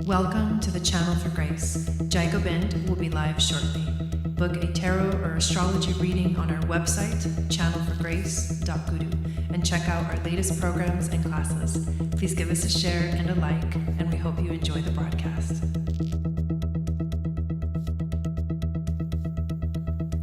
Welcome to the Channel for Grace. Gobind will be live shortly. Book a tarot or astrology reading on our website, channelforgrace.guru, and check out our latest programs and classes. Please give us a share and a like, and we hope you enjoy the broadcast.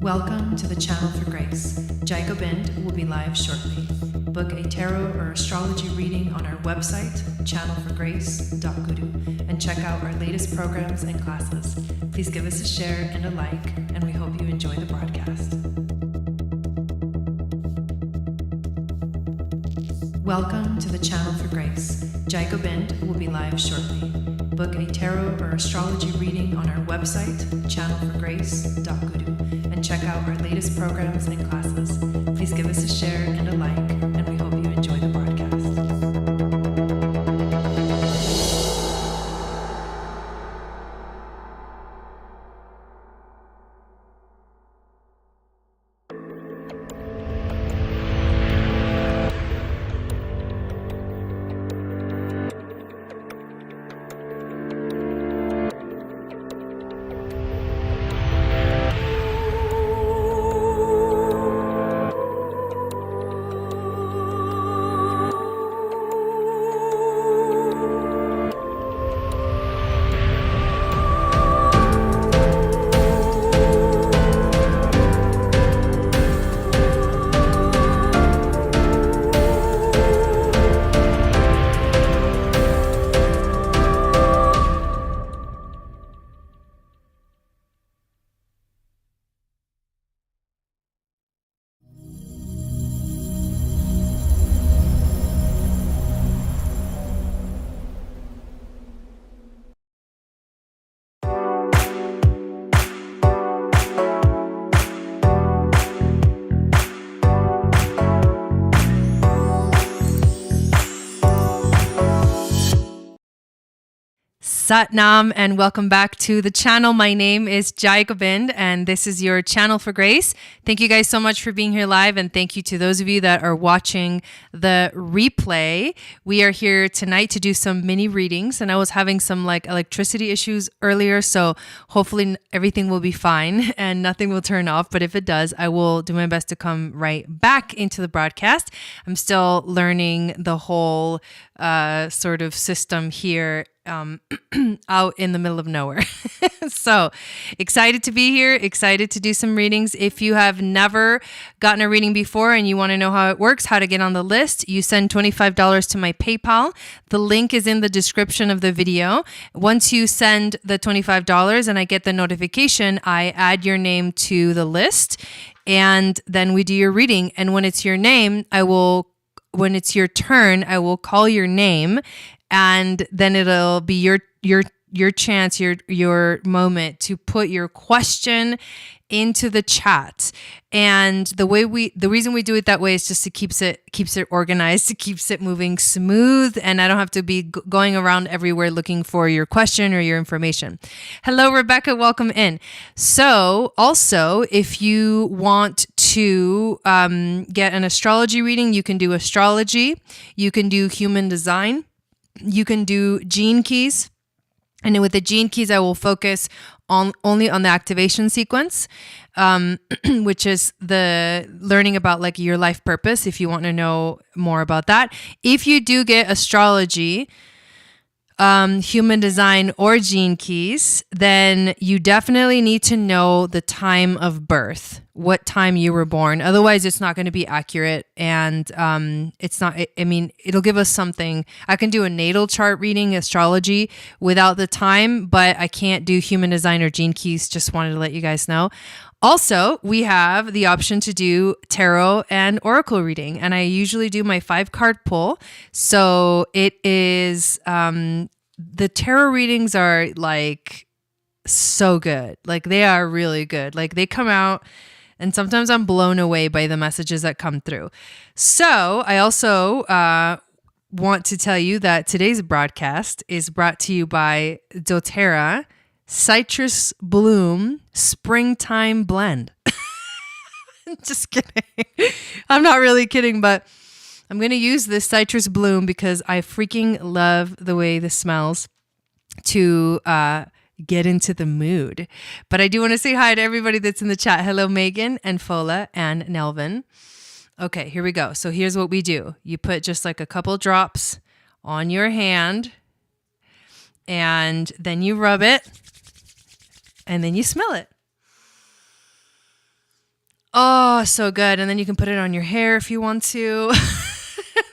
Welcome to the Channel for Grace. Gobind will be live shortly. Book a tarot or astrology reading on our website, channelforgrace.guru, and check out our latest programs and classes. Please give us a share and a like, and we hope you enjoy the broadcast. Welcome to the Channel for Grace. Gobind will be live shortly. Book a tarot or astrology reading on our website, channelforgrace.guru, and check out our latest programs and classes. Please give us a share and a like, and we hope you enjoy the broadcast. Satnam, and welcome back to the channel. My name is Gobind, and this is your Channel for Grace. Thank you guys so much for being here live, and thank you to those of you that are watching the replay. We are here tonight to do some mini readings, and I was having some electricity issues earlier, so hopefully everything will be fine and nothing will turn off, but if it does, I will do my best to come right back into the broadcast. I'm still learning the whole sort of system here out in the middle of nowhere. So excited to be here, excited to do some readings. If you have never gotten a reading before and you want to know how it works, how to get on the list, you send $25 to my PayPal. The link is in the description of the video. Once you send the $25 and I get the notification, I add your name to the list, and then we do your reading. And when it's your name, when it's your turn, I will call your name, and then it'll be your chance, your moment to put your question into the chat. And the reason we do it that way is just to keeps it organized, it keeps it moving smooth, and I don't have to be going around everywhere looking for your question or your information. Hello, Rebecca, welcome in. So also, if you want to get an astrology reading, you can do astrology, you can do human design, you can do gene keys. And then with the gene keys, I will focus only on the activation sequence, which is the learning about your life purpose, if you want to know more about that. If you do get astrology, human design, or gene keys, then you definitely need to know the time of birth, what time you were born. Otherwise, it's not going to be accurate, and it'll give us something. I can do a natal chart reading, astrology, without the time, but I can't do human design or gene keys. Just wanted to let you guys know. Also, we have the option to do tarot and oracle reading, and I usually do my 5-card pull. So it is, the tarot readings are so good. They are really good. They come out, and sometimes I'm blown away by the messages that come through. So I also want to tell you that today's broadcast is brought to you by DOTERRA Citrus Bloom Springtime Blend. Just kidding. I'm not really kidding, but I'm going to use this citrus bloom because I freaking love the way this smells. to get into the mood. But I do want to say hi to everybody that's in the chat. Hello, Megan and Fola and Nelvin. Okay, here we go. So here's what we do. You put just like a couple drops on your hand, and then you rub it, and then you smell it. Oh, so good. And then you can put it on your hair if you want to.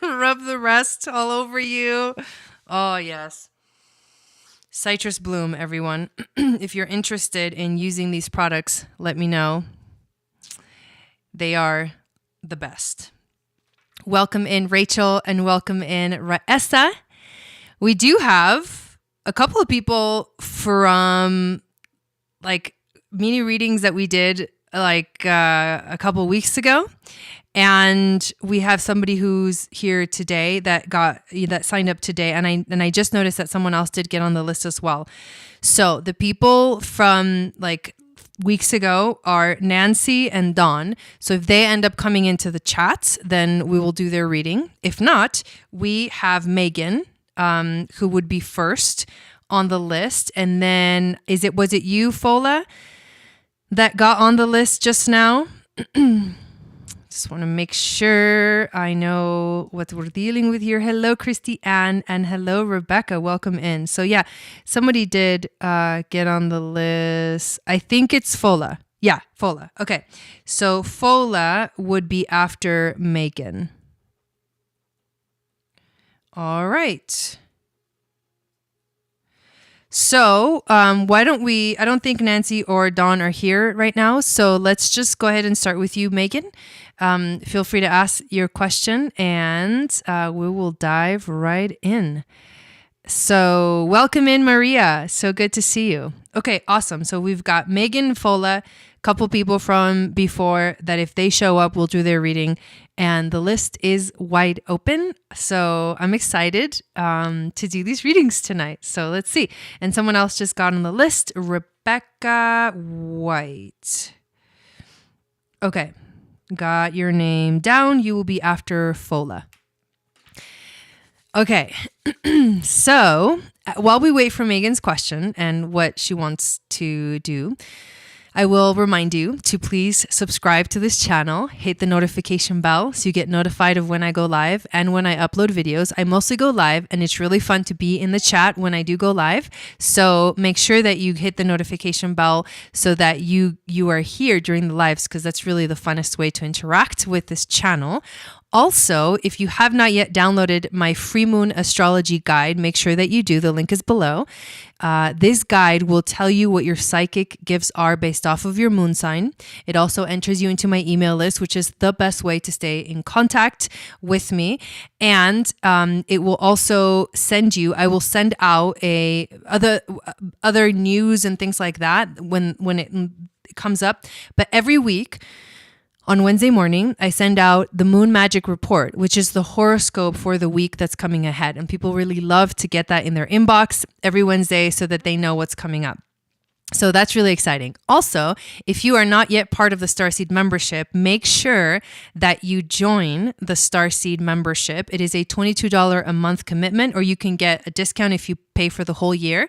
Rub the rest all over you. Oh, yes. Citrus bloom, everyone. If you're interested in using these products, let me know. They are the best. Welcome in, Rachel, and welcome in, Raessa. We do have a couple of people from like mini readings that we did like a couple of weeks ago. And we have somebody who's here today that signed up today. And I just noticed that someone else did get on the list as well. So the people from like weeks ago are Nancy and Dawn. So if they end up coming into the chat, then we will do their reading. If not, we have Megan, who would be first on the list. And then was it you, Fola, that got on the list just now? Just want to make sure I know what we're dealing with here. Hello, Christy Ann, and hello, Rebecca. Welcome in. So yeah, somebody did get on the list. I think it's Fola. Yeah, Fola. Okay. So Fola would be after Megan. All right. So why don't I don't think Nancy or Dawn are here right now. So let's just go ahead and start with you, Megan. Feel free to ask your question and we will dive right in. So welcome in, Maria. So good to see you. Okay, awesome. So we've got Megan, Fola, a couple people from before that if they show up, we'll do their reading. And the list is wide open. So I'm excited to do these readings tonight. So let's see. And someone else just got on the list, Rebecca White. Okay, got your name down. You will be after Fola. Okay, so while we wait for Megan's question and what she wants to do, I will remind you to please subscribe to this channel, hit the notification bell so you get notified of when I go live and when I upload videos. I mostly go live and it's really fun to be in the chat when I do go live. So make sure that you hit the notification bell so that you are here during the lives, because that's really the funnest way to interact with this channel. Also, if you have not yet downloaded my free moon astrology guide, make sure that you do. The link is below. This guide will tell you what your psychic gifts are based off of your moon sign. It also enters you into my email list, which is the best way to stay in contact with me. And it will also I will send out other news and things like that when it comes up. But every week, on Wednesday morning, I send out the Moon Magic Report, which is the horoscope for the week that's coming ahead. And people really love to get that in their inbox every Wednesday so that they know what's coming up. So that's really exciting. Also, if you are not yet part of the Starseed membership, make sure that you join the Starseed membership. It is a $22 a month commitment, or you can get a discount if you pay for the whole year.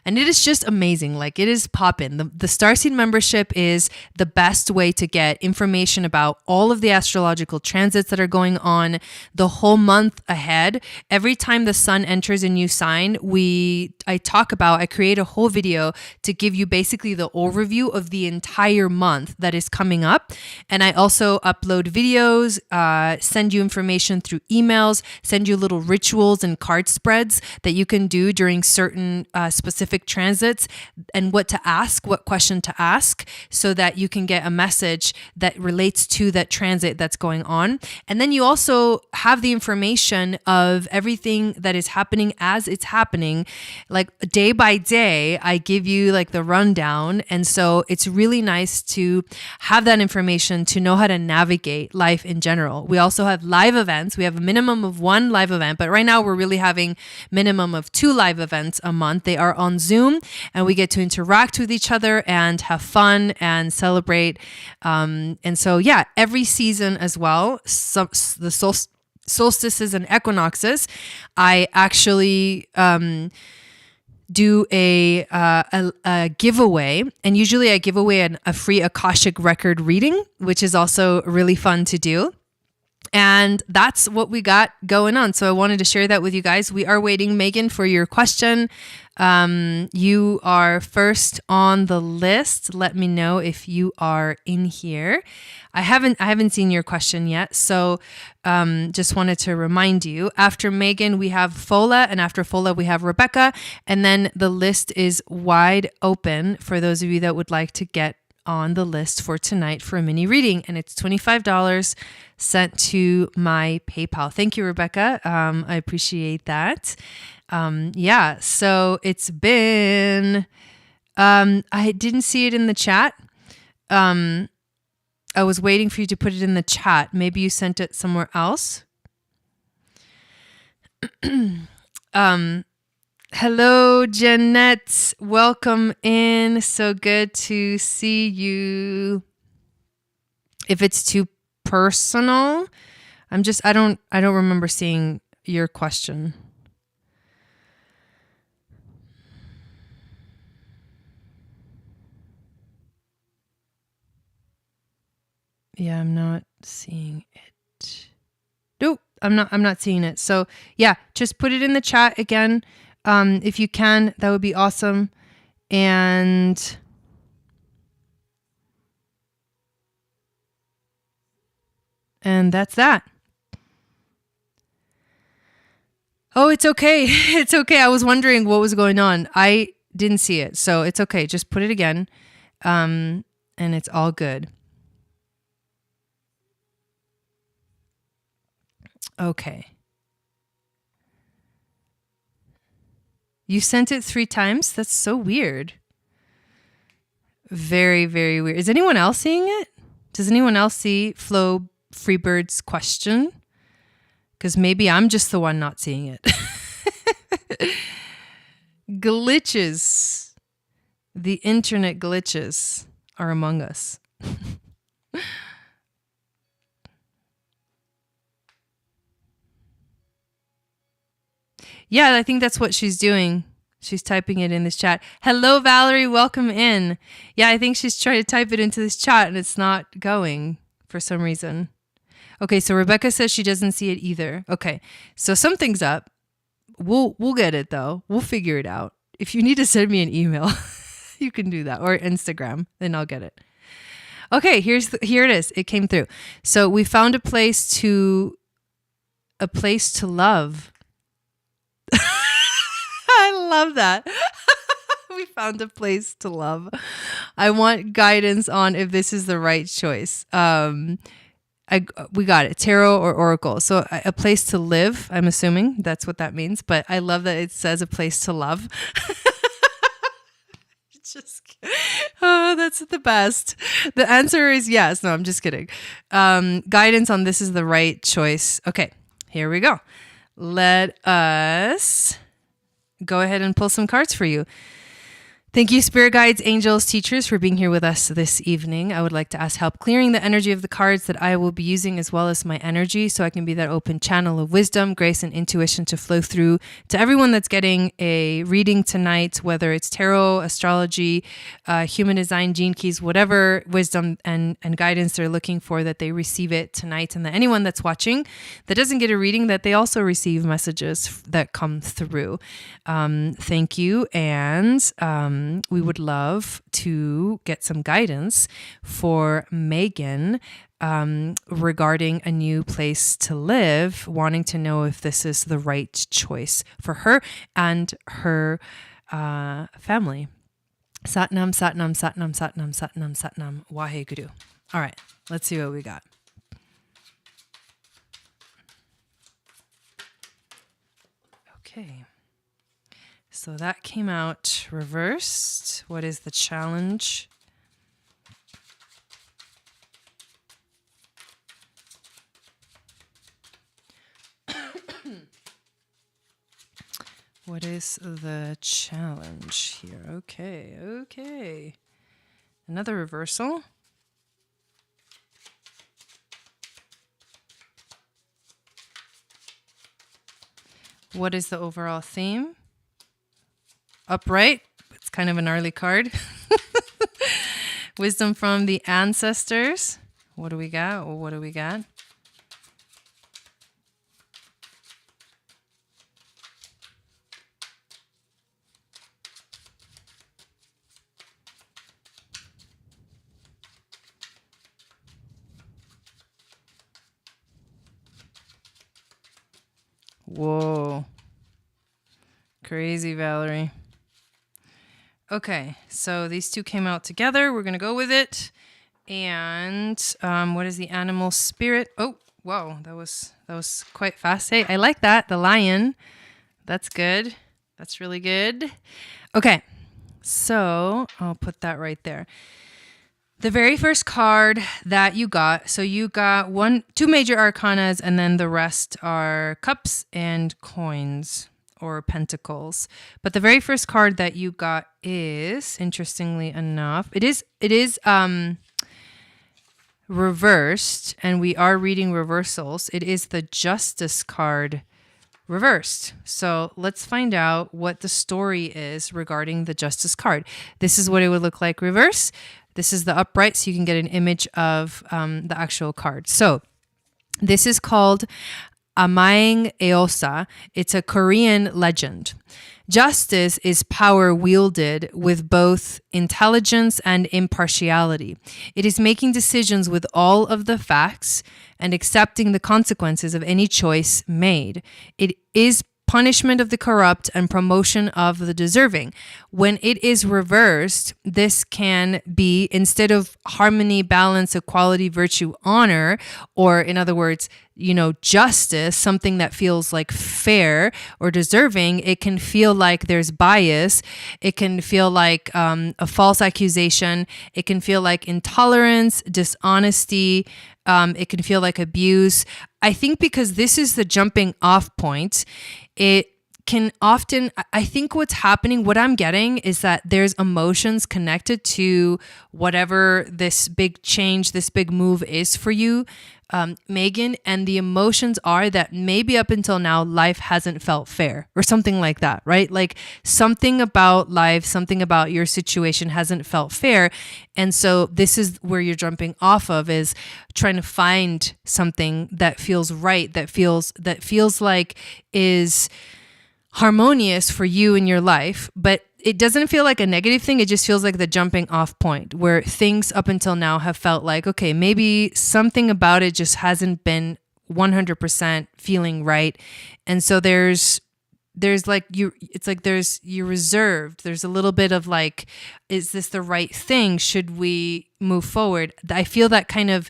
And it is just amazing. Like, it is poppin'. The Starseed membership is the best way to get information about all of the astrological transits that are going on the whole month ahead. Every time the sun enters a new sign, I create a whole video to give you basically the overview of the entire month that is coming up. And I also upload videos, send you information through emails, send you little rituals and card spreads that you can do during certain specific transits, and what question to ask, so that you can get a message that relates to that transit that's going on. And then you also have the information of everything that is happening as it's happening. Like day by day, I give you like the rundown. And so it's really nice to have that information to know how to navigate life in general. We also have live events. We have a minimum of 1 live event, but right now we're really having minimum of 2 live events a month. They are on Zoom and we get to interact with each other and have fun and celebrate. And so, yeah, every season as well, the solstices and equinoxes, I actually do a giveaway, and usually I give away a free Akashic record reading, which is also really fun to do. And that's what we got going on. So I wanted to share that with you guys. We are waiting, Megan, for your question. You are first on the list. Let me know if you are in here. I haven't seen your question yet. So just wanted to remind you, after Megan, we have Fola, and after Fola, we have Rebecca. And then the list is wide open for those of you that would like to get on the list for tonight for a mini reading, and it's $25 sent to my PayPal. Thank you, Rebecca. I appreciate that. Yeah, so it's been, I didn't see it in the chat. I was waiting for you to put it in the chat. Maybe you sent it somewhere else. Hello, Jeanette. Welcome in. So good to see you. If it's too personal, I don't remember seeing your question. Yeah, I'm not seeing it. Nope, I'm not seeing it. So yeah, just put it in the chat again. If you can, that would be awesome. And that's that. Oh, it's okay. It's okay. I was wondering what was going on. I didn't see it. So it's okay. Just put it again. And it's all good. Okay. You sent it 3 times? That's so weird. Very, very weird. Is anyone else seeing it? Does anyone else see Flo Freebird's question? Because maybe I'm just the one not seeing it. Glitches. The internet glitches are among us. Yeah, I think that's what she's doing. She's typing it in this chat. Hello, Valerie. Welcome in. Yeah, I think she's trying to type it into this chat and it's not going for some reason. Okay, so Rebecca says she doesn't see it either. Okay, so something's up. We'll get it though. We'll figure it out. If you need to send me an email, you can do that, or Instagram, then I'll get it. Okay, here it is. It came through. So we found a place to love. I love that. We found a place to love. I want guidance on if this is the right choice. We got it. Tarot or oracle. So a place to live, I'm assuming that's what that means. But I love that it says a place to love. Oh, that's the best. The answer is yes. No, I'm just kidding. Guidance on this is the right choice. Okay, here we go. Let us go ahead and pull some cards for you. Thank you, spirit guides, angels, teachers, for being here with us this evening. I would like to ask help clearing the energy of the cards that I will be using, as well as my energy, so I can be that open channel of wisdom, grace, and intuition to flow through to everyone that's getting a reading tonight, whether it's tarot, astrology, human design, gene keys, whatever wisdom and guidance they're looking for, that they receive it tonight. And that anyone that's watching that doesn't get a reading, that they also receive messages that come through. Thank you. And we would love to get some guidance for Megan regarding a new place to live, wanting to know if this is the right choice for her and her family. Satnam, Satnam, Satnam, Satnam, Satnam, Satnam, Waheguru. All right, let's see what we got. Okay. So that came out reversed. What is the challenge? What is the challenge here? Okay. Another reversal. What is the overall theme? upright. It's kind of a gnarly card. Wisdom from the ancestors. What do we got? What do we got? Whoa. Crazy, Valerie. Okay, so these two came out together. We're going to go with it. And what is the animal spirit? Oh, whoa, that was quite fast. Hey, I like that. The lion. That's good. That's really good. Okay, so I'll put that right there. The very first card that you got, so you got two major arcanas, and then the rest are cups and coins or pentacles. But the very first card that you got is, interestingly enough, it is reversed, and we are reading reversals. It is the Justice card reversed. So let's find out what the story is regarding the Justice card. This is what it would look like reverse. This is the upright, so you can get an image of the actual card. So this is called Amaeng Eosa. It's a Korean legend. Justice is power wielded with both intelligence and impartiality. It is making decisions with all of the facts and accepting the consequences of any choice made. It is punishment of the corrupt and promotion of the deserving. When it is reversed, this can be, instead of harmony, balance, equality, virtue, honor, or in other words, justice, something that feels like fair or deserving, it can feel like there's bias. It can feel like a false accusation. It can feel like intolerance, dishonesty. It can feel like abuse. I think because this is the jumping off point, it can often, I think what's happening, what I'm getting is that there's emotions connected to whatever this big change, this big move is for you, Megan, and the emotions are that maybe up until now, life hasn't felt fair or something like that, right? Like something about life, something about your situation hasn't felt fair. And so this is where you're jumping off of, is trying to find something that feels right, that feels like is harmonious for you in your life, but it doesn't feel like a negative thing. It just feels like the jumping off point where things up until now have felt like, okay, maybe something about it just hasn't been 100% feeling right. And so there's like you're reserved. There's a little bit of like, is this the right thing? Should we move forward? I feel that kind of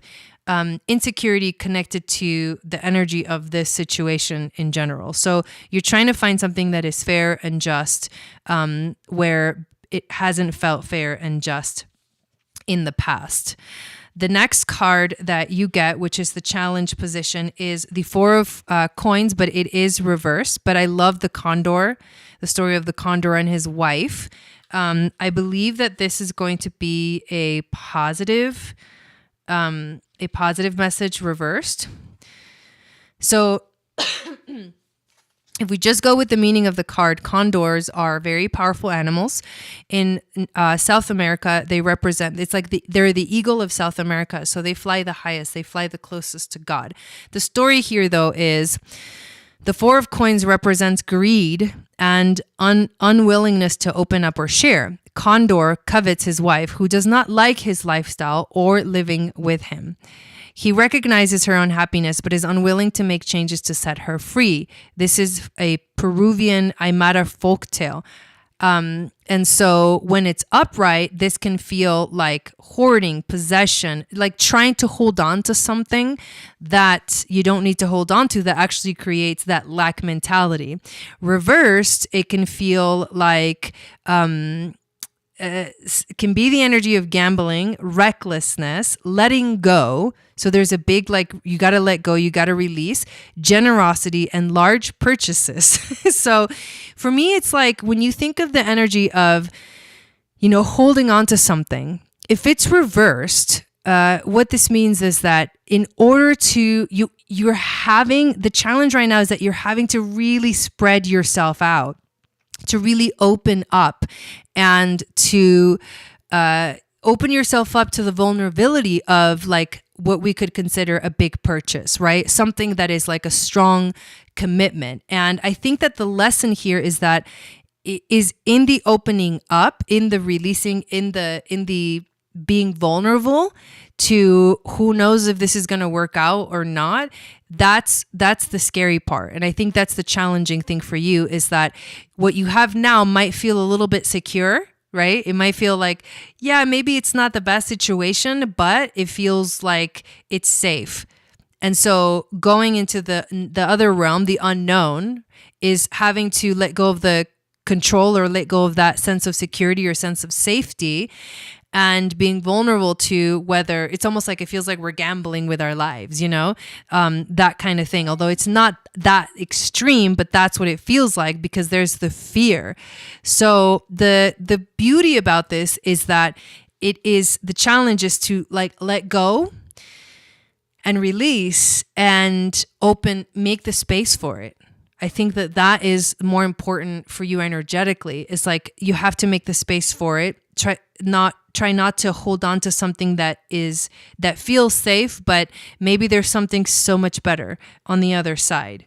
insecurity connected to the energy of this situation in general. So you're trying to find something that is fair and just, where it hasn't felt fair and just in the past. The next card that you get, which is the challenge position, is the Four of Coins, but it is reversed. But I love the condor, the story of the condor and his wife. I believe that this is going to be a positive message reversed. So if we just go with the meaning of the card, condors are very powerful animals. In South America, they represent, it's like they're the eagle of South America. So they fly the highest, they fly the closest to God. The story here, though, is the Four of Coins represents greed and unwillingness to open up or share. Condor covets his wife, who does not like his lifestyle or living with him. He recognizes her unhappiness, but is unwilling to make changes to set her free. This is a Peruvian Aymara folktale. And so when it's upright, this can feel like hoarding, possession, like trying to hold on to something that you don't need to hold on to, that actually creates that lack mentality. Reversed, it can feel like, can be the energy of gambling, recklessness, letting go. So there's a big, like, you got to let go, you got to release, generosity, and large purchases. So for me, it's like when you think of the energy of, holding on to something, if it's reversed, what this means is that in order to, you're having, the challenge right now is that you're having to really spread yourself out to really open up and to open yourself up to the vulnerability of like what we could consider a big purchase, right? Something that is like a strong commitment. And I think that the lesson here is that it is in the opening up, in the releasing, in the being vulnerable to who knows if this is going to work out or not. That's the scary part. And I think that's the challenging thing for you, is that what you have now might feel a little bit secure, right? It might feel like, yeah, maybe it's not the best situation, but it feels like it's safe. And so going into the other realm, the unknown, is having to let go of the control or let go of that sense of security or sense of safety, and being vulnerable to whether it's almost like it feels like we're gambling with our lives, that kind of thing. Although it's not that extreme, but that's what it feels like because there's the fear. So the beauty about this is that the challenge is to like let go and release and make the space for it. I think that is more important for you energetically. It's like you have to make the space for it. Try not to hold on to something that feels safe, but maybe there's something so much better on the other side.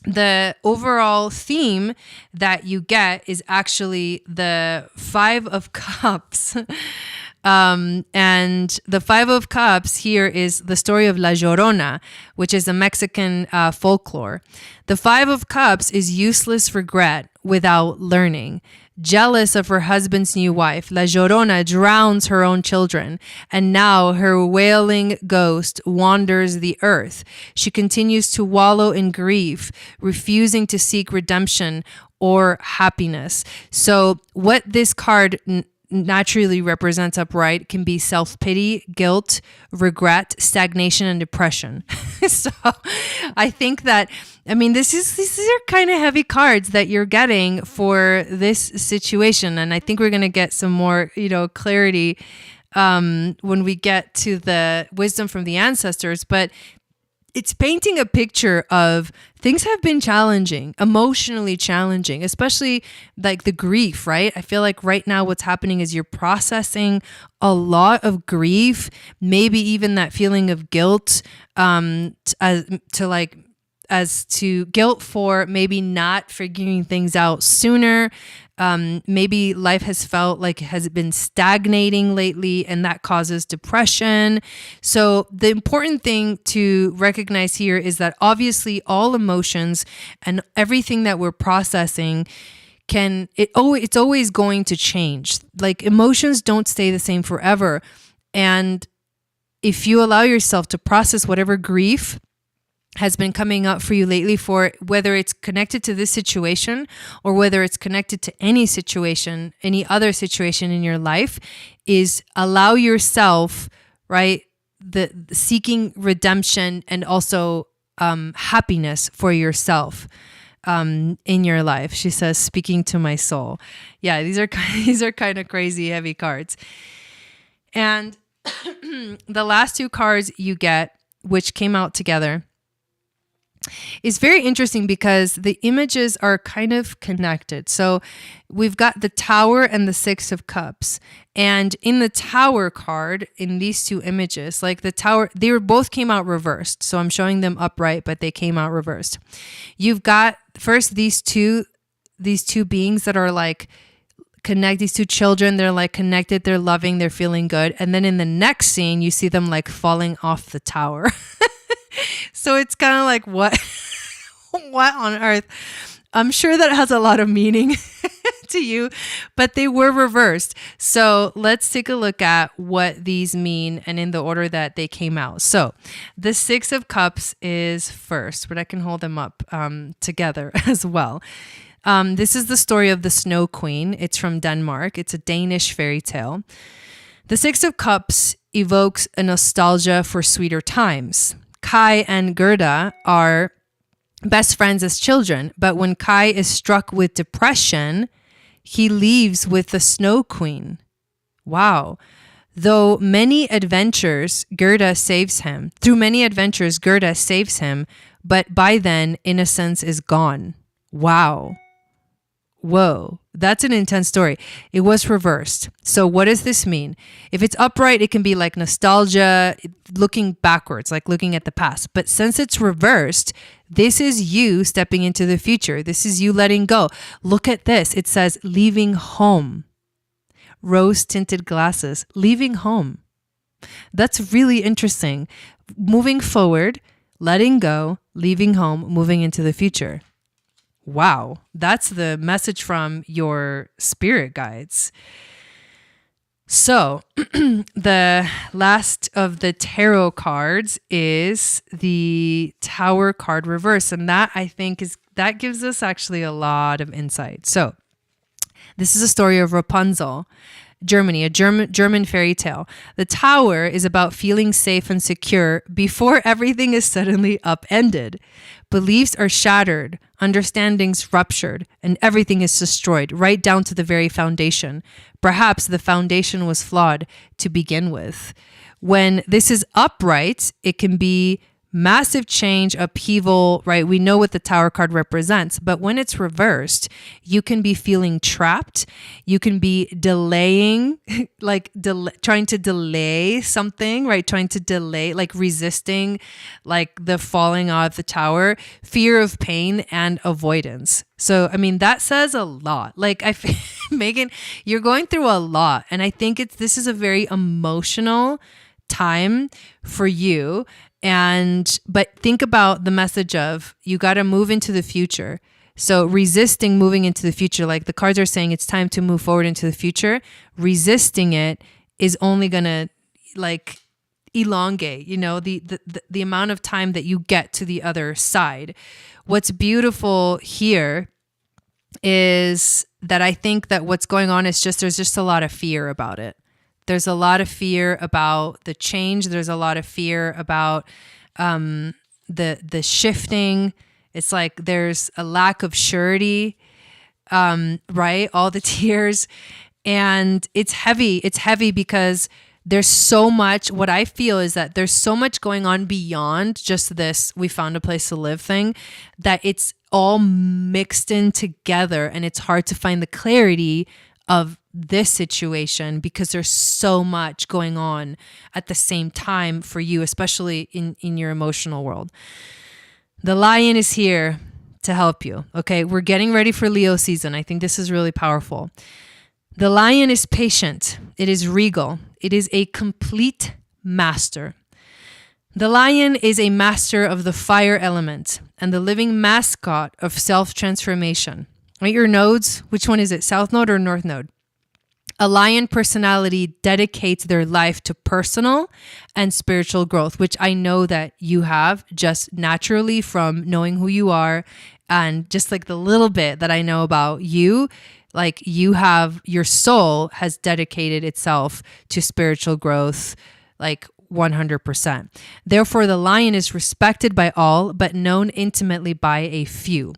The overall theme that you get is actually the 5 of Cups. And the 5 of Cups here is the story of La Llorona, which is a Mexican folklore. The 5 of Cups is useless regret without learning. Jealous of her husband's new wife, La Llorona drowns her own children, and now her wailing ghost wanders the earth. She continues to wallow in grief, refusing to seek redemption or happiness. So what this card naturally represents upright can be self-pity, guilt, regret, stagnation, and depression. So I think that, these are kind of heavy cards that you're getting for this situation. And I think we're going to get some more, clarity when we get to the wisdom from the ancestors. But it's painting a picture of things have been challenging, emotionally challenging, especially like the grief, right? I feel like right now what's happening is you're processing a lot of grief, maybe even that feeling of guilt, as to guilt for maybe not figuring things out sooner. Maybe life has felt like it has been stagnating lately, and that causes depression. So the important thing to recognize here is that obviously all emotions and everything that we're processing it's always going to change. Like emotions don't stay the same forever. And if you allow yourself to process whatever grief has been coming up for you lately, for whether it's connected to this situation or whether it's connected to any situation, any other situation in your life, is allow yourself, right, the seeking redemption and also happiness for yourself in your life. She says, speaking to my soul. Yeah, these are kind of crazy heavy cards. And the last 2 cards you get, which came out together, is very interesting because the images are kind of connected. So we've got the Tower and the 6 of Cups. And in the Tower card, in these 2 images, like the Tower, both came out reversed. So I'm showing them upright, but they came out reversed. You've got first these two beings that are like connect, these 2 children, they're like connected, they're loving, they're feeling good. And then in the next scene, you see them like falling off the tower. So it's kind of like, what on earth? I'm sure that has a lot of meaning to you, but they were reversed. So let's take a look at what these mean and in the order that they came out. So the 6 of Cups is first, but I can hold them up together as well. This is the story of the Snow Queen. It's from Denmark. It's a Danish fairy tale. The 6 of Cups evokes a nostalgia for sweeter times. Kai and Gerda are best friends as children, but when Kai is struck with depression, he leaves with the Snow Queen. Wow. Through many adventures, Gerda saves him, but by then, innocence is gone. Wow. Whoa, that's an intense story. It was reversed. So what does this mean? If it's upright, it can be like nostalgia, looking backwards, like looking at the past. But since it's reversed, this is you stepping into the future. This is you letting go. Look at this. It says leaving home. Rose tinted glasses, leaving home. That's really interesting. Moving forward, letting go, leaving home, moving into the future. Wow, that's the message from your spirit guides. So the last of the tarot cards is the Tower card reverse. And that, I think, that gives us actually a lot of insight. So this is a story of Rapunzel, Germany, a German fairy tale. The Tower is about feeling safe and secure before everything is suddenly upended. Beliefs are shattered, understandings ruptured, and everything is destroyed, right down to the very foundation. Perhaps the foundation was flawed to begin with. When this is upright, it can be massive change, upheaval, right? We know what the Tower card represents, but when it's reversed, you can be feeling trapped. You can be delaying, trying to delay something, right? Trying to delay, like resisting, like the falling out of the tower, fear of pain and avoidance. So, I mean, that says a lot. Like, Megan, you're going through a lot. And I think this is a very emotional time for you. But think about the message of you got to move into the future. So resisting moving into the future, like the cards are saying, it's time to move forward into the future. Resisting it is only going to like elongate, the amount of time that you get to the other side. What's beautiful here is that I think that what's going on is there's just a lot of fear about it. There's a lot of fear about the change. There's a lot of fear about the shifting. It's like there's a lack of surety, right? All the tears. And it's heavy. It's heavy because there's so much. What I feel is that there's so much going on beyond just this we found a place to live thing, that it's all mixed in together, and it's hard to find the clarity of this situation because there's so much going on at the same time for you, especially in your emotional world. The lion is here to help you. Okay, we're getting ready for Leo season. I think this is really powerful. The lion is patient. It is regal. It is a complete master. The lion is a master of the fire element and the living mascot of self-transformation. Right, your nodes, which one is it? South node or north node? A lion personality dedicates their life to personal and spiritual growth, which I know that you have just naturally from knowing who you are, and just like the little bit that I know about you, like your soul has dedicated itself to spiritual growth, like 100%. Therefore, the lion is respected by all, but known intimately by a few.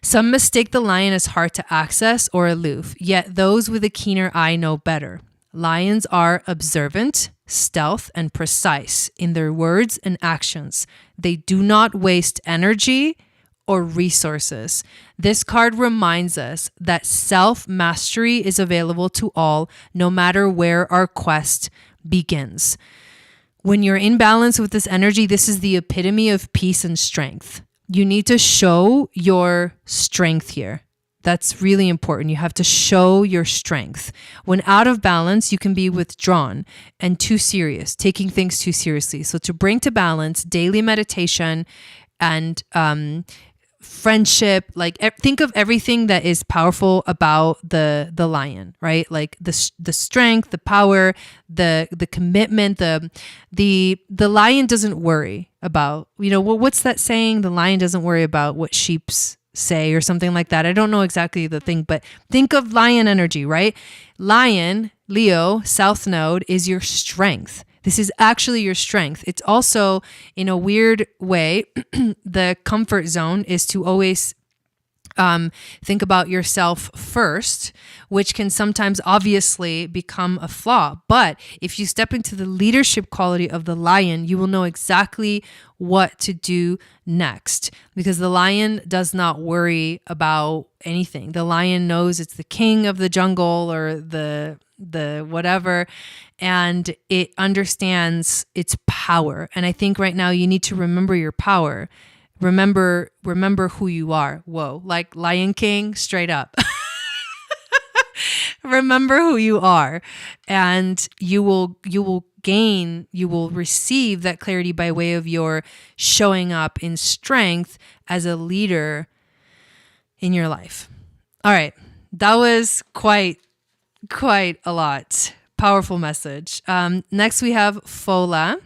Some mistake the lion as hard to access or aloof, yet those with a keener eye know better. Lions are observant, stealth, and precise in their words and actions. They do not waste energy or resources. This card reminds us that self-mastery is available to all, no matter where our quest begins. When you're in balance with this energy, this is the epitome of peace and strength. You need to show your strength here. That's really important. You have to show your strength. When out of balance, you can be withdrawn and too serious, taking things too seriously. So to bring to balance, daily meditation and friendship, like think of everything that is powerful about the lion, right? Like the strength, the power, the commitment, the lion doesn't worry about, what's that saying? The lion doesn't worry about what sheeps say or something like that. I don't know exactly the thing, but think of lion energy, right? Lion, Leo, South Node is your strength. This is actually your strength. It's also, in a weird way, the comfort zone is to always Think about yourself first, which can sometimes obviously become a flaw. But if you step into the leadership quality of the lion, you will know exactly what to do next, because the lion does not worry about anything. The lion knows it's the king of the jungle or the whatever, and it understands its power. And I think right now you need to remember your power. Remember who you are. Whoa, like Lion King, straight up. Remember who you are, and you will receive that clarity by way of your showing up in strength as a leader in your life. All right, that was quite a lot. Powerful message. Next we have Fola.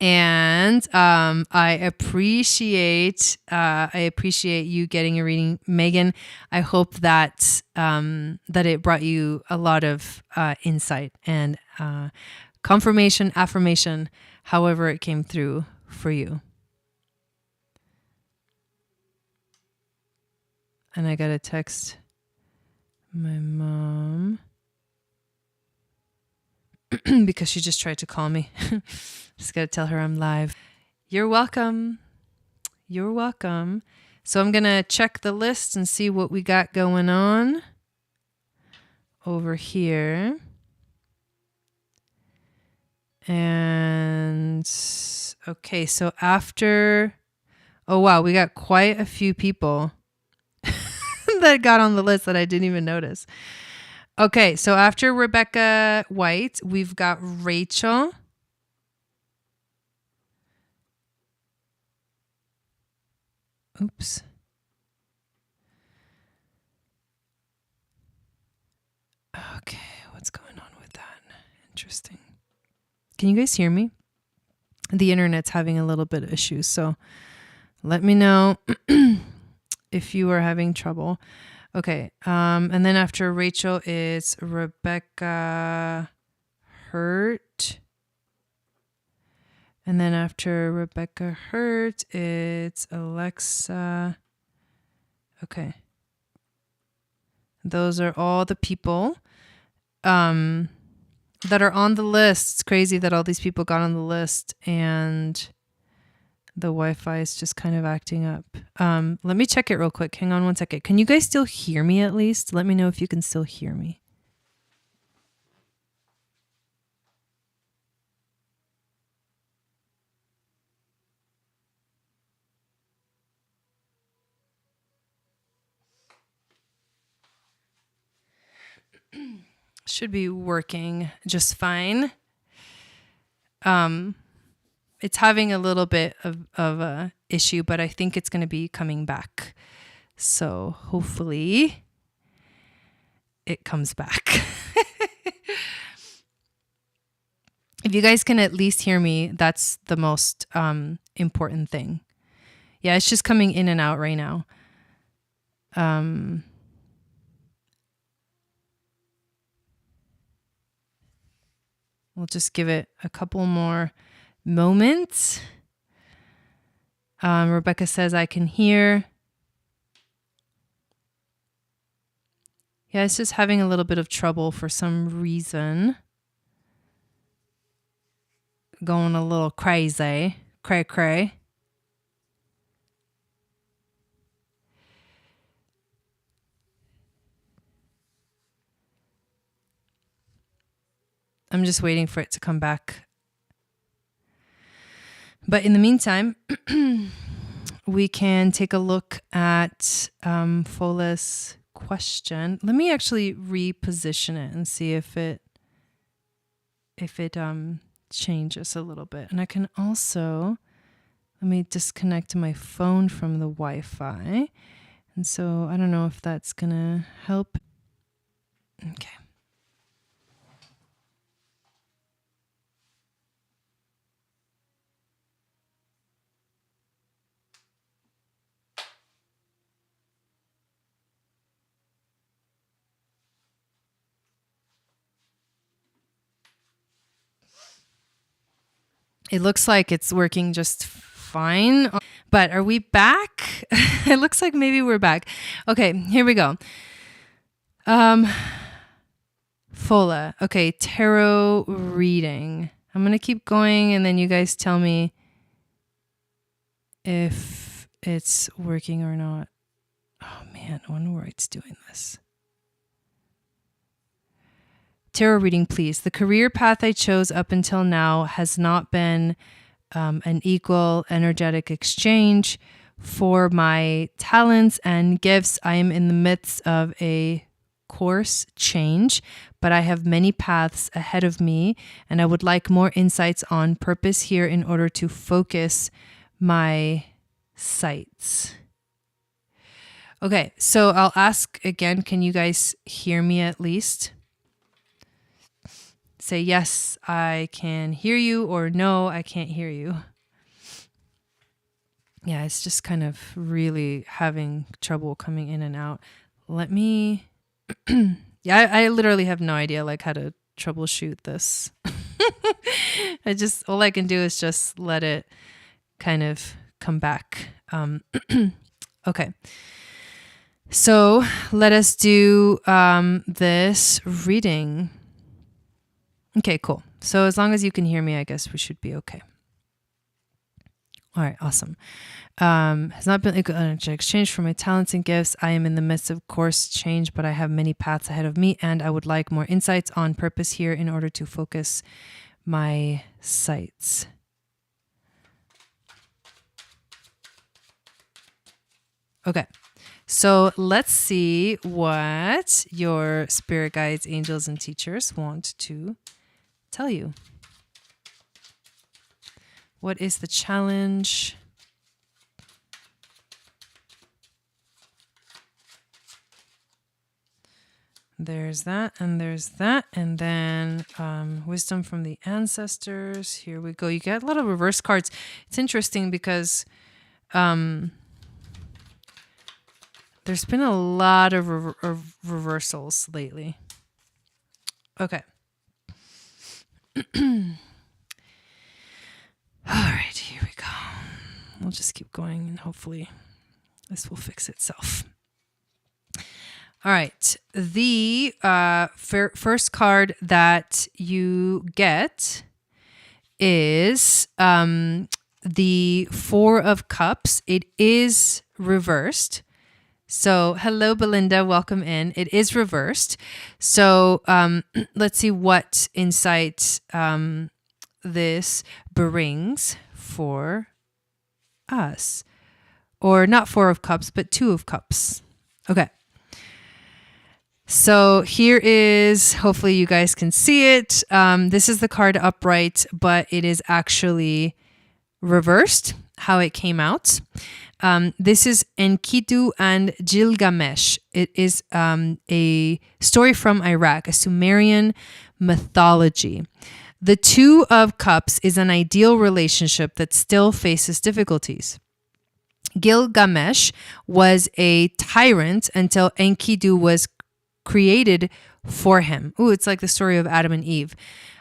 And I appreciate you getting a reading, Megan. I hope that that it brought you a lot of insight and confirmation, affirmation, however it came through for you. And I got a text my mom because she just tried to call me. Just got to tell her I'm live. You're welcome. You're welcome. So I'm going to check the list and see what we got going on over here. And okay, so after, oh wow, we got quite a few people that got on the list that I didn't even notice. Okay, so after Rebecca White, we've got Rachel. Oops. Okay, what's going on with that? Interesting. Can you guys hear me? The internet's having a little bit of issues, so let me know if you are having trouble. Okay, and then after Rachel is Rebecca Hurt. And then after Rebecca Hurt, it's Alexa. Okay. Those are all the people that are on the list. It's crazy that all these people got on the list and the Wi-Fi is just kind of acting up. Let me check it real quick. Hang on one second. Can you guys still hear me at least? Let me know if you can still hear me. Should be working just fine. It's having a little bit of a issue, but I think it's going to be coming back. So hopefully it comes back. If you guys can at least hear me, that's the most important thing. Yeah, it's just coming in and out right now. We'll just give it a couple more moments. Rebecca says, I can hear. Yeah, it's just having a little bit of trouble for some reason. Going a little crazy. Cray. I'm just waiting for it to come back. But in the meantime, we can take a look at Fola's question. Let me actually reposition it and see if it changes a little bit. And I can also, let me disconnect my phone from the Wi-Fi. And so I don't know if that's gonna help. Okay. It looks like it's working just fine, But are we back? It looks like maybe we're back. Okay, here we go. Fola. Okay, tarot reading. I'm going to keep going and then you guys tell me if it's working or not. Oh man, I wonder where it's doing this. Tarot reading, please. The career path I chose up until now has not been an equal energetic exchange for my talents and gifts. I am in the midst of a course change, but I have many paths ahead of me, and I would like more insights on purpose here in order to focus my sights. Okay, so I'll ask again, can you guys hear me at least? Say, yes, I can hear you, or no, I can't hear you. Yeah, it's just kind of really having trouble coming in and out. Let me, yeah, I literally have no idea like how to troubleshoot this. All I can do is just let it kind of come back. Okay. So let us do this reading. Okay, cool. So as long as you can hear me, I guess we should be okay. All right, awesome. Has not been an exchange for my talents and gifts. I am in the midst of course change, but I have many paths ahead of me, and I would like more insights on purpose here in order to focus my sights. Okay. So let's see what your spirit guides, angels, and teachers want to tell you. What is the challenge? There's that, and there's that, and then wisdom from the ancestors. Here we go. You get a lot of reverse cards. It's interesting because there's been a lot of reversals lately. Okay. All right, here we go. We'll just keep going and hopefully this will fix itself. All right. The first card that you get is the Four of Cups. It is reversed. So hello, Belinda. Welcome in. It is reversed. So let's see what insight this brings for us. Or not Four of Cups, but Two of Cups. Okay. So here is, hopefully you guys can see it. This is the card upright, but it is actually reversed, how it came out. This is Enkidu and Gilgamesh. It is a story from Iraq, a Sumerian mythology. The Two of Cups is an ideal relationship that still faces difficulties. Gilgamesh was a tyrant until Enkidu was created for him. Ooh, it's like the story of Adam and Eve.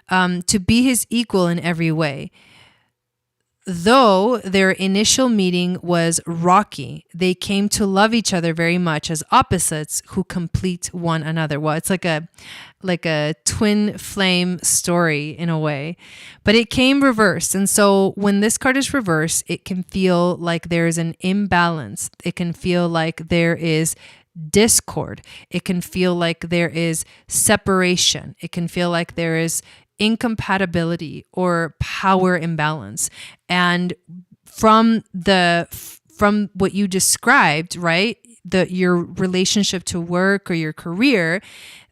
To be his equal in every way. Though their initial meeting was rocky, they came to love each other very much as opposites who complete one another. Well, it's like a twin flame story in a way, but it came reversed. And so when this card is reversed, it can feel like there's an imbalance. It can feel like there is discord. It can feel like there is separation. It can feel like there is incompatibility or power imbalance. And from what you described, right? Your relationship to work or your career,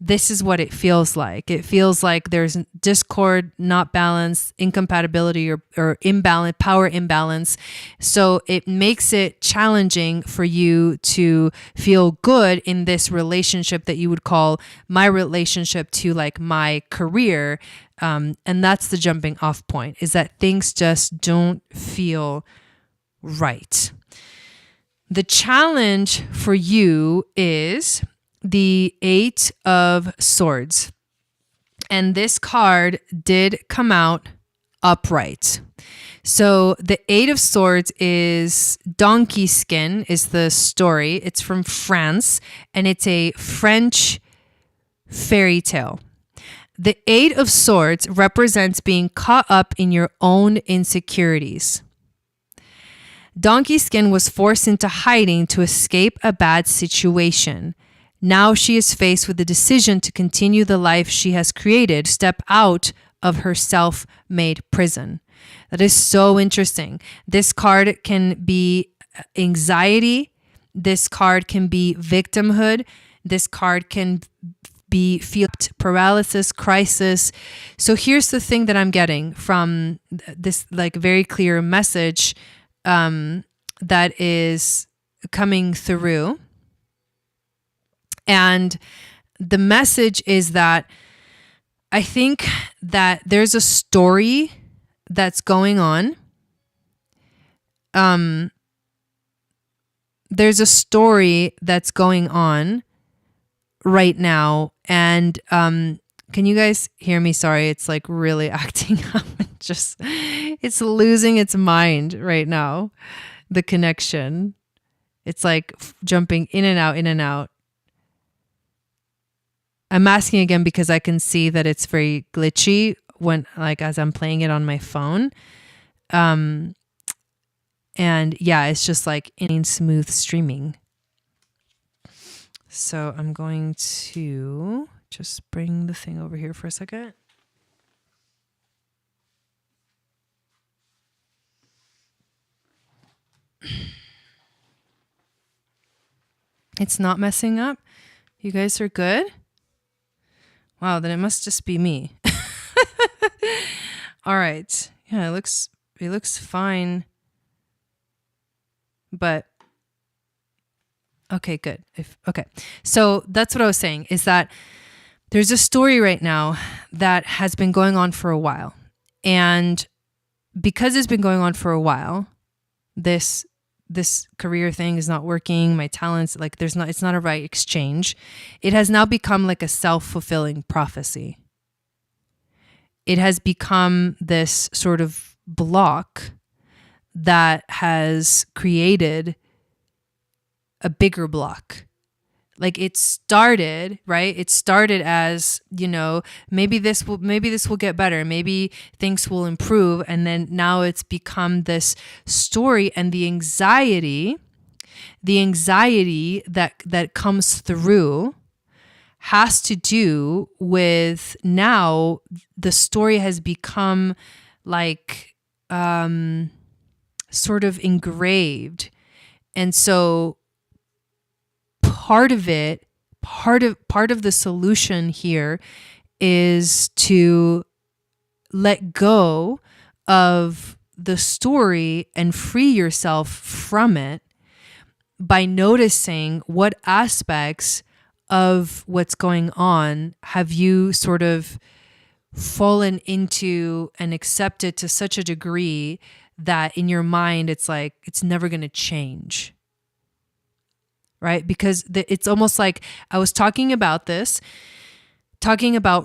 this is what it feels like. It feels like there's discord, not balance, incompatibility or imbalance, power imbalance. So it makes it challenging for you to feel good in this relationship that you would call my relationship to like my career. And that's the jumping off point, is that things just don't feel right. The challenge for you is the Eight of Swords. And this card did come out upright. So the Eight of Swords is donkey skin is the story. It's from France and it's a French fairy tale. The Eight of Swords represents being caught up in your own insecurities. Donkey Skin was forced into hiding to escape a bad situation. Now she is faced with the decision to continue the life she has created, step out of her self-made prison. That is so interesting. This card can be anxiety. This card can be victimhood. This card can be paralysis, crisis. So here's the thing that I'm getting from this like very clear message that is coming through. And the message is that I think that there's a story that's going on. There's a story that's going on right now. And can you guys hear me? Sorry, it's like really acting up. It's losing its mind right now. The connection. It's like jumping in and out, in and out. I'm asking again because I can see that it's very glitchy when, like, as I'm playing it on my phone. And yeah, it's just like in smooth streaming. So I'm going to just bring the thing over here for a second. It's not messing up. You guys are good? Wow, then it must just be me. All right. Yeah, it looks fine. But okay, good. Okay. So that's what I was saying, is that there's a story right now that has been going on for a while. And because it's been going on for a while, this career thing is not working, my talents, like it's not a right exchange. It has now become like a self-fulfilling prophecy. It has become this sort of block that has created a bigger block. Like it started, right? It started as, maybe this will get better. Maybe things will improve. And then now it's become this story, and the anxiety that comes through has to do with, now the story has become like sort of engraved. And so part of the solution here is to let go of the story and free yourself from it by noticing what aspects of what's going on have you sort of fallen into and accepted to such a degree that in your mind it's like it's never going to change. Right? Because it's almost like I was talking about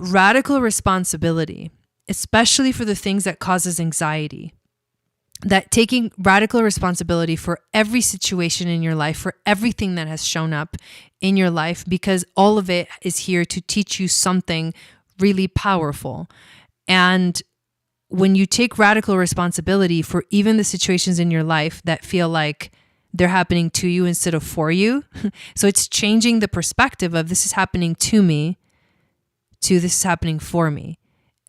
radical responsibility, especially for the things that causes anxiety. That taking radical responsibility for every situation in your life, for everything that has shown up in your life, because all of it is here to teach you something really powerful. And when you take radical responsibility for even the situations in your life that feel like they're happening to you instead of for you. So it's changing the perspective of this is happening to me to this is happening for me.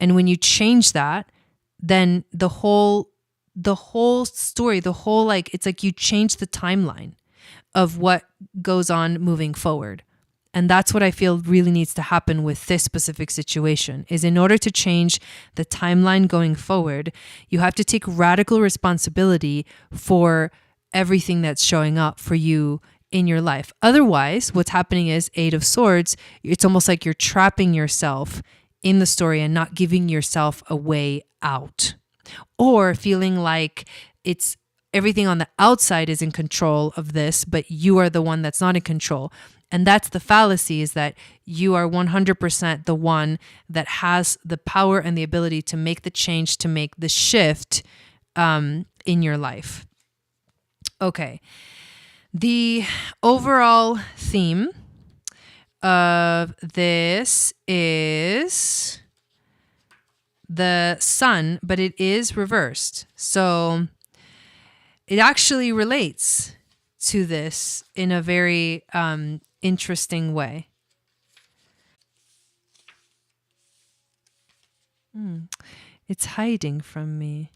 And when you change that, then the whole story, it's like you change the timeline of what goes on moving forward. And that's what I feel really needs to happen with this specific situation, is in order to change the timeline going forward, you have to take radical responsibility for everything that's showing up for you in your life. Otherwise, what's happening is Eight of Swords, it's almost like you're trapping yourself in the story and not giving yourself a way out, or feeling like it's everything on the outside is in control of this, but you are the one that's not in control. And that's the fallacy, is that you are 100% the one that has the power and the ability to make the change, to make the shift in your life. Okay. The overall theme of this is the sun, but it is reversed. So it actually relates to this in a very interesting way. It's hiding from me.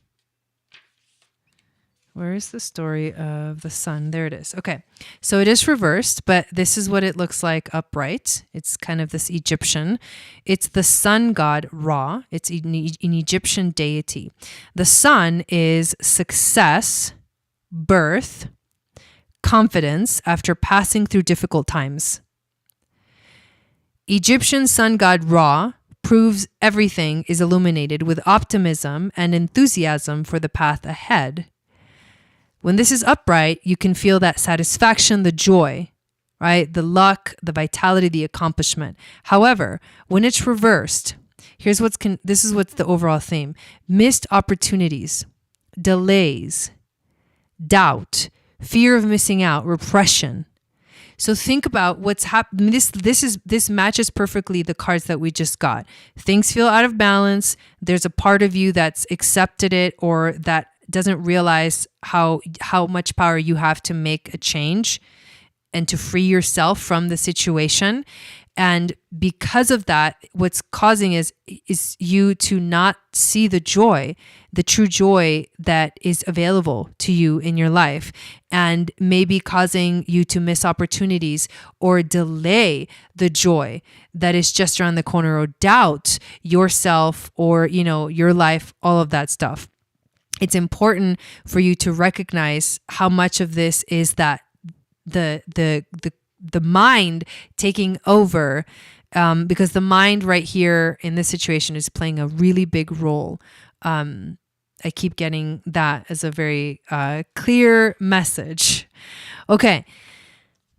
Where is the story of the sun? There it is. Okay. So it is reversed, but this is what it looks like upright. It's kind of this Egyptian. It's the sun god Ra. It's an Egyptian deity. The sun is success, birth, confidence after passing through difficult times. Egyptian sun god Ra proves everything is illuminated with optimism and enthusiasm for the path ahead. When this is upright, you can feel that satisfaction, the joy, right? The luck, the vitality, the accomplishment. However, when it's reversed, this is what's the overall theme. Missed opportunities, delays, doubt, fear of missing out, repression. So think about what's happening. This matches perfectly the cards that we just got. Things feel out of balance. There's a part of you that's accepted it or that doesn't realize how much power you have to make a change and to free yourself from the situation. And because of that, what's causing is you to not see the joy, the true joy that is available to you in your life, and maybe causing you to miss opportunities or delay the joy that is just around the corner, or doubt yourself or, your life, all of that stuff. It's important for you to recognize how much of this is that the mind taking over, because the mind right here in this situation is playing a really big role. I keep getting that as a very clear message. Okay.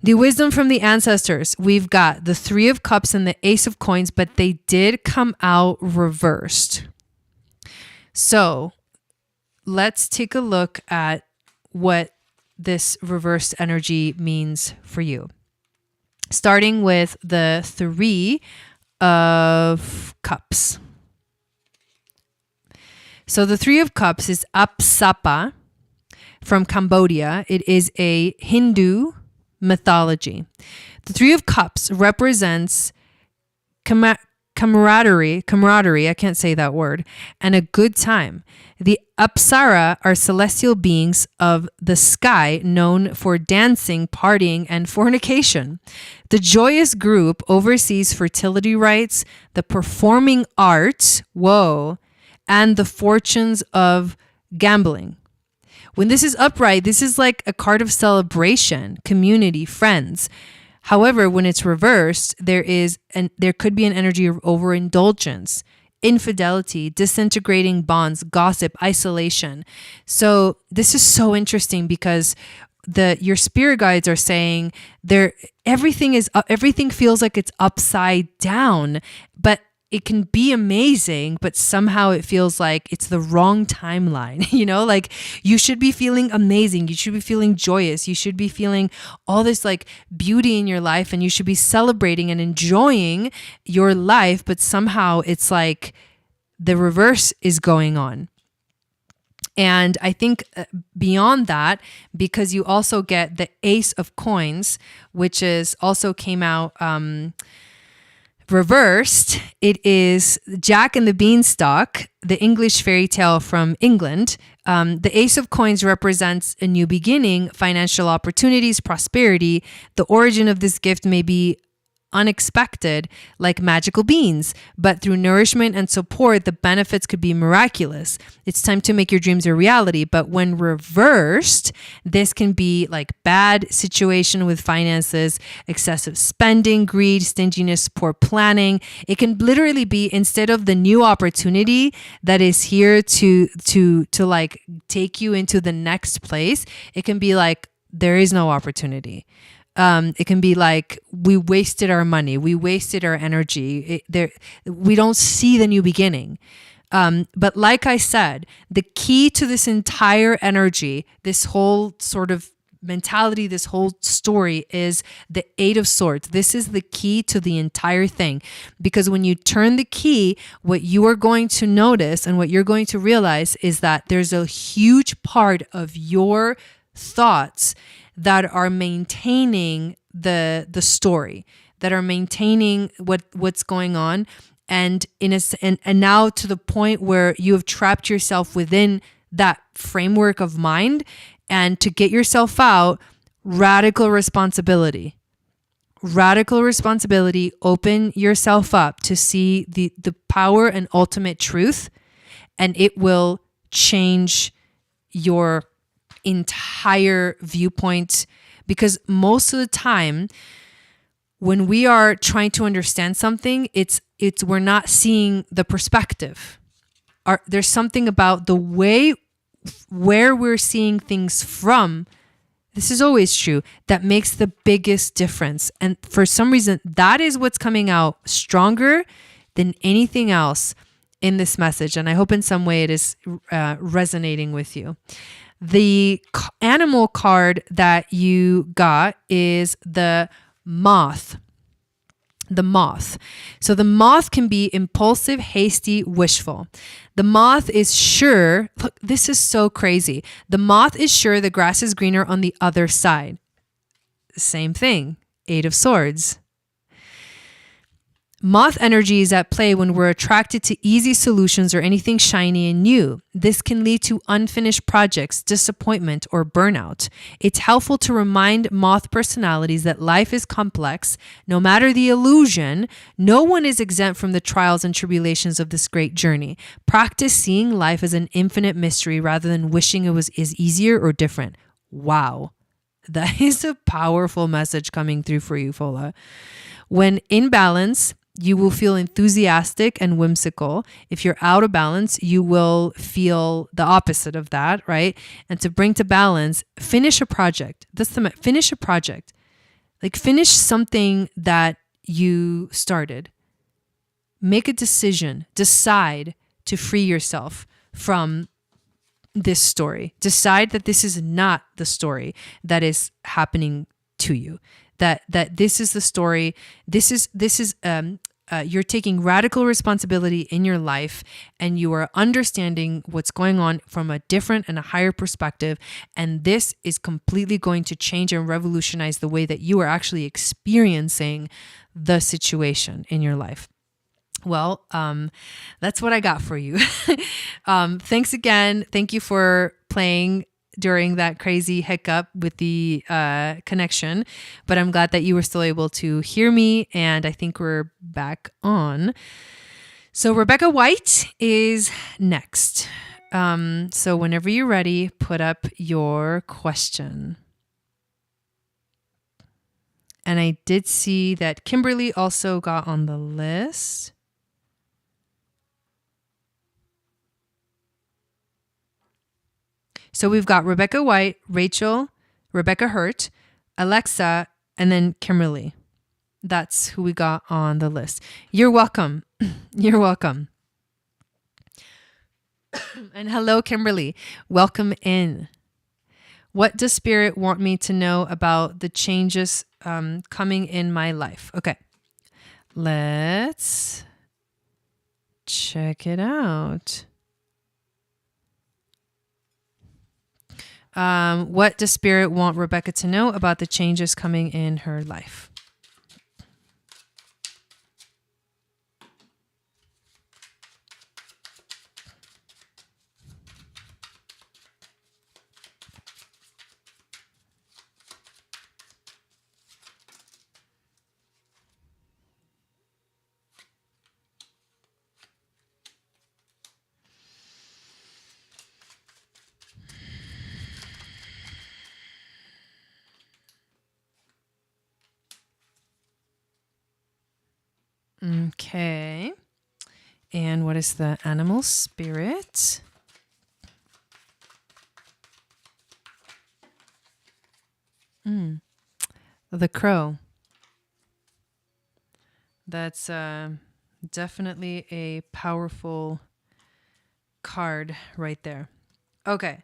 The wisdom from the ancestors. We've got the Three of Cups and the Ace of Coins, but they did come out reversed. So let's take a look at what this reversed energy means for you. Starting with the Three of Cups. So the Three of Cups is Apsapa from Cambodia. It is a Hindu mythology. The Three of Cups represents camaraderie, I can't say that word, and a good time. The Apsara are celestial beings of the sky known for dancing, partying, and fornication. The joyous group oversees fertility rites, the performing arts, and the fortunes of gambling. When this is upright, this is like a card of celebration, community, friends. However, when it's reversed, there could be an energy of overindulgence, infidelity, disintegrating bonds, gossip, isolation. So this is so interesting because your spirit guides are saying everything feels like it's upside down, but it can be amazing, but somehow it feels like it's the wrong timeline. Like you should be feeling amazing. You should be feeling joyous. You should be feeling all this like beauty in your life, and you should be celebrating and enjoying your life. But somehow it's like the reverse is going on. And I think beyond that, because you also get the Ace of Coins, which is also came out reversed. It is Jack and the Beanstalk, the English fairy tale from England. The Ace of Coins represents a new beginning, financial opportunities, prosperity. The origin of this gift may be unexpected, like magical beans, but through nourishment and support, the benefits could be miraculous. It's time to make your dreams a reality. But when reversed, this can be like bad situation with finances, excessive spending, greed, stinginess, poor planning. It can literally be, instead of the new opportunity that is here to like take you into the next place, it can be like there is no opportunity. It can be like we wasted our money, we wasted our energy. We don't see the new beginning. But like I said, the key to this entire energy, this whole sort of mentality, this whole story is the Eight of Swords. This is the key to the entire thing. Because when you turn the key, what you are going to notice and what you're going to realize is that there's a huge part of your thoughts that are maintaining the story, that are maintaining what's going on. And and now to the point where you have trapped yourself within that framework of mind. And to get yourself out, radical responsibility. Radical responsibility. Open yourself up to see the power and ultimate truth, and it will change your entire viewpoint. Because most of the time, when we are trying to understand something, it's we're not seeing the perspective. There's something about the way where we're seeing things from, this is always true, that makes the biggest difference. And for some reason, that is what's coming out stronger than anything else in this message. And I hope in some way it is resonating with you. The animal card that you got is the moth. The moth. So the moth can be impulsive, hasty, wishful. The moth is sure, look, this is so crazy. The moth is sure the grass is greener on the other side. Same thing, Eight of Swords. Moth energy is at play when we're attracted to easy solutions or anything shiny and new. This can lead to unfinished projects, disappointment, or burnout. It's helpful to remind moth personalities that life is complex. No matter the illusion, no one is exempt from the trials and tribulations of this great journey. Practice seeing life as an infinite mystery rather than wishing it was easier or different. Wow. That is a powerful message coming through for you, Fola. When in balance, you will feel enthusiastic and whimsical. If you're out of balance, you will feel the opposite of that, right? And to bring to balance, finish a project. Finish a project. Like finish something that you started. Make a decision. Decide to free yourself from this story. Decide that this is not the story that is happening to you. That this is the story. This is you're taking radical responsibility in your life, and you are understanding what's going on from a different and a higher perspective. And this is completely going to change and revolutionize the way that you are actually experiencing the situation in your life. Well, that's what I got for you. Thanks again. Thank you for playing during that crazy hiccup with the connection, but I'm glad that you were still able to hear me, and I think we're back on. So Rebecca White is next. So whenever you're ready, put up your question. And I did see that Kimberly also got on the list. So we've got Rebecca White, Rachel, Rebecca Hurt, Alexa, and then Kimberly. That's who we got on the list. You're welcome. You're welcome. And hello, Kimberly. Welcome in. What does Spirit want me to know about the changes coming in my life? Okay. Let's check it out. What does Spirit want Rebecca to know about the changes coming in her life? Okay. And what is the animal spirit? The crow. That's definitely a powerful card right there. Okay.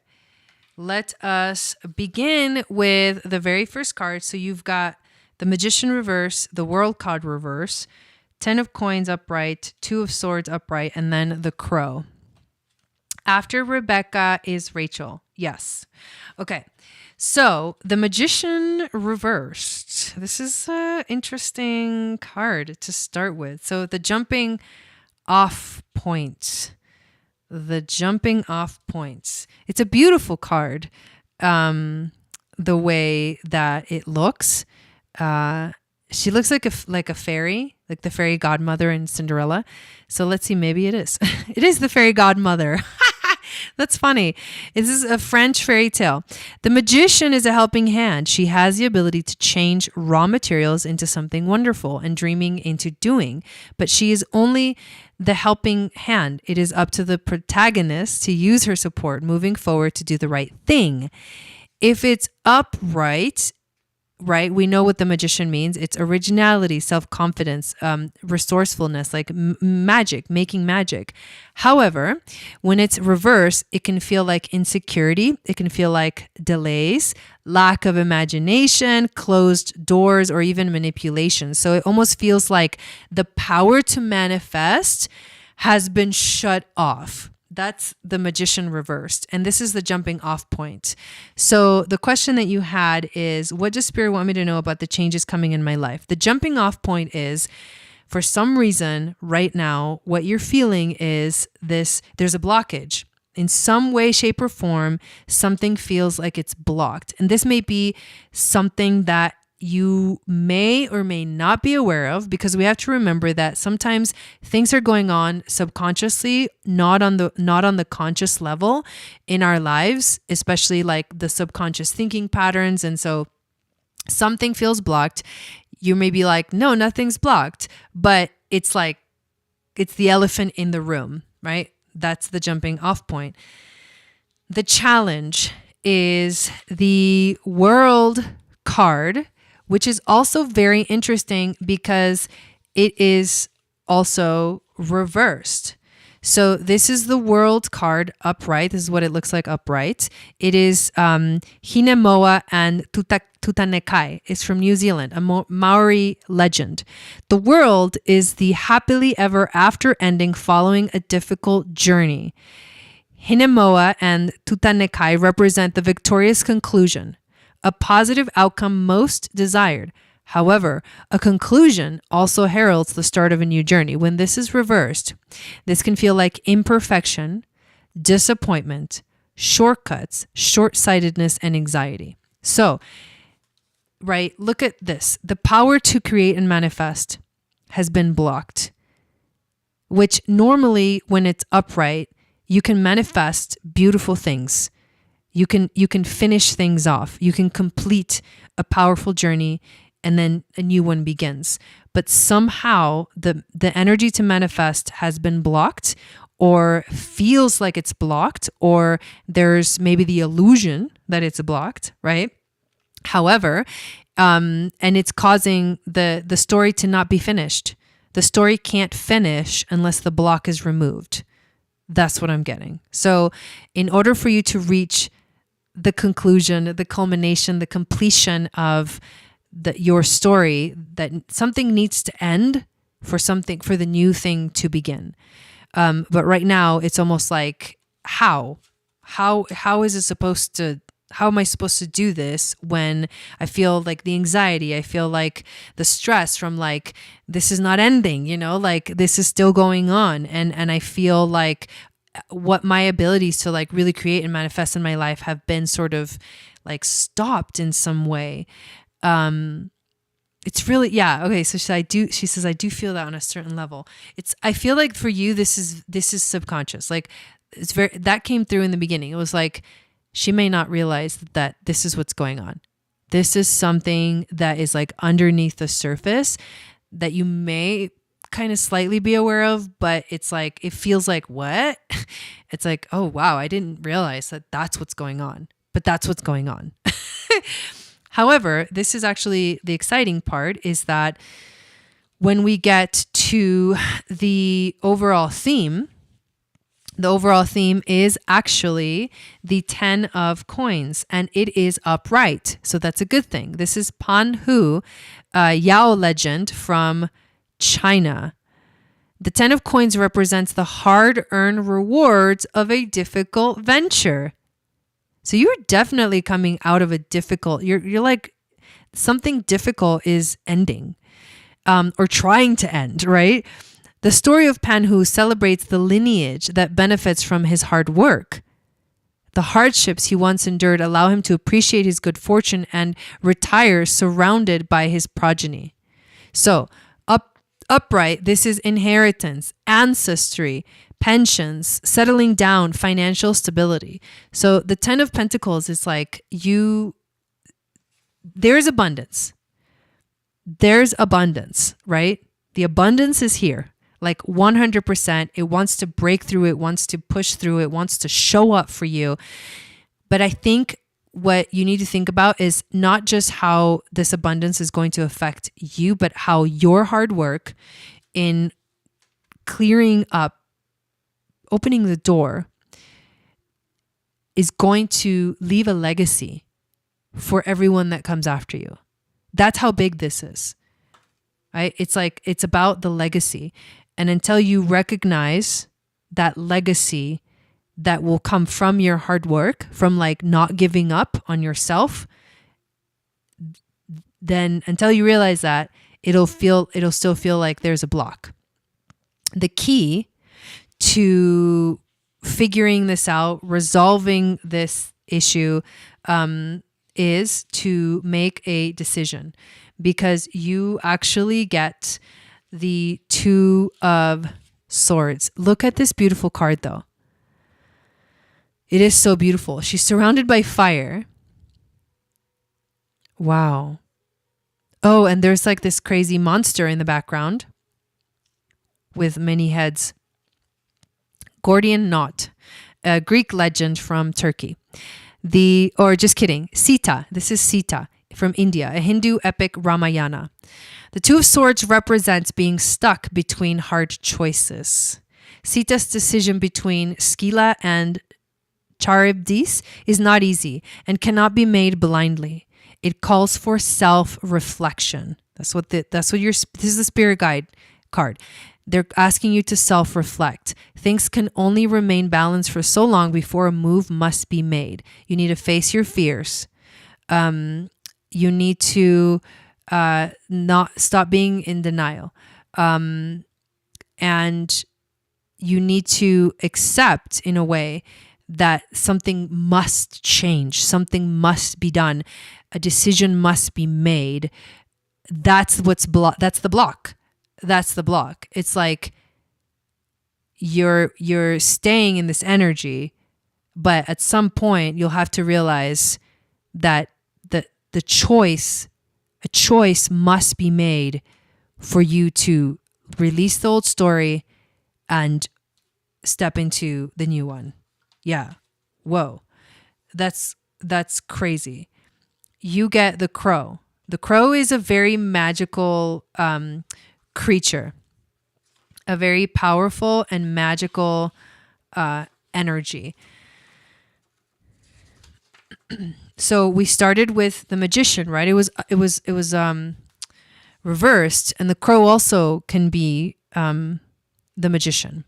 Let us begin with the very first card. So you've got the Magician reverse, the World card reverse, 10 of coins upright, 2 of swords upright, and then the Crow. After Rebecca is Rachel. Yes. Okay. So the Magician reversed. This is an interesting card to start with. So the jumping off point. The jumping off points. It's a beautiful card. The way that it looks. She looks like a fairy, like the fairy godmother in Cinderella. So let's see, maybe it is. It is the fairy godmother. That's funny. This is a French fairy tale. The magician is a helping hand. She has the ability to change raw materials into something wonderful and dreaming into doing. But she is only the helping hand. It is up to the protagonist to use her support moving forward to do the right thing. If it's upright, right, we know what the magician means. It's originality, self-confidence, resourcefulness, like magic, making magic. However, when it's reverse, it can feel like insecurity. It can feel like delays, lack of imagination, closed doors, or even manipulation. So it almost feels like the power to manifest has been shut off. That's the magician reversed. And this is the jumping off point. So the question that you had is, what does Spirit want me to know about the changes coming in my life? The jumping off point is, for some reason right now, what you're feeling is this, there's a blockage. In some way, shape, or form, something feels like it's blocked. And this may be something that you may or may not be aware of, because we have to remember that sometimes things are going on subconsciously, not on the conscious level in our lives, especially like the subconscious thinking patterns. And so something feels blocked. You may be like, no, nothing's blocked, but it's like, it's the elephant in the room, right? That's the jumping off point. The challenge is the World card, which is also very interesting because it is also reversed. So this is the World card upright. This is what it looks like upright. It is Hinemoa and Tutanekai. It's from New Zealand, a Maori legend. The World is the happily ever after ending following a difficult journey. Hinemoa and Tutanekai represent the victorious conclusion, a positive outcome most desired. However, a conclusion also heralds the start of a new journey. When this is reversed, this can feel like imperfection, disappointment, shortcuts, short-sightedness, and anxiety. So, right, look at this. The power to create and manifest has been blocked, which normally when it's upright, you can manifest beautiful things. You can finish things off. You can complete a powerful journey and then a new one begins. But somehow the energy to manifest has been blocked, or feels like it's blocked, or there's maybe the illusion that it's blocked, right? However, and it's causing the story to not be finished. The story can't finish unless the block is removed. That's what I'm getting. So in order for you to reach the conclusion, the culmination, the completion of your story, that something needs to end for the new thing to begin. But right now it's almost like, how is it supposed to, how am I supposed to do this when I feel like the anxiety, I feel like the stress from like, this is not ending, like this is still going on. And I feel like what my abilities to like really create and manifest in my life have been sort of like stopped in some way. It's really, yeah. Okay. So she says, I do feel that on a certain level. I feel like for you, this is subconscious. Like that came through in the beginning. It was like, she may not realize that this is what's going on. This is something that is like underneath the surface that you may kind of slightly be aware of, but it's like, it feels like, what? It's like, oh, wow, I didn't realize that that's what's going on, but that's what's going on. However, this is actually the exciting part, is that when we get to the overall theme, The overall theme is actually the 10 of coins, and it is upright. So that's a good thing. This is Pan Hu, a Yao legend from China. The 10 of coins represents the hard-earned rewards of a difficult venture. So you're definitely coming out of a difficult, you're like, something difficult is ending, or trying to end, right? The story of Pan Hu celebrates the lineage that benefits from his hard work. The hardships he once endured allow him to appreciate his good fortune and retire surrounded by his progeny. So, upright, this is inheritance, ancestry, pensions, settling down, financial stability. So the 10 of Pentacles is like there's abundance. There's abundance, right? The abundance is here. Like 100%. It wants to break through. It wants to push through. It wants to show up for you. But I think what you need to think about is not just how this abundance is going to affect you, but how your hard work in clearing up, opening the door, is going to leave a legacy for everyone that comes after you. That's how big this is, right? It's like, it's about the legacy. And until you recognize that legacy that will come from your hard work, from like not giving up on yourself, then until you realize that, it'll still feel like there's a block. The key to figuring this out, resolving this issue, is to make a decision, because you actually get the 2 of Swords. Look at this beautiful card though. It is so beautiful. She's surrounded by fire. Wow. Oh, and there's like this crazy monster in the background with many heads. Gordian knot, a Greek legend from Turkey. Sita. This is Sita from India, a Hindu epic Ramayana. The 2 of Swords represents being stuck between hard choices. Sita's decision between Scylla and Charybdis is not easy and cannot be made blindly. It calls for self-reflection. This is the spirit guide card. They're asking you to self-reflect. Things can only remain balanced for so long before a move must be made. You need to face your fears. You need to not stop being in denial. And you need to accept, in a way, that something must change. Something must be done. A decision must be made. That's the block. That's the block. It's like you're staying in this energy, but at some point you'll have to realize that a choice must be made for you to release the old story and step into the new one. Yeah. Whoa. That's crazy. You get the crow. The crow is a very magical creature, a very powerful and magical energy. So we started with the magician, right? It was reversed, and the crow also can be the magician.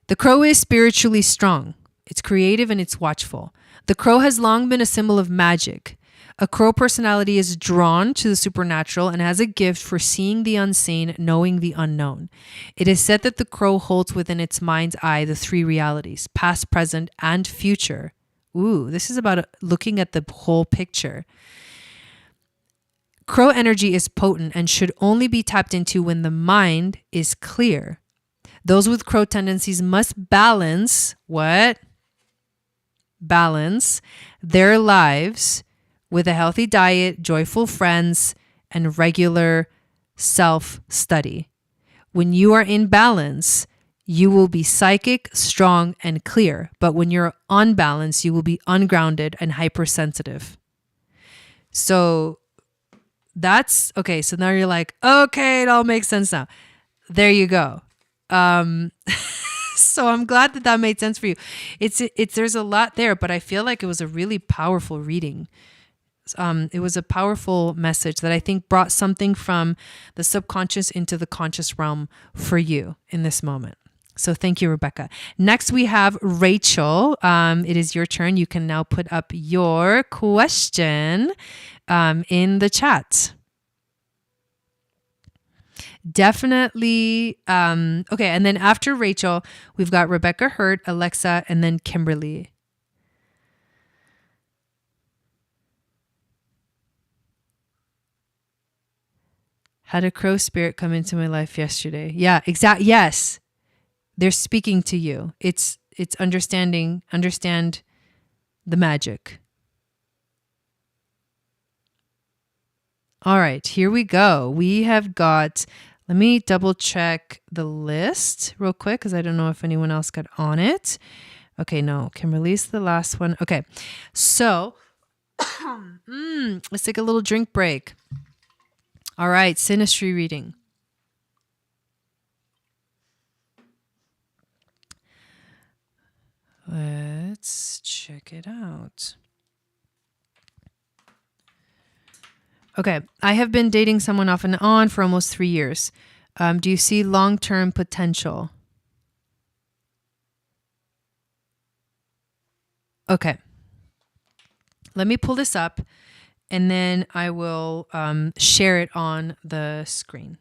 The crow is spiritually strong. It's creative and it's watchful. The crow has long been a symbol of magic. A crow personality is drawn to the supernatural and has a gift for seeing the unseen, knowing the unknown. It is said that the crow holds within its mind's eye the 3 realities, past, present, and future. Ooh, this is about looking at the whole picture. Crow energy is potent and should only be tapped into when the mind is clear. Those with crow tendencies must balance what? Balance their lives with a healthy diet, joyful friends, and regular self-study. When you are in balance, you will be psychic, strong, and clear. But when you're unbalanced, you will be ungrounded and hypersensitive. So that's okay. So now you're like, okay, it all makes sense now. There you go. So I'm glad that that made sense for you. There's a lot there, but I feel like it was a really powerful reading. It was a powerful message that I think brought something from the subconscious into the conscious realm for you in this moment. So thank you, Rebecca. Next, we have Rachel. It is your turn. You can now put up your question in the chat. Definitely. Okay. And then after Rachel, we've got Rebecca Hurt, Alexa, and then Kimberly. Had a crow spirit come into my life yesterday. Yeah, exactly. Yes. They're speaking to you. It's understand the magic. All right, here we go. We have got, let me double check the list real quick because I don't know if anyone else got on it. Okay, no, Kimberly's the last one. Okay, so let's take a little drink break. All right, synastry reading. Let's check it out. Okay, I have been dating someone off and on for almost 3 years. Do you see long-term potential? Okay. Let me pull this up and then I will share it on the screen.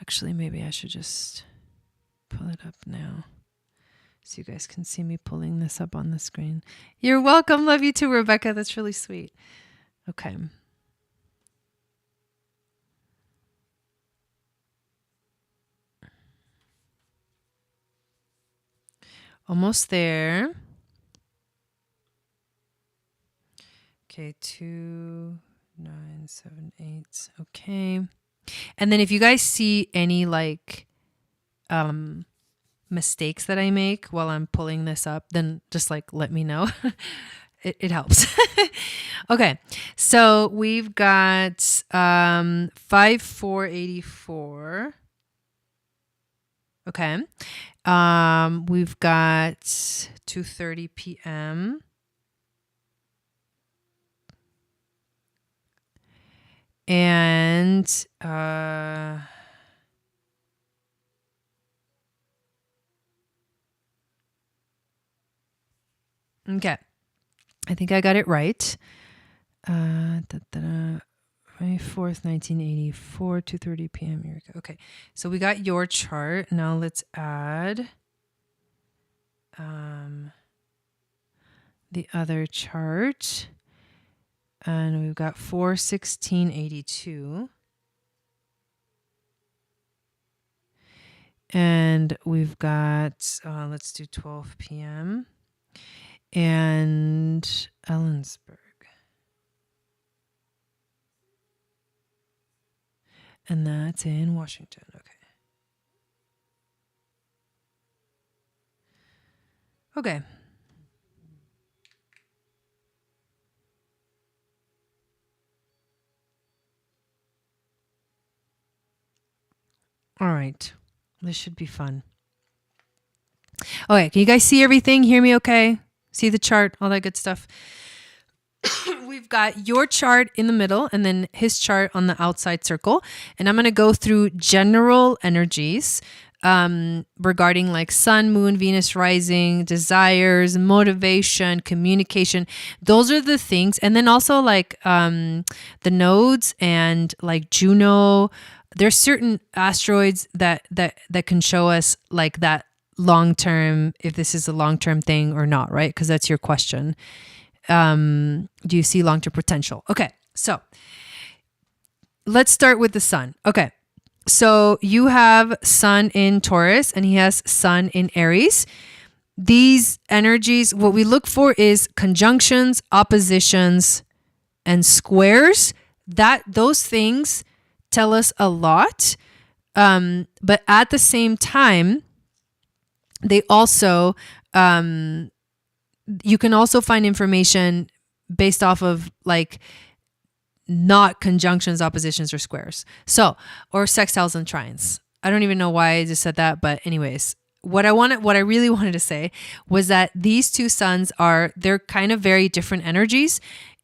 Actually, maybe I should just pull it up now so you guys can see me pulling this up on the screen. You're welcome. Love you too, Rebecca. That's really sweet. Okay. Almost there. Okay, 2, 9, 7, 8. Okay. And then if you guys see any like mistakes that I make while I'm pulling this up, then just like let me know. It helps. Okay. So we've got 5484. Okay. We've got 2:30 p.m. And okay. I think I got it right. 24th, 1984, 2:30 p.m. Here we go. Okay. So we got your chart. Now let's add the other chart. And we've got 4/16/82. And we've got, let's do 12 p.m. and Ellensburg. And that's in Washington. Okay. Okay. All right. This should be fun. Okay. Can you guys see everything? Hear me okay? See the chart, all that good stuff. We've got your chart in the middle and then his chart on the outside circle. And I'm going to go through general energies regarding like sun, moon, Venus rising, desires, motivation, communication. Those are the things. And then also like the nodes and like Juno. There's certain asteroids that can show us like that long-term, if this is a long-term thing or not, right? Because that's your question. Do you see long-term potential? Okay, so let's start with the sun. Okay, so you have sun in Taurus and he has sun in Aries. These energies, what we look for is conjunctions, oppositions, and squares. Those things tell us a lot. But at the same time, they also, you can also find information based off of like not conjunctions, oppositions, or squares. So, or sextiles and trines. I don't even know why I just said that, but anyways, what I really wanted to say was that these two suns they're kind of very different energies.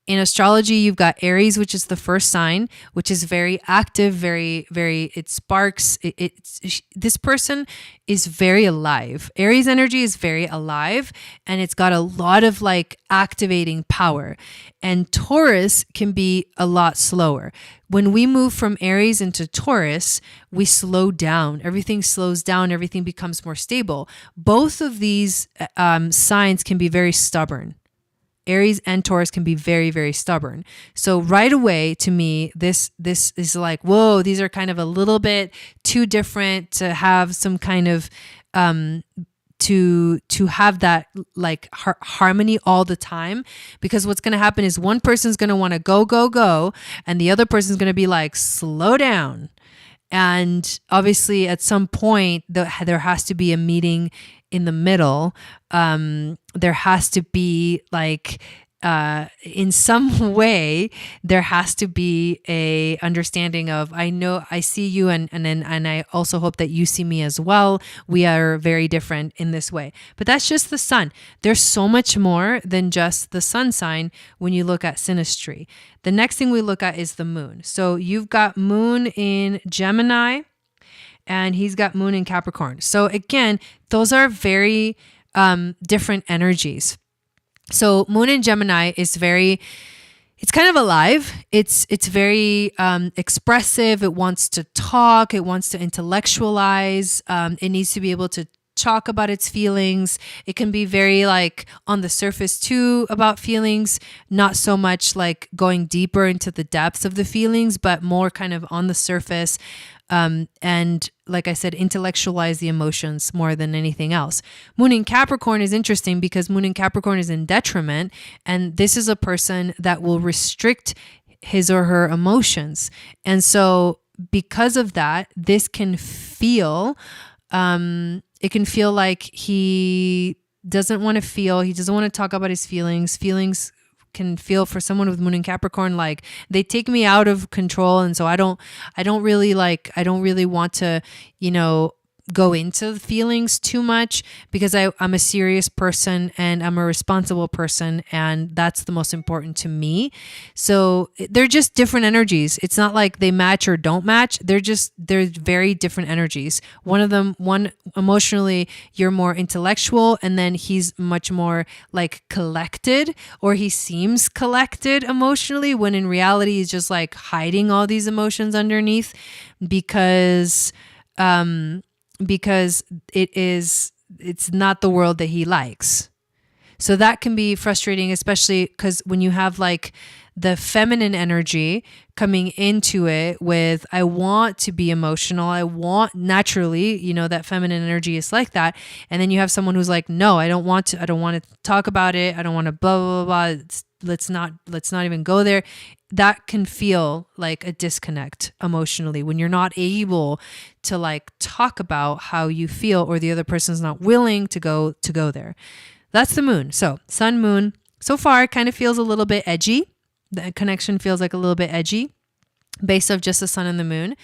In astrology, you've got Aries, which is the first sign, which is very active, it sparks. This person is very alive. Aries energy is very alive, and it's got a lot of like activating power. And Taurus can be a lot slower. When we move from Aries into Taurus, we slow down. Everything slows down. Everything becomes more stable. Both of these signs can be very stubborn. Aries and Taurus can be very, very stubborn. So right away, to me, this is like, whoa, these are kind of a little bit too different to have some kind of to have that like harmony all the time. Because what's going to happen is one person's going to want to go, and the other person's going to be like, slow down. And obviously, at some point, there has to be a meeting in the middle. There has to be like, in some way, there has to be a understanding of, I know I see you, and I also hope that you see me as well. We are very different in this way. But that's just the sun. There's so much more than just the sun sign when you look at synastry. The next thing we look at is the moon. So you've got moon in Gemini, and he's got moon in Capricorn. So again, those are very different energies. So moon in Gemini is it's kind of alive. It's very expressive. It wants to talk. It wants to intellectualize. It needs to be able to talk about its feelings. It can be very like on the surface too about feelings, not so much like going deeper into the depths of the feelings, but more kind of on the surface. And like I said, intellectualize the emotions more than anything else. Moon in Capricorn is interesting because Moon in Capricorn is in detriment. And this is a person that will restrict his or her emotions. And so because of that, this can feel, it can feel like he doesn't want to feel, he doesn't want to talk about his feelings. Feelings can feel, for someone with moon in Capricorn, like they take me out of control. And so I don't really want to, go into the feelings too much, because I'm a serious person and I'm a responsible person, and that's the most important to me. So they're just different energies. It's not like they match or don't match. They're very different energies. One emotionally, you're more intellectual, and then he's much more like collected, or he seems collected emotionally, when in reality he's just like hiding all these emotions underneath because it's not the world that he likes. So that can be frustrating, especially because when you have like the feminine energy coming into it with, I want to be emotional. I want naturally, that feminine energy is like that. And then you have someone who's like, no, I don't want to talk about it. I don't want to blah, blah, blah. Let's not even go there. That can feel like a disconnect emotionally when you're not able to like talk about how you feel, or the other person's not willing to go there. That's the moon. So sun, moon, so far it kind of feels a little bit edgy. The connection feels like a little bit edgy based off just the sun and the moon.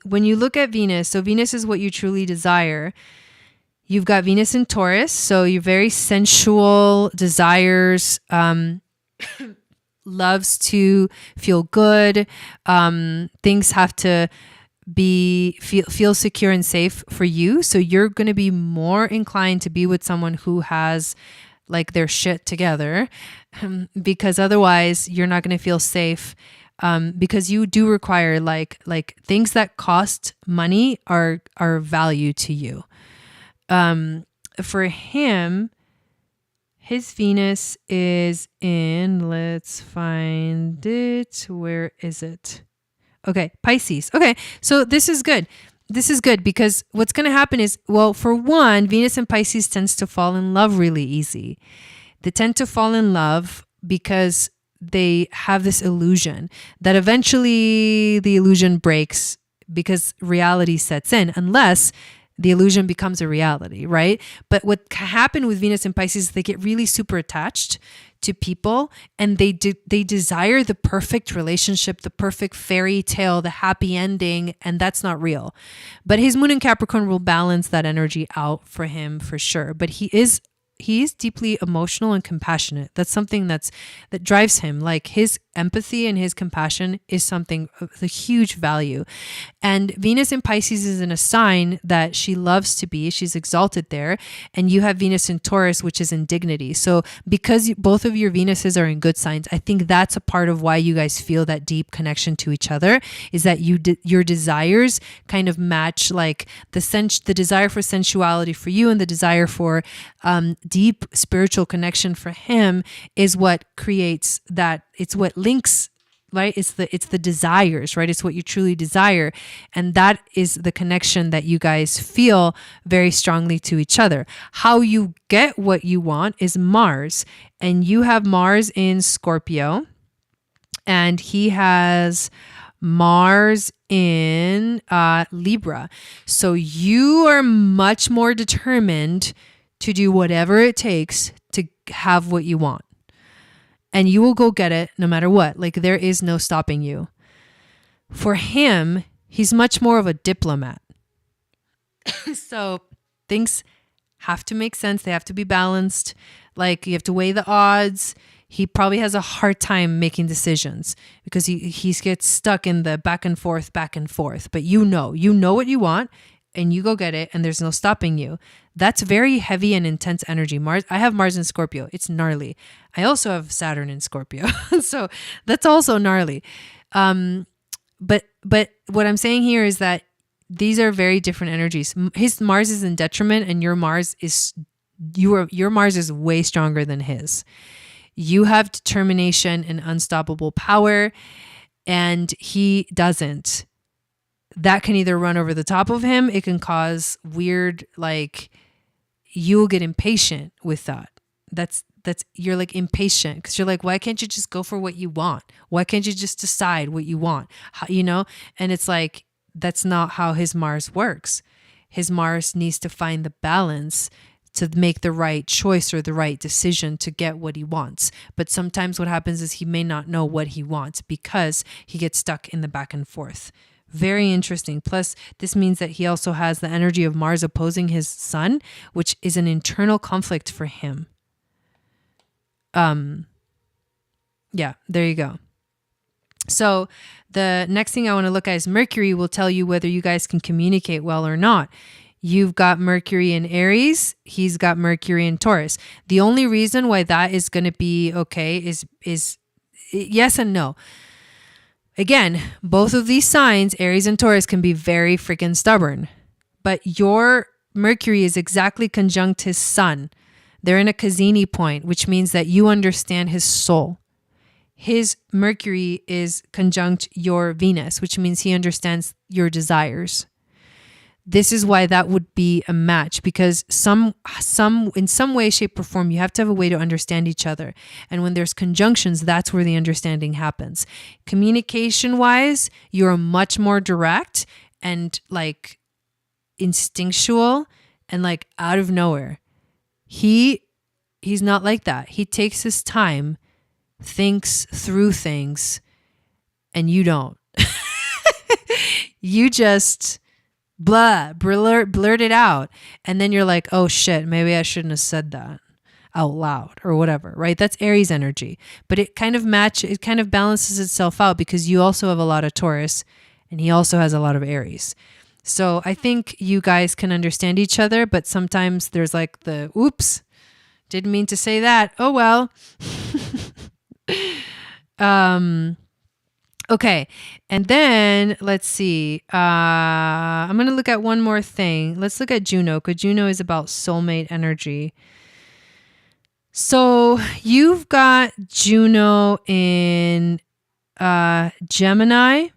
When you look at Venus, so Venus is what you truly desire. You've got Venus in Taurus, so you're very sensual, desires, loves to feel good. Things have to feel secure and safe for you. So you're going to be more inclined to be with someone who has like their shit together, because otherwise you're not going to feel safe. Because you do require like things that cost money are value to you. For him, his Venus is in, let's find it. Where is it? Okay, Pisces. Okay, so this is good. This is good because what's going to happen is, well, for one, Venus and Pisces tends to fall in love really easy. They tend to fall in love because they have this illusion that eventually the illusion breaks because reality sets in, unless the illusion becomes a reality, right? But what happened with Venus and Pisces is they get really super attached to people, and they desire the perfect relationship, the perfect fairy tale, the happy ending, and that's not real. But his moon in Capricorn will balance that energy out for him for sure. But he is deeply emotional and compassionate. That's something that drives him. Like his empathy and his compassion is something of a huge value. And Venus in Pisces is in a sign that she loves to be. She's exalted there. And you have Venus in Taurus, which is in dignity. So because both of your Venuses are in good signs, I think that's a part of why you guys feel that deep connection to each other, is that your desires kind of match, like the desire for sensuality for you and the desire for deep spiritual connection for him is what creates that. It's what links, right? It's the desires, right? It's what you truly desire. And that is the connection that you guys feel very strongly to each other. How you get what you want is Mars. And you have Mars in Scorpio, and he has Mars in Libra. So you are much more determined to do whatever it takes to have what you want. And you will go get it no matter what. Like there is no stopping you. For him, he's much more of a diplomat. So things have to make sense. They have to be balanced. Like you have to weigh the odds. He probably has a hard time making decisions because he gets stuck in the back and forth. But you know what you want, and you go get it, and there's no stopping you. That's very heavy and intense energy. I have Mars in Scorpio. It's gnarly. I also have Saturn in Scorpio. So that's also gnarly. But what I'm saying here is that these are very different energies. His Mars is in detriment, and your Mars is way stronger than his. You have determination and unstoppable power, and he doesn't. That can either run over the top of him. It can cause weird, like you'll get impatient with that. You're like impatient because you're like, why can't you just go for what you want? Why can't you just decide what you want? And it's like, that's not how his Mars works. His Mars needs to find the balance to make the right choice or the right decision to get what he wants. But sometimes what happens is he may not know what he wants because he gets stuck in the back and forth. Very interesting. Plus, this means that he also has the energy of Mars opposing his sun, which is an internal conflict for him. Yeah, there you go. So the next thing I want to look at is Mercury will tell you whether you guys can communicate well or not. You've got Mercury in Aries. He's got Mercury in Taurus. The only reason why that is going to be okay is yes and no. Again, both of these signs, Aries and Taurus, can be very freaking stubborn. But your Mercury is exactly conjunct his sun. They're in a Cassini point, which means that you understand his soul. His Mercury is conjunct your Venus, which means he understands your desires. This is why that would be a match, because in some way, shape, or form, you have to have a way to understand each other. And when there's conjunctions, that's where the understanding happens. Communication-wise, you're much more direct and like instinctual and like out of nowhere. He's not like that. He takes his time, thinks through things, and you don't. You just blurt it out, and then you're like, oh shit, maybe I shouldn't have said that out loud or whatever, right? That's Aries energy. But it kind of balances itself out because you also have a lot of Taurus and he also has a lot of Aries. So I think you guys can understand each other, but sometimes there's like the oops, didn't mean to say that. Oh well. Okay. And then let's see. I'm going to look at one more thing. Let's look at Juno, because Juno is about soulmate energy. So you've got Juno in Gemini.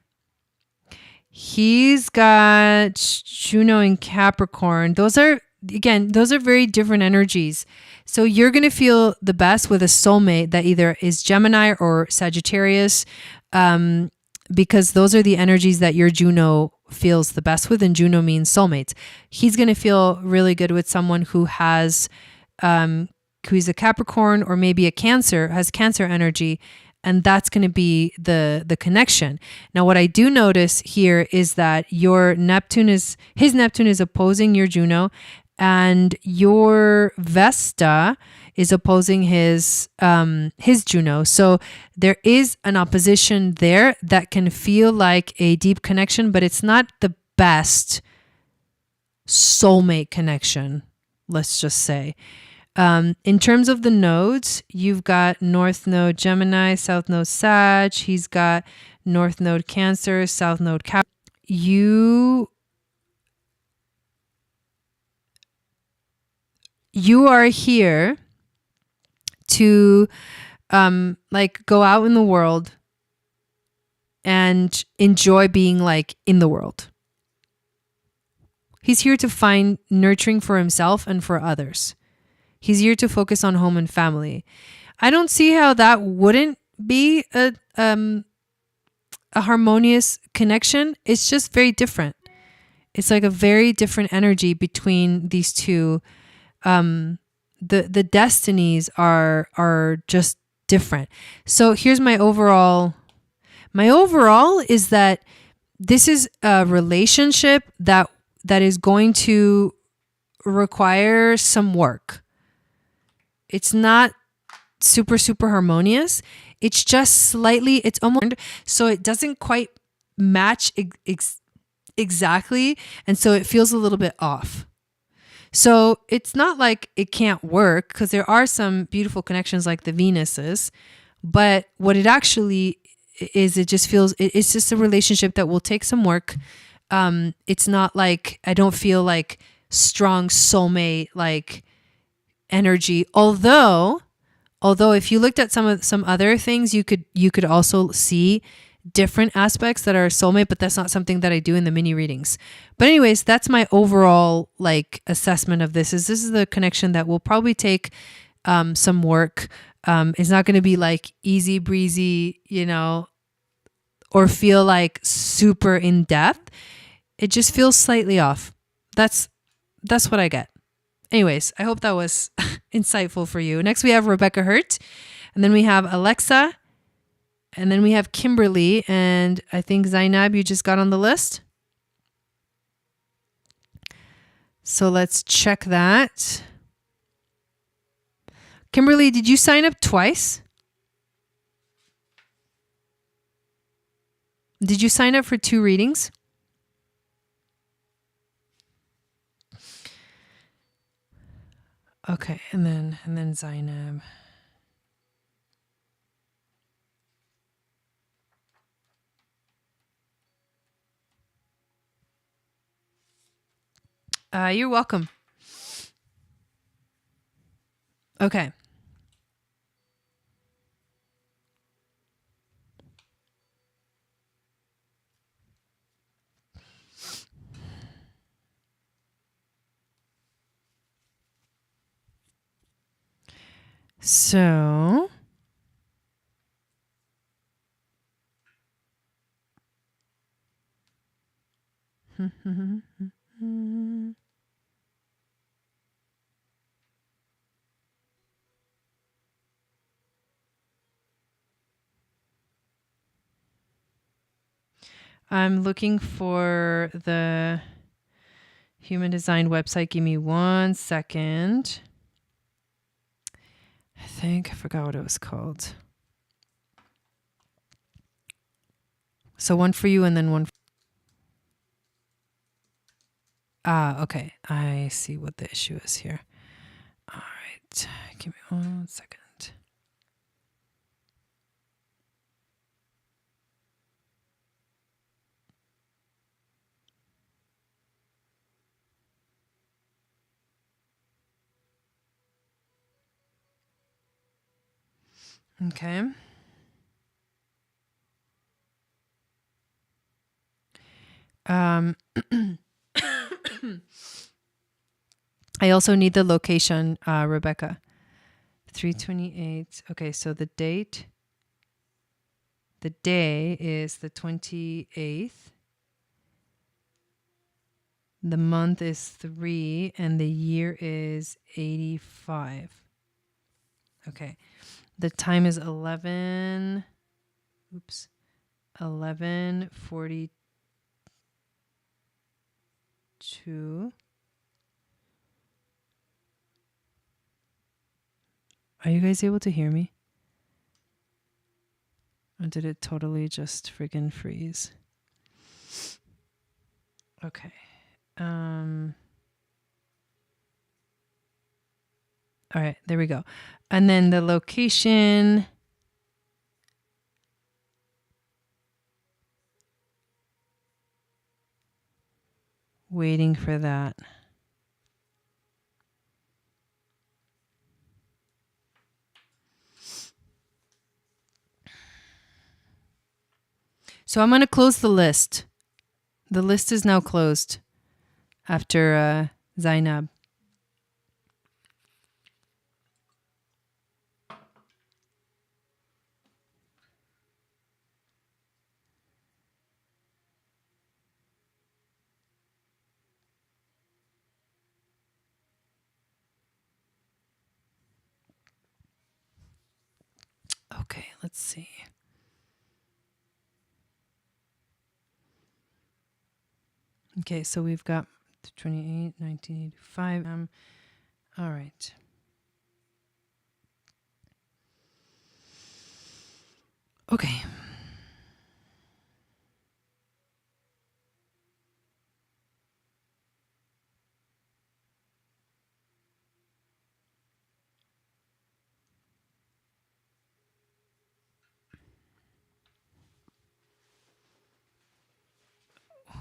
He's got Juno in Capricorn. Those are very different energies. So you're going to feel the best with a soulmate that either is Gemini or Sagittarius, because those are the energies that your Juno feels the best with, and Juno means soulmates. He's going to feel really good with someone who has, who's a Capricorn or maybe a Cancer, has Cancer energy, and that's going to be the connection. Now, what I do notice here is that his Neptune is opposing your Juno, and your Vesta is opposing his Juno. So there is an opposition there that can feel like a deep connection, but it's not the best soulmate connection, let's just say. In terms of the nodes, you've got North Node Gemini, South Node Sag. He's got North Node Cancer, South Node Cap. You are here to like go out in the world and enjoy being like in the world. He's here to find nurturing for himself and for others. He's here to focus on home and family. I don't see how that wouldn't be a harmonious connection. It's just very different. It's like a very different energy between these two. The destinies are just different. So here's my overall. My overall is that this is a relationship that is going to require some work. It's not super harmonious. It's just slightly, it's almost, so it doesn't quite match exactly. And so it feels a little bit off. So it's not like it can't work, because there are some beautiful connections like the Venuses, but what it actually is, it just feels, it's just a relationship that will take some work. It's not like, I don't feel like strong soulmate, like energy. Although if you looked at some other things, you could also see different aspects that are soulmate, but that's not something that I do in the mini readings. But anyways, that's my overall like assessment of this. This is the connection that will probably take some work. It's not going to be like easy breezy, or feel like super in depth. It just feels slightly off. That's what I get. Anyways, I hope that was insightful for you. Next, we have Rebecca Hurt, and then we have Alexa, and then we have Kimberly, and I think Zainab, you just got on the list. So let's check that. Kimberly, did you sign up twice? Did you sign up for 2 readings? Okay, and then Zainab. You're welcome. Okay. So I'm looking for the human design website. Give me 1 second. I forgot what it was called. So one for you and then one. Okay. I see what the issue is here. All right. Give me 1 second. Okay. I also need the location, Rebecca. 328. Okay, so the day is the 28th. The month is 3 and the year is 85. Okay. The time is 11:42. Are you guys able to hear me? Or did it totally just friggin' freeze? Okay. All right, there we go. And then the location. Waiting for that. So I'm going to close the list. The list is now closed after Zainab. Okay, let's see. Okay, so we've got 28, 1985. All right. Okay.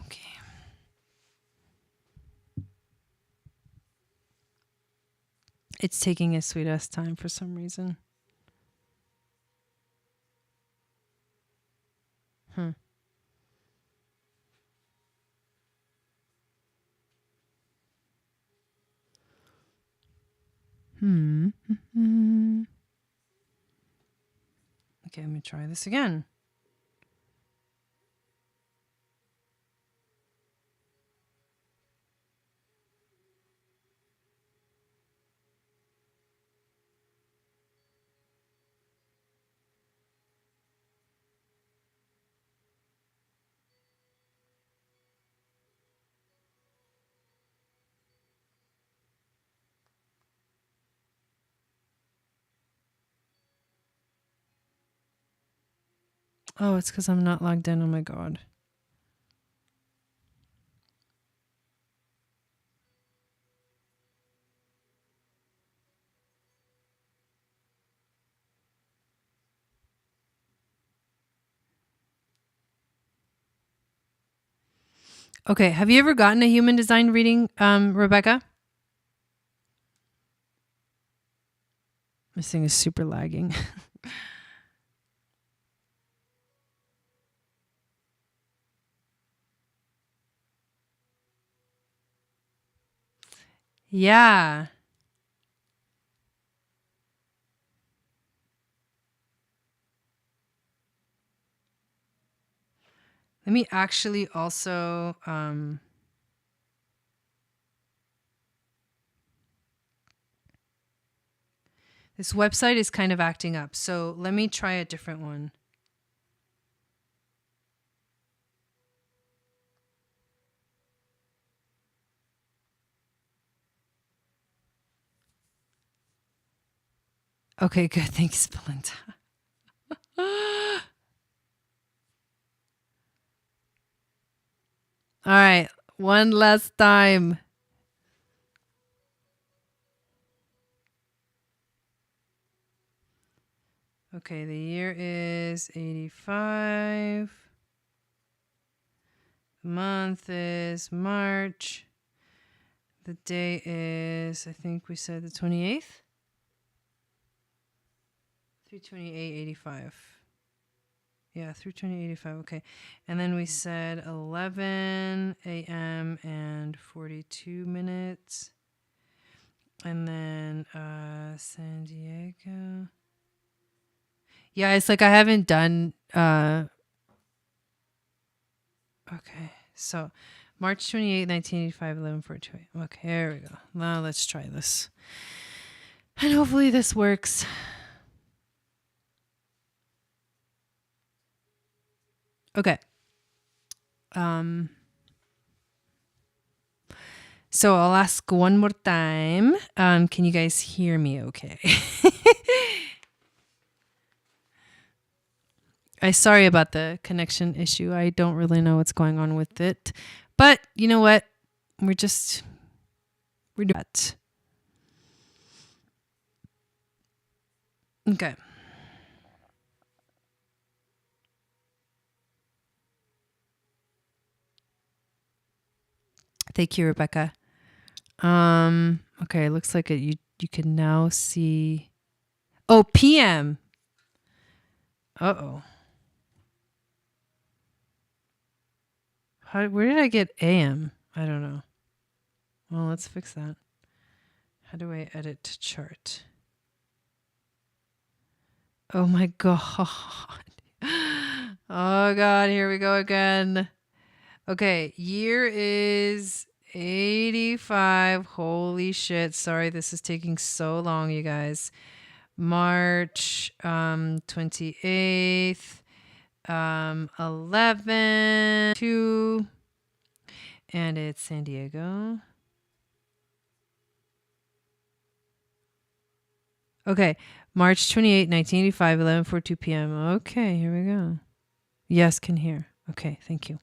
Okay. It's taking a sweet ass time for some reason. Okay, I'm going to try this again. Oh, it's because I'm not logged in. Oh my God. Okay, have you ever gotten a human design reading, Rebecca? This thing is super lagging. Yeah. Let me actually also this website is kind of acting up. So let me try a different one. Okay, good. Thanks, Belinda. All right, one last time. Okay, the year is 85. The month is March. The day is, I think we said the 28th? 3/28/85. Yeah, 3/28/85. Okay. And then we said 11 a.m. and 42 minutes. And then San Diego. Yeah, it's like I haven't done okay. So March 28, 1985, 11:42. Okay, here we go. Now let's try this. And hopefully this works. Okay. So I'll ask one more time. Can you guys hear me okay? I'm sorry about the connection issue. I don't really know what's going on with it. But you know what? We're doing that. Okay. Thank you, Rebecca. Okay, looks like you can now see. Oh, PM. Uh-oh. Where did I get AM? I don't know. Well, let's fix that. How do I edit to chart? Oh my God. Oh God, here we go again. Okay, year is 85. Holy shit. Sorry, this is taking so long, you guys. March 28th, 11, 2, and it's San Diego. Okay, March 28, 1985, 11:42 p.m. Okay, here we go. Yes, can hear. Okay, thank you.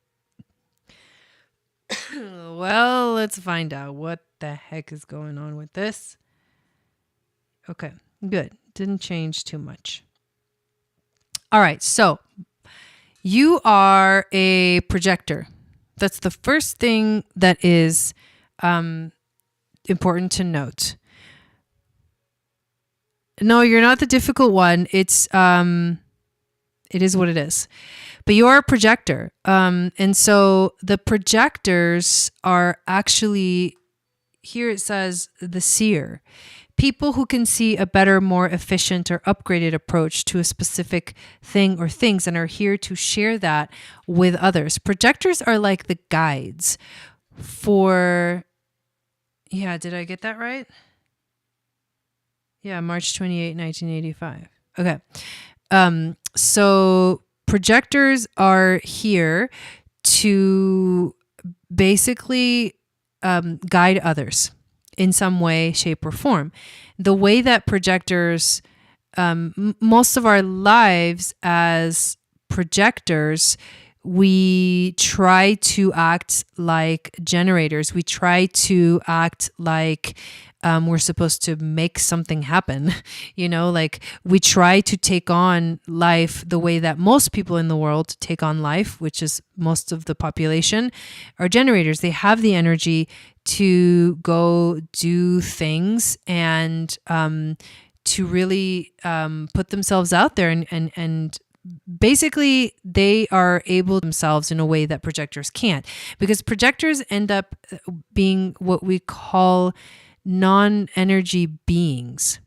Well, let's find out what the heck is going on with this. Okay, good. Didn't change too much. All right, so you are a projector. That's the first thing that is important to note. No, you're not the difficult one. It is what it is. But you are a projector. And so the projectors are actually, here it says the seer. People who can see a better, more efficient or upgraded approach to a specific thing or things and are here to share that with others. Projectors are like the guides for, yeah, did I get that right? Yeah, March 28, 1985. Okay. So projectors are here to basically guide others in some way, shape, or form. The way that projectors, most of our lives as projectors, we try to act like generators. We try to act like we're supposed to make something happen. You know, like we try to take on life the way that most people in the world take on life, which is most of the population, are generators. They have the energy to go do things and to really put themselves out there and basically they are able themselves in a way that projectors can't, because projectors end up being what we call non-energy beings.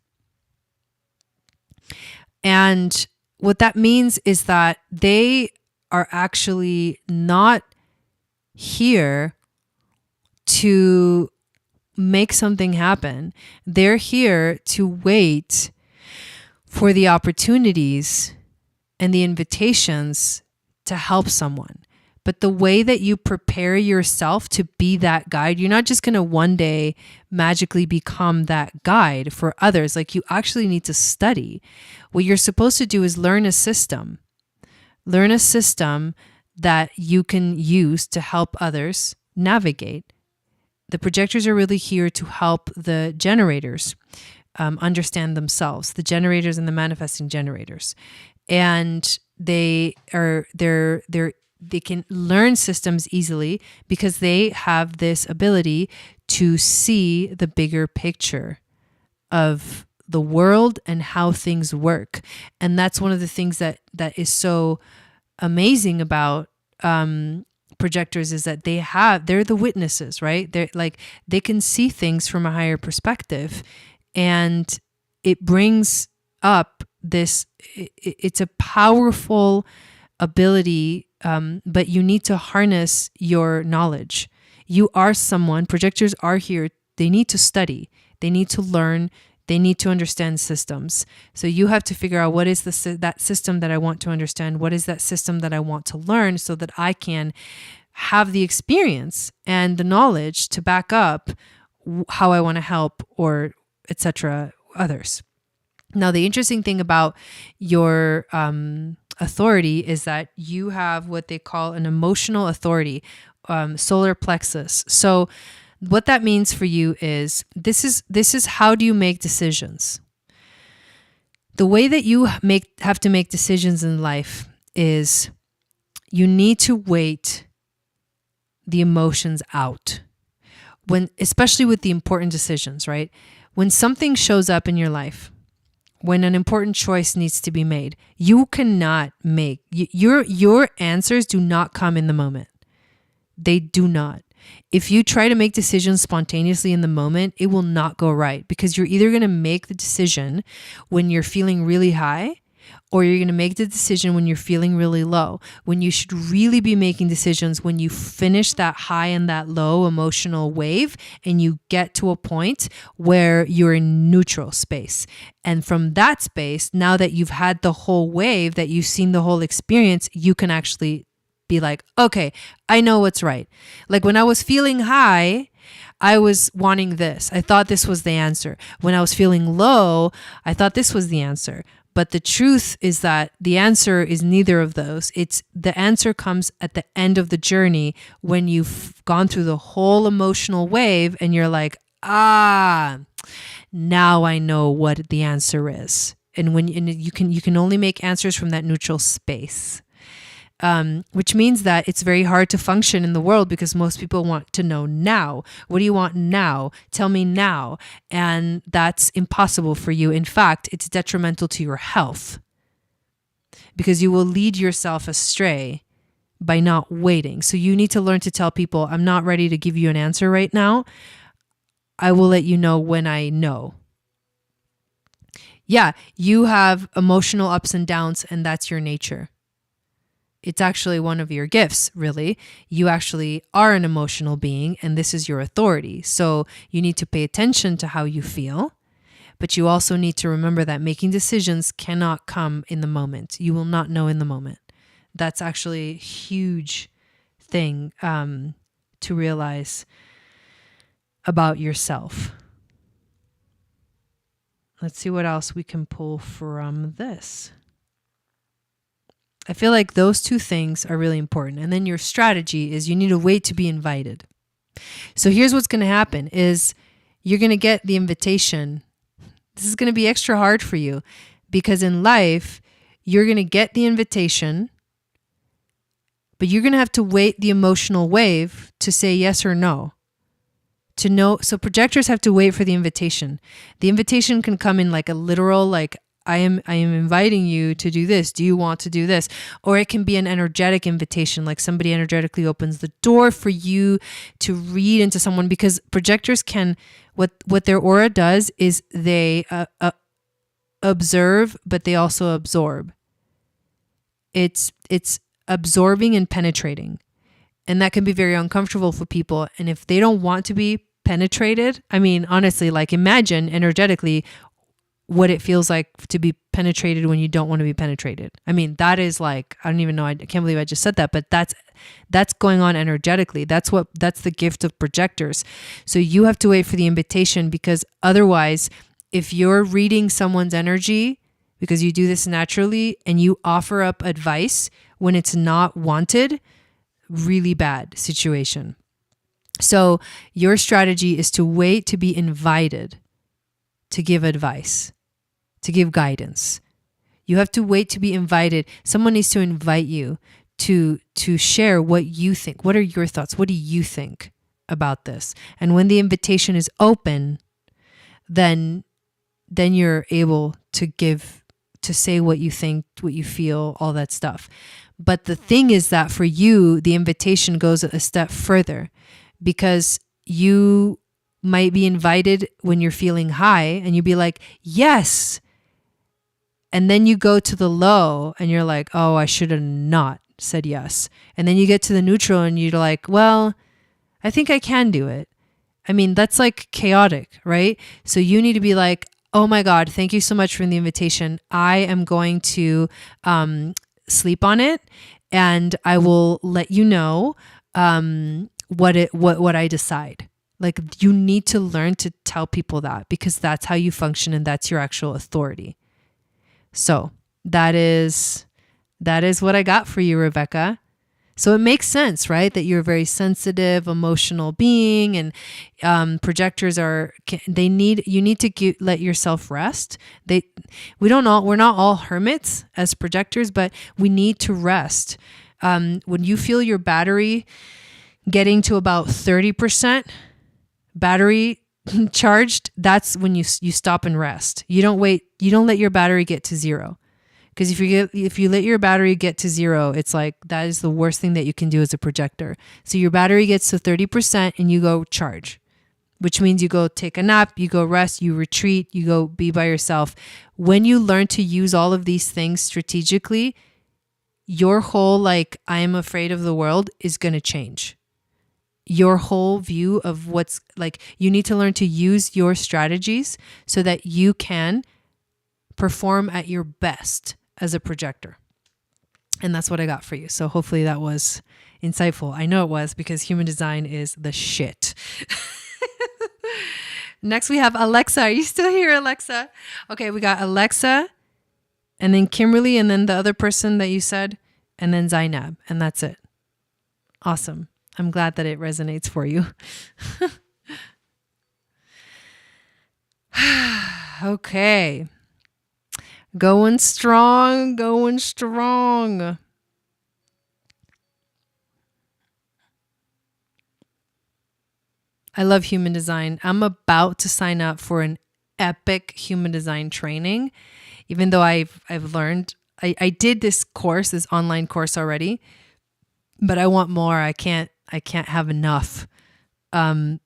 And what that means is that they are actually not here to make something happen. They're here to wait for the opportunities and the invitations to help someone. But the way that you prepare yourself to be that guide, you're not just going to one day magically become that guide for others. Like, you actually need to study. What you're supposed to do is learn a system that you can use to help others navigate. The projectors are really here to help the generators understand themselves, the generators and the manifesting generators. And they can learn systems easily because they have this ability to see the bigger picture of the world and how things work. And that's one of the things that is so amazing about projectors, is that they're the witnesses, right? They're like, they can see things from a higher perspective, and it brings up this, it's a powerful ability, but you need to harness your knowledge. You are someone, projectors are here. They need to study. They need to learn. They need to understand systems. So you have to figure out what is that system that I want to understand? What is that system that I want to learn so that I can have the experience and the knowledge to back up how I want to help or etc. others. Now, the interesting thing about your authority is that you have what they call an emotional authority, solar plexus. So what that means for you is this is how do you make decisions? The way that you have to make decisions in life is you need to wait the emotions out. Especially with the important decisions, right? When something shows up in your life, when an important choice needs to be made, you cannot make your answers do not come in the moment. They do not. If you try to make decisions spontaneously in the moment, it will not go right, because you're either going to make the decision when you're feeling really high, or you're going to make the decision when you're feeling really low, when you should really be making decisions when you finish that high and that low emotional wave and you get to a point where you're in neutral space. And from that space, now that you've had the whole wave, that you've seen the whole experience, you can actually be like, okay, I know what's right. Like when I was feeling high, I was wanting this. I thought this was the answer. When I was feeling low, I thought this was the answer. But the truth is that the answer is neither of those. The answer comes at the end of the journey when you've gone through the whole emotional wave and you're like, now I know what the answer is. And you can only make answers from that neutral space. Which means that it's very hard to function in the world because most people want to know now. What do you want now? Tell me now. And that's impossible for you. In fact, it's detrimental to your health because you will lead yourself astray by not waiting. So you need to learn to tell people, I'm not ready to give you an answer right now. I will let you know when I know. Yeah, you have emotional ups and downs, and that's your nature. It's actually one of your gifts, really. You actually are an emotional being, and this is your authority. So you need to pay attention to how you feel, but you also need to remember that making decisions cannot come in the moment. You will not know in the moment. That's actually a huge thing to realize about yourself. Let's see what else we can pull from this. I feel like those two things are really important. And then your strategy is you need to wait to be invited. So here's what's going to happen is you're going to get the invitation. This is going to be extra hard for you because in life, you're going to get the invitation, but you're going to have to wait the emotional wave to say yes or no. To know, so projectors have to wait for the invitation. The invitation can come in like a literal, like, I am inviting you to do this. Do you want to do this? Or it can be an energetic invitation, like somebody energetically opens the door for you to read into someone, because projectors can, what their aura does is they observe, but they also absorb. It's absorbing and penetrating. And that can be very uncomfortable for people. And if they don't want to be penetrated, I mean, honestly, like imagine energetically what it feels like to be penetrated when you don't want to be penetrated. I mean, that is like, I don't even know. I can't believe I just said that, but that's going on energetically. That's the gift of projectors. So you have to wait for the invitation, because otherwise, if you're reading someone's energy, because you do this naturally, and you offer up advice when it's not wanted, really bad situation. So your strategy is to wait to be invited to give advice, to give guidance. You have to wait to be invited. Someone needs to invite you to share what you think. What are your thoughts? What do you think about this? And when the invitation is open, then you're able to say what you think, what you feel, all that stuff. But the thing is that for you, the invitation goes a step further, because you might be invited when you're feeling high and you'd be like, yes. And then you go to the low and you're like, oh, I should have not said yes. And then you get to the neutral and you're like, well, I think I can do it. I mean, that's like chaotic, right? So you need to be like, oh my God, thank you so much for the invitation. I am going to sleep on it, and I will let you know what I decide. Like, you need to learn to tell people that, because that's how you function and that's your actual authority. So that is what I got for you, Rebecca. So it makes sense, right? That you're a very sensitive, emotional being, and projectors you need to let yourself rest. We're not all hermits as projectors, but we need to rest. When you feel your battery getting to about 30% battery charged, that's when you stop and rest. You don't wait. You don't let your battery get to zero. Because if you let your battery get to zero, it's like, that is the worst thing that you can do as a projector. So your battery gets to 30% and you go charge, which means you go take a nap, you go rest, you retreat, you go be by yourself. When you learn to use all of these things strategically, your whole, like, I am afraid of the world is going to change. Your whole view of what's like, you need to learn to use your strategies so that you can perform at your best as a projector. And that's what I got for you. So hopefully that was insightful. I know it was, because human design is the shit. Next we have Alexa. Are you still here, Alexa? Okay, we got Alexa, and then Kimberly, and then the other person that you said, and then Zainab, and that's it. Awesome. I'm glad that it resonates for you. Okay. Going strong, going strong. I love human design. I'm about to sign up for an epic human design training, even though I've learned, I did this online course already, but I want more. I can't have enough. And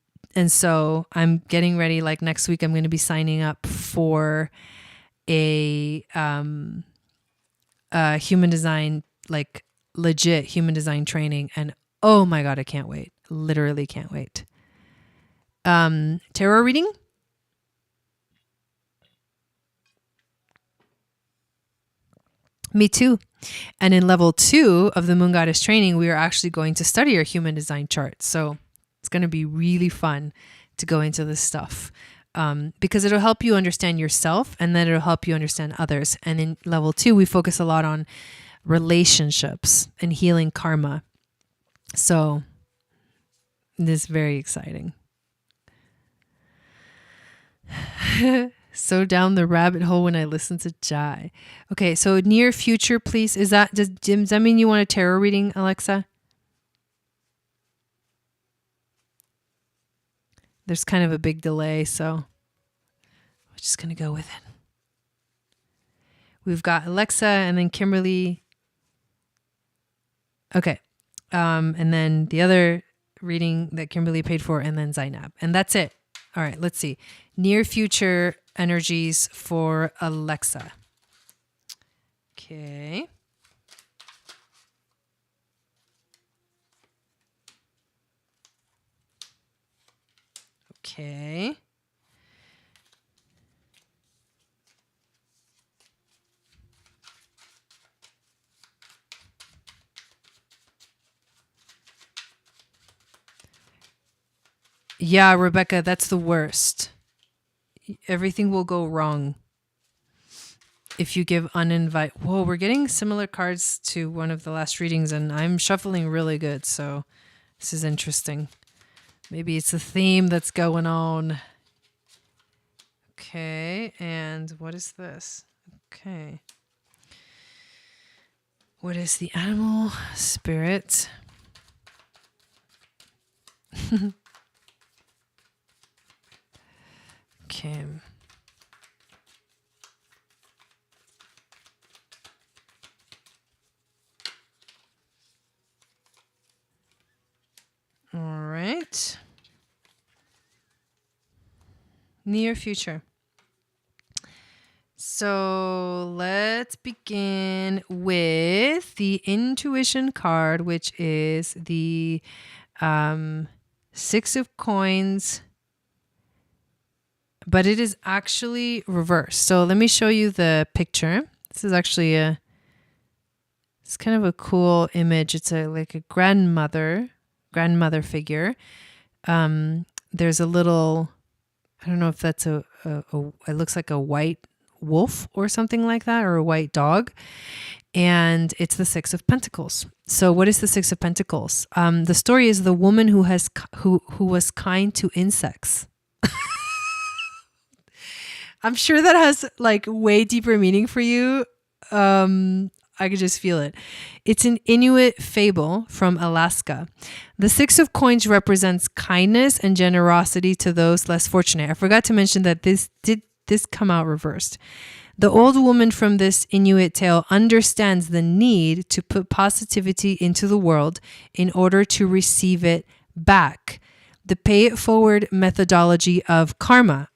so I'm getting ready. Like next week, I'm going to be signing up for a human design, like legit human design training. And oh my God, I can't wait. Literally can't wait. Tarot reading. Me too. And in level 2 of the Moon Goddess training, we are actually going to study our human design chart. So it's going to be really fun to go into this stuff. Because it'll help you understand yourself, and then it'll help you understand others. And in level 2, we focus a lot on relationships and healing karma. So this is very exciting. So down the rabbit hole when I listen to Jai. Okay, so near future, please. Does that mean you want a tarot reading, Alexa? There's kind of a big delay, so we're just going to go with it. We've got Alexa and then Kimberly. Okay. And then the other reading that Kimberly paid for, and then Zainab. And that's it. All right, let's see. Near future energies for Alexa. Okay. Okay. Yeah, Rebecca, that's the worst. Everything will go wrong if you give uninvited. Whoa, we're getting similar cards to one of the last readings, and I'm shuffling really good, so this is interesting. Maybe it's a theme that's going on. Okay, and what is this? Okay. What is the animal spirit? Okay. All right. Near future. So let's begin with the intuition card, which is the Six of Coins, but it is actually reversed. So let me show you the picture. This is actually it's kind of a cool image. It's like a grandmother figure. There's a little, I don't know if that's it looks like a white wolf or something like that, or a white dog. And it's the Six of Pentacles. So what is the Six of Pentacles? The story is the woman who was kind to insects. I'm sure that has like way deeper meaning for you. I could just feel it. It's an Inuit fable from Alaska. The Six of Coins represents kindness and generosity to those less fortunate. I forgot to mention that this come out reversed. The old woman from this Inuit tale understands the need to put positivity into the world in order to receive it back. The pay it forward methodology of karma.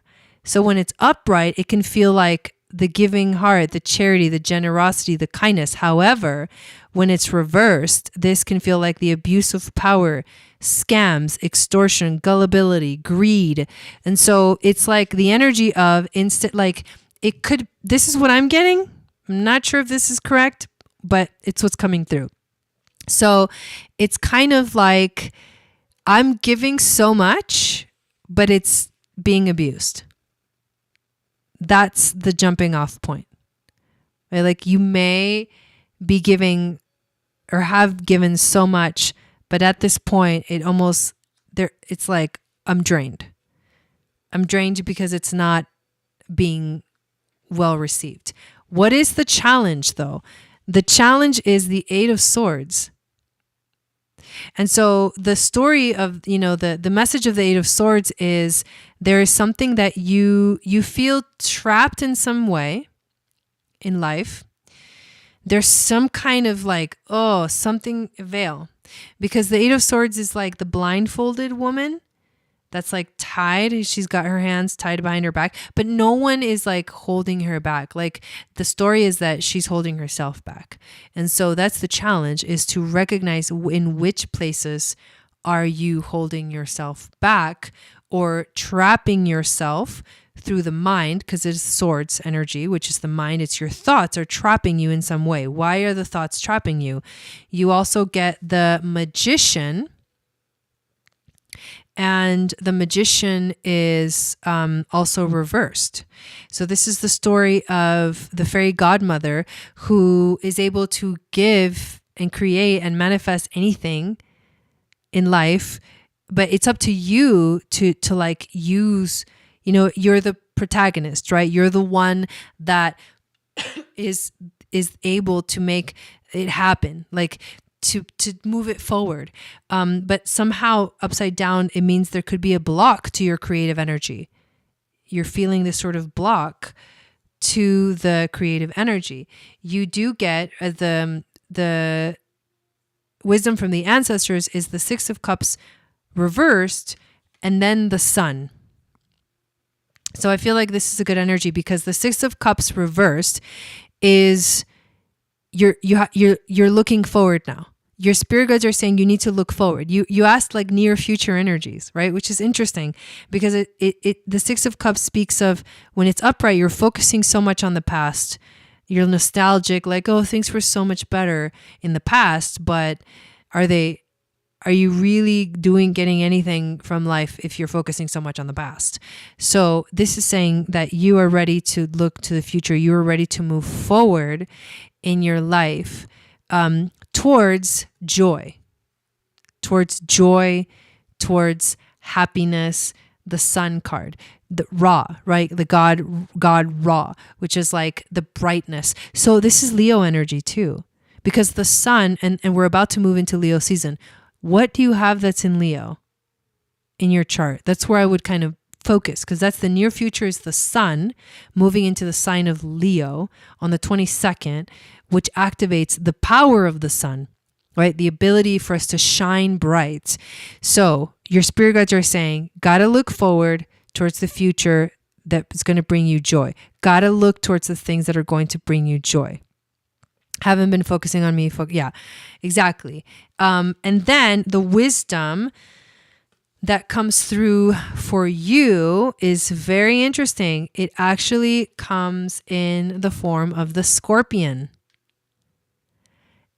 So when it's upright, it can feel like the giving heart, the charity, the generosity, the kindness. However, when it's reversed, this can feel like the abuse of power, scams, extortion, gullibility, greed. And so it's like the energy of instant, like it could, this is what I'm getting. I'm not sure if this is correct, but it's what's coming through. So it's kind of like I'm giving so much, but it's being abused. That's the jumping off point. Right? Like you may be giving or have given so much, but at this point it's like I'm drained. I'm drained because it's not being well received. What is the challenge though? The challenge is the Eight of Swords. And so the story of, the message of the Eight of Swords is there is something that you feel trapped in some way in life. There's some kind of like, something veil, because the Eight of Swords is like the blindfolded woman that's like tied. She's got her hands tied behind her back, but no one is like holding her back. Like the story is that she's holding herself back. And so that's the challenge, is to recognize in which places are you holding yourself back or trapping yourself through the mind, because it's swords energy, which is the mind. It's your thoughts are trapping you in some way. Why are the thoughts trapping you? You also get the Magician. And the Magician is also reversed. So this is the story of the fairy godmother who is able to give and create and manifest anything in life. But it's up to you to like use, you're the protagonist, right? You're the one that is able to make it happen. Like to move it forward. But somehow upside down, it means there could be a block to your creative energy. You're feeling this sort of block to the creative energy. You do get the wisdom from the ancestors is the Six of Cups reversed and then the Sun. So I feel like this is a good energy, because the Six of Cups reversed is you're looking forward now. Your spirit guides are saying you need to look forward. You asked like near future energies, right? Which is interesting, because the Six of Cups speaks of when it's upright, you're focusing so much on the past. You're nostalgic, like, oh, things were so much better in the past, but are you really getting anything from life if you're focusing so much on the past? So this is saying that you are ready to look to the future. You are ready to move forward in your life, towards joy, towards happiness. The Sun card, the Ra, right? The God Ra, which is like the brightness. So this is Leo energy too, because the Sun, and we're about to move into Leo season. What do you have that's in Leo in your chart? That's where I would kind of focus, because that's the near future, is the Sun moving into the sign of Leo on the 22nd, which activates the power of the Sun, right? The ability for us to shine bright. So your spirit guides are saying, gotta look forward towards the future that is going to bring you joy. Gotta look towards the things that are going to bring you joy. Haven't been focusing on me. Yeah, exactly. And then the wisdom that comes through for you is very interesting. It actually comes in the form of the scorpion.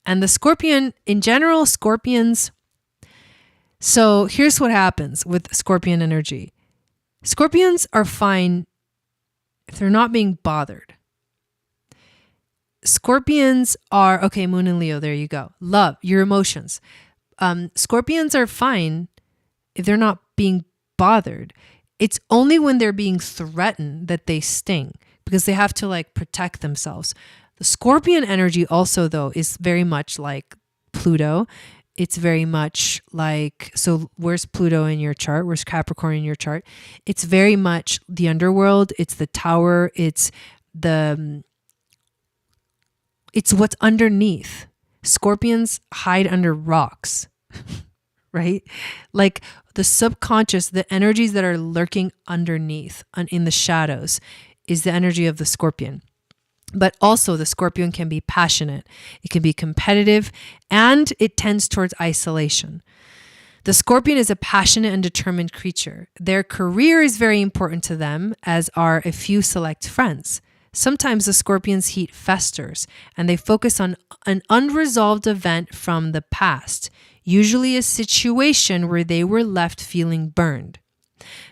And the scorpion, in general, scorpions. So here's what happens with scorpion energy. Scorpions are fine if they're not being bothered. Scorpions are, okay, Moon and Leo, there you go. Love, your emotions. Scorpions are fine if they're not being bothered. It's only when they're being threatened that they sting, because they have to like protect themselves. The scorpion energy also, though, is very much like Pluto. It's very much like, so where's Pluto in your chart? Where's Capricorn in your chart? It's very much the underworld. It's the tower. It's what's underneath. Scorpions hide under rocks, right? Like the subconscious, the energies that are lurking underneath in the shadows is the energy of the scorpion. But also the scorpion can be passionate. It can be competitive, and it tends towards isolation. The scorpion is a passionate and determined creature. Their career is very important to them, as are a few select friends. Sometimes the scorpion's heat festers, and they focus on an unresolved event from the past, usually a situation where they were left feeling burned.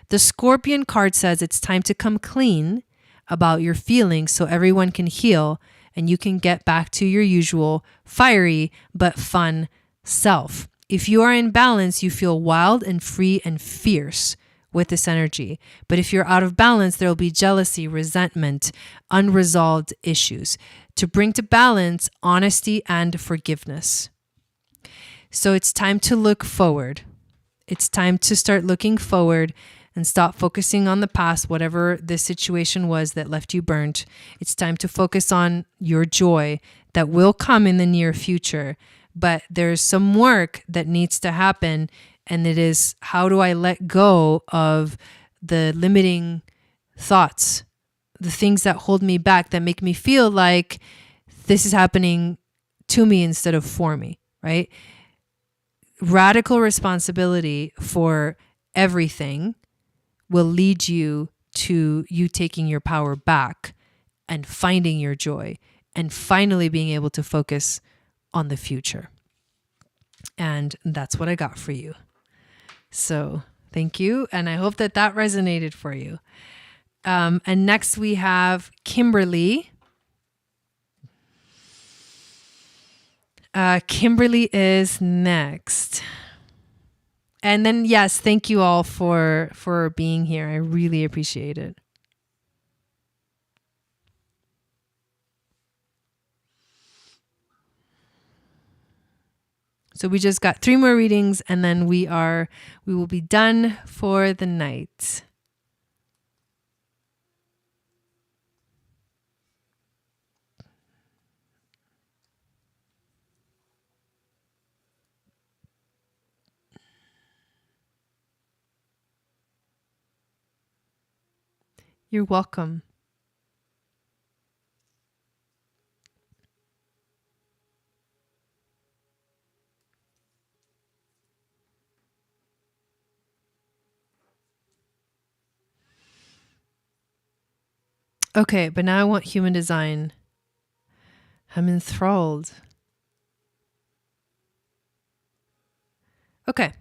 The scorpion card says it's time to come clean about your feelings so everyone can heal and you can get back to your usual fiery but fun self. If you are in balance, you feel wild and free and fierce with this energy. But if you're out of balance, there will be jealousy, resentment, unresolved issues. To bring to balance, honesty and forgiveness. So it's time to look forward. It's time to start looking forward and stop focusing on the past, whatever the situation was that left you burnt. It's time to focus on your joy that will come in the near future. But there's some work that needs to happen, and it is, how do I let go of the limiting thoughts, the things that hold me back, that make me feel like this is happening to me instead of for me, right? Radical responsibility for everything will lead you to you taking your power back and finding your joy and finally being able to focus on the future. And that's what I got for you. So thank you. And I hope that that resonated for you. And next we have Kimberly. Kimberly is next. And then, yes, thank you all for being here. I really appreciate it. So we just got 3 more readings, and then we will be done for the night. You're welcome. Okay, but now I want human design. I'm enthralled. Okay.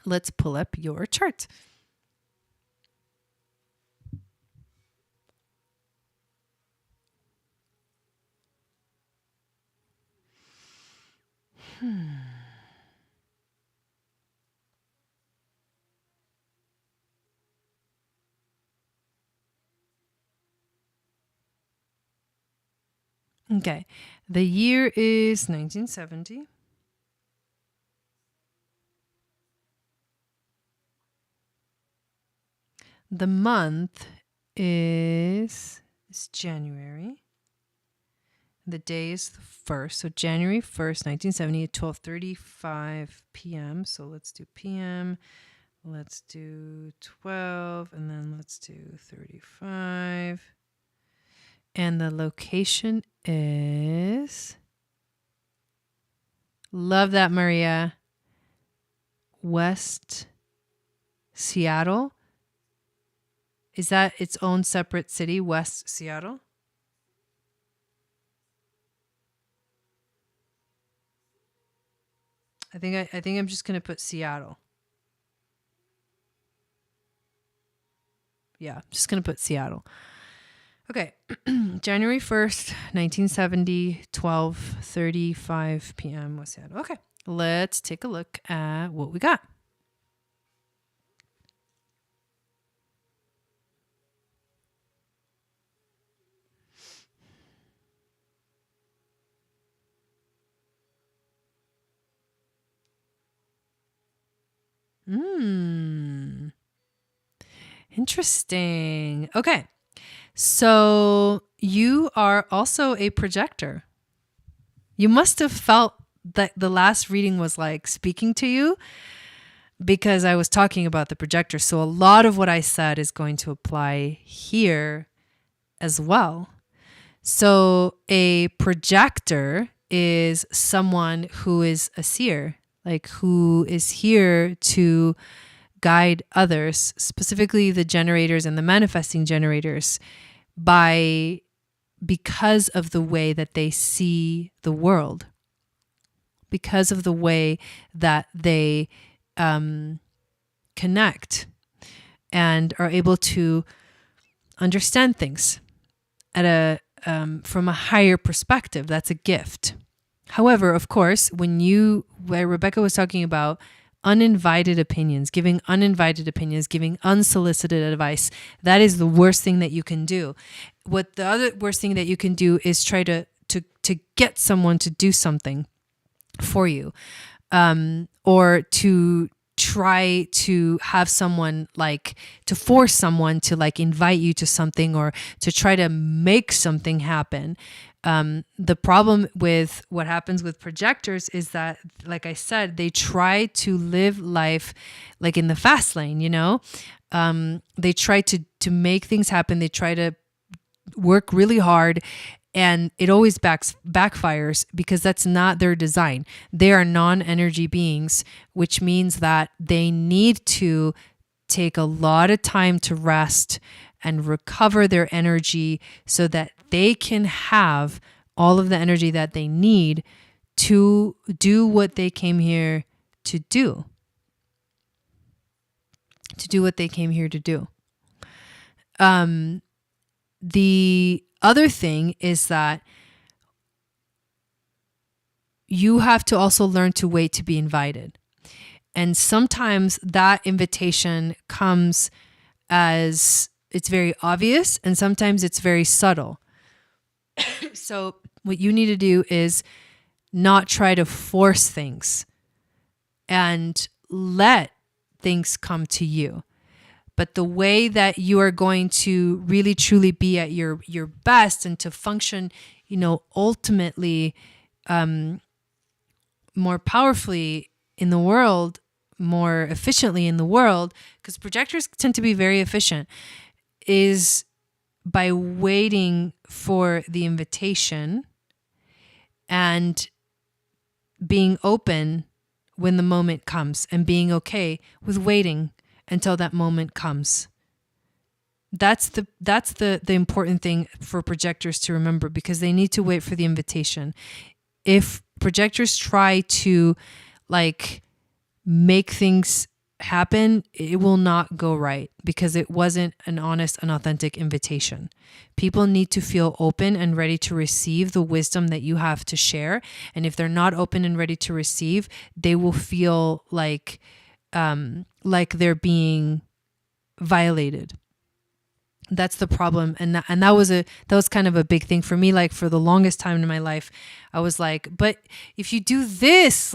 Let's pull up your chart. Okay. The year is 1970. The month is January. The day is the 1st. So January 1st, 1970 at 12:35 p.m. So let's do p.m. Let's do 12, and then let's do 35. And the location is, love that, Maria, West Seattle. Is that its own separate city, West Seattle? I think I'm just gonna put Seattle. Yeah, just gonna put Seattle. Okay, January 1st, 1970, 12:35 p.m. West Seattle. Okay, let's take a look at what we got. Interesting. Okay. So you are also a projector. You must have felt that the last reading was like speaking to you because I was talking about the projector. So a lot of what I said is going to apply here as well. So a projector is someone who is a seer, like who is here to guide others, specifically the generators and the manifesting generators, because of the way that they see the world, because of the way that they connect and are able to understand things at from a higher perspective. That's a gift. However, of course, where Rebecca was talking about uninvited opinions, giving unsolicited advice, that is the worst thing that you can do. What the other worst thing that you can do is try to get someone to do something for you, or to try to have someone to force someone to invite you to something or to try to make something happen. The problem with what happens with projectors is that, like I said, they try to live life like in the fast lane, they try to make things happen. They try to work really hard, and it always backfires because that's not their design. They are non-energy beings, which means that they need to take a lot of time to rest and recover their energy so that they can have all of the energy that they need to do what they came here to do. The other thing is that you have to also learn to wait to be invited. And sometimes that invitation comes as it's very obvious, and sometimes it's very subtle. So what you need to do is not try to force things and let things come to you. But the way that you are going to really truly be at your best and to function, ultimately more powerfully in the world, more efficiently in the world, because projectors tend to be very efficient, is by waiting for the invitation and being open when the moment comes and being okay with waiting until that moment comes. That's the important thing for projectors to remember, because they need to wait for the invitation. If projectors try to make things happen, it will not go right because it wasn't an honest and authentic invitation. People need to feel open and ready to receive the wisdom that you have to share. And if they're not open and ready to receive, they will feel like they're being violated. That's the problem. And that was kind of a big thing for me. Like for the longest time in my life, I was like, but if you do this,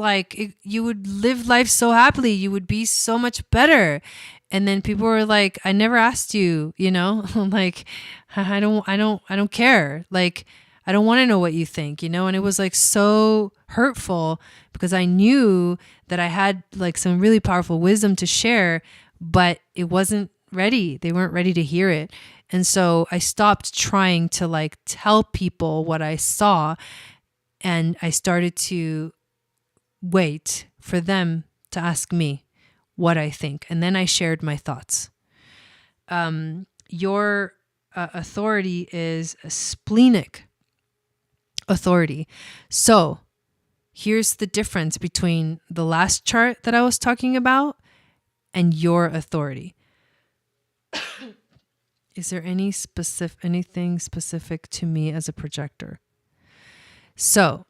you would live life so happily, you would be so much better. And then people were like, I never asked you, like, I don't care. Like, I don't want to know what you think, and it was so hurtful because I knew that I had some really powerful wisdom to share, but it wasn't ready. They weren't ready to hear it. And so I stopped trying to like tell people what I saw, and I started to wait for them to ask me what I think. And then I shared my thoughts. Your authority is a splenic authority. So here's the difference between the last chart that I was talking about and your authority. Is there anything specific to me as a projector? So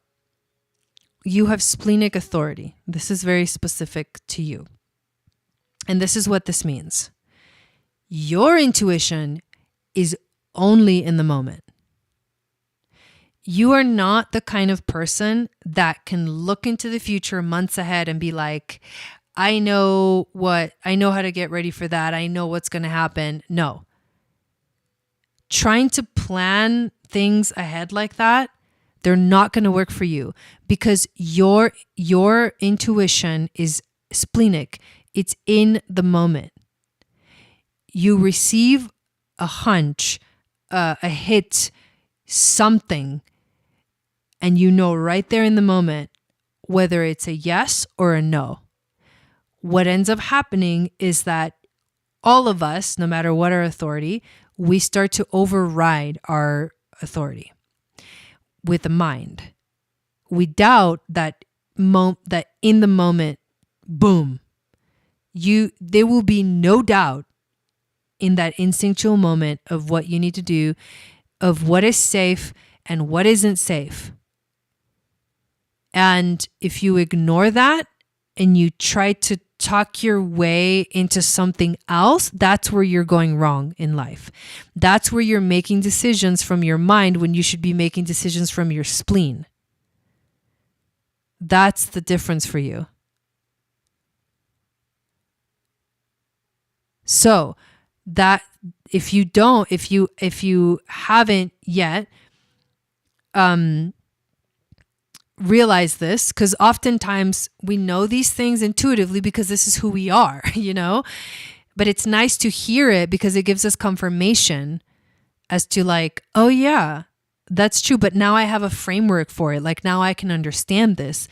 you have splenic authority. This is very specific to you. And this is what this means. Your intuition is only in the moment. You are not the kind of person that can look into the future months ahead and be like, I know how to get ready for that. I know what's going to happen. No. Trying to plan things ahead like that, they're not going to work for you, because your intuition is splenic. It's in the moment. You receive a hunch, a hit, something, and you know right there in the moment whether it's a yes or a no. What ends up happening is that all of us, no matter what our authority, we start to override our authority with the mind. We doubt that that in the moment, boom, there will be no doubt in that instinctual moment of what you need to do, of what is safe and what isn't safe. And if you ignore that and you try to talk your way into something else, that's where you're going wrong in life. That's where you're making decisions from your mind when you should be making decisions from your spleen. That's the difference for you. So that if you haven't yet realize this, because oftentimes we know these things intuitively because this is who we are, but it's nice to hear it because it gives us confirmation as to like, oh yeah, that's true. But now I have a framework for it. Like now I can understand this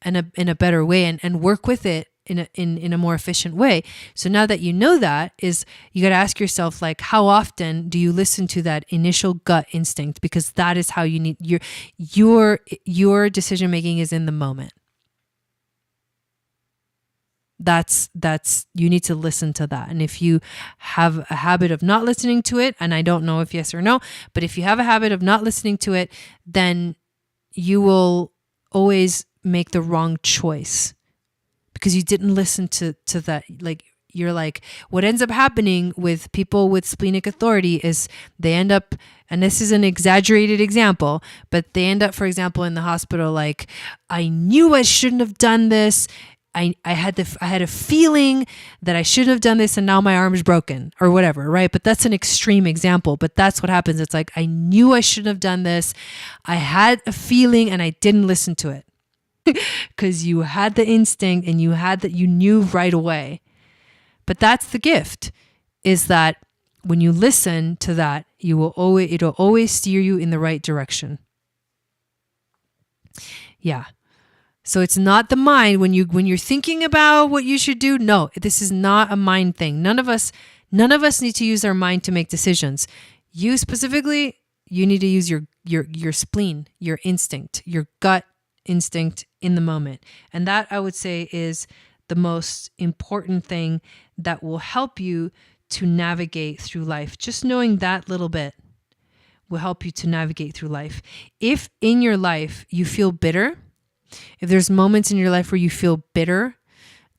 in a better way and work with it in a more efficient way. So now that you know that, is you got to ask yourself, like, how often do you listen to that initial gut instinct? Because that is how you need your decision making is in the moment. That's you need to listen to that. And if you have a habit of not listening to it, and I don't know if yes or no, but if you have a habit of not listening to it, then you will always make the wrong choice. Because you didn't listen to that. Like, you're like, what ends up happening with people with splenic authority is they end up, and this is an exaggerated example, but they end up, for example, in the hospital, like, I knew I shouldn't have done this. I had a feeling that I shouldn't have done this, and now my arm is broken or whatever, right? But that's an extreme example, but that's what happens. It's like, I knew I shouldn't have done this. I had a feeling and I didn't listen to it. Because you had the instinct and you knew right away. But that's the gift, is that when you listen to that, it'll always steer you in the right direction. Yeah. So it's not the mind when you're thinking about what you should do. No, this is not a mind thing. None of us need to use our mind to make decisions. You specifically, you need to use your spleen, your instinct, your gut instinct in the moment. And that, I would say, is the most important thing that will help you to navigate through life. Just knowing that little bit will help you to navigate through life. If in your life you feel bitter, if there's moments in your life where you feel bitter,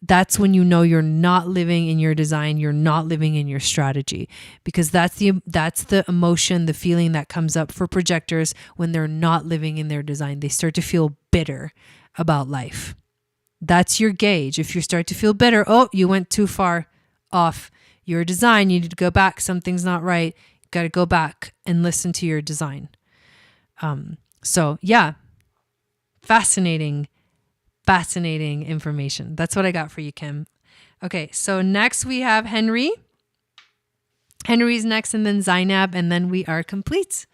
that's when you know you're not living in your design, you're not living in your strategy, because that's the emotion, the feeling that comes up for projectors when they're not living in their design. They start to feel bitter about life. That's your gauge. If you start to feel bitter, oh, you went too far off your design, you need to go back, something's not right, you got to go back and listen to your design. So yeah, fascinating information. That's what I got for you, Kim. Okay, so next we have Henry. Henry's next, and then Zainab, and then we are complete.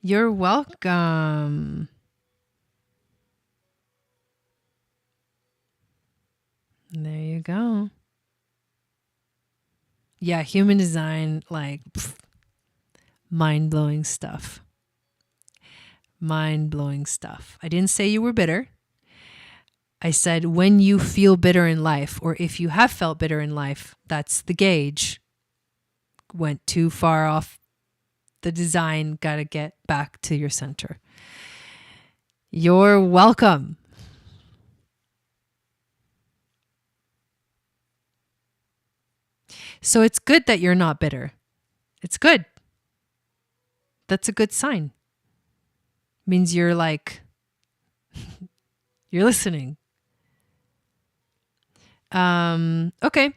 You're welcome. There you go. Yeah, human design, like mind-blowing stuff. Mind-blowing stuff. I didn't say you were bitter. I said when you feel bitter in life, or if you have felt bitter in life, that's the gauge. Went too far off the design, got to get back to your center. You're welcome. So it's good that you're not bitter. It's good. That's a good sign. Means you're like, you're listening. Okay.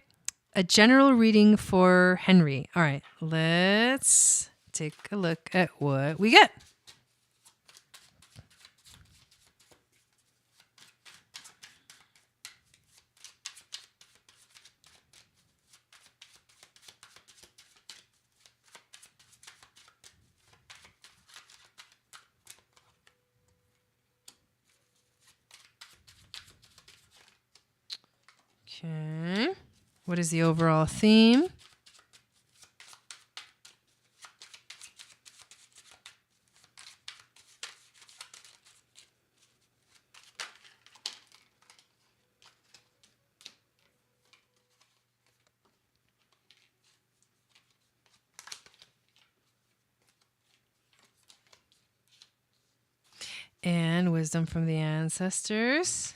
A general reading for Henry. All right. Let's take a look at what we get. Okay. What is the overall theme? And wisdom from the ancestors.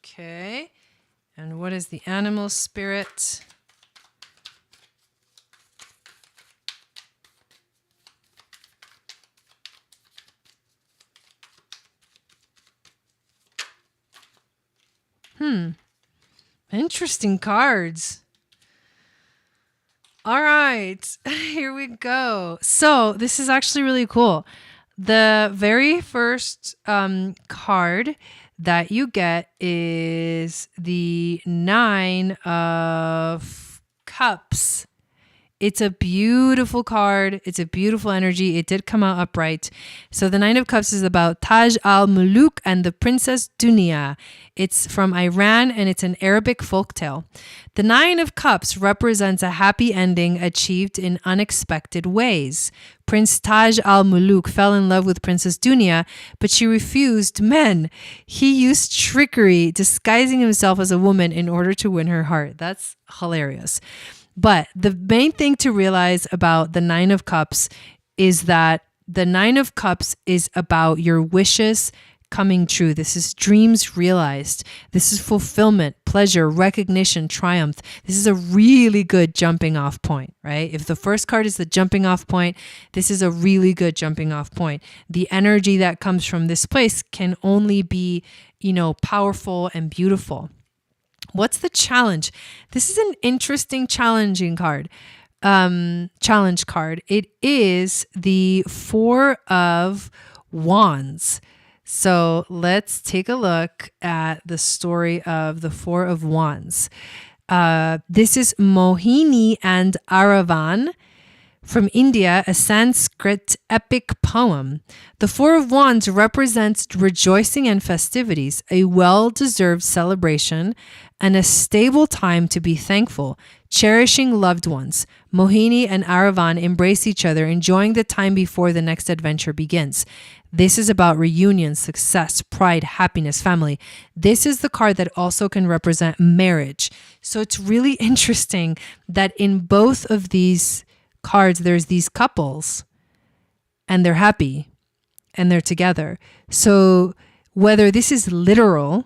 Okay. And what is the animal spirit? Interesting cards. All right, here we go. So this is actually really cool. The very first card that you get is the 9 of Cups. It's a beautiful card. It's a beautiful energy. It did come out upright. So the 9 of Cups is about Taj al-Muluk and the Princess Dunia. It's from Iran and it's an Arabic folktale. The 9 of Cups represents a happy ending achieved in unexpected ways. Prince Taj al-Muluk fell in love with Princess Dunia, but she refused men. He used trickery, disguising himself as a woman in order to win her heart. That's hilarious. But the main thing to realize about the 9 of Cups is that the 9 of Cups is about your wishes coming true. This is dreams realized. This is fulfillment, pleasure, recognition, triumph. This is a really good jumping off point, right? If the first card is the jumping off point, this is a really good jumping off point. The energy that comes from this place can only be, powerful and beautiful. What's the challenge? This is an interesting challenging card. Challenge card. It is the 4 of Wands. So let's take a look at the story of the 4 of Wands. This is Mohini and Aravan from India, a Sanskrit epic poem. The 4 of Wands represents rejoicing and festivities, a well-deserved celebration, and a stable time to be thankful, cherishing loved ones. Mohini and Aravan embrace each other, enjoying the time before the next adventure begins. This is about reunion, success, pride, happiness, family. This is the card that also can represent marriage. So it's really interesting that in both of these cards, there's these couples and they're happy and they're together. So whether this is literal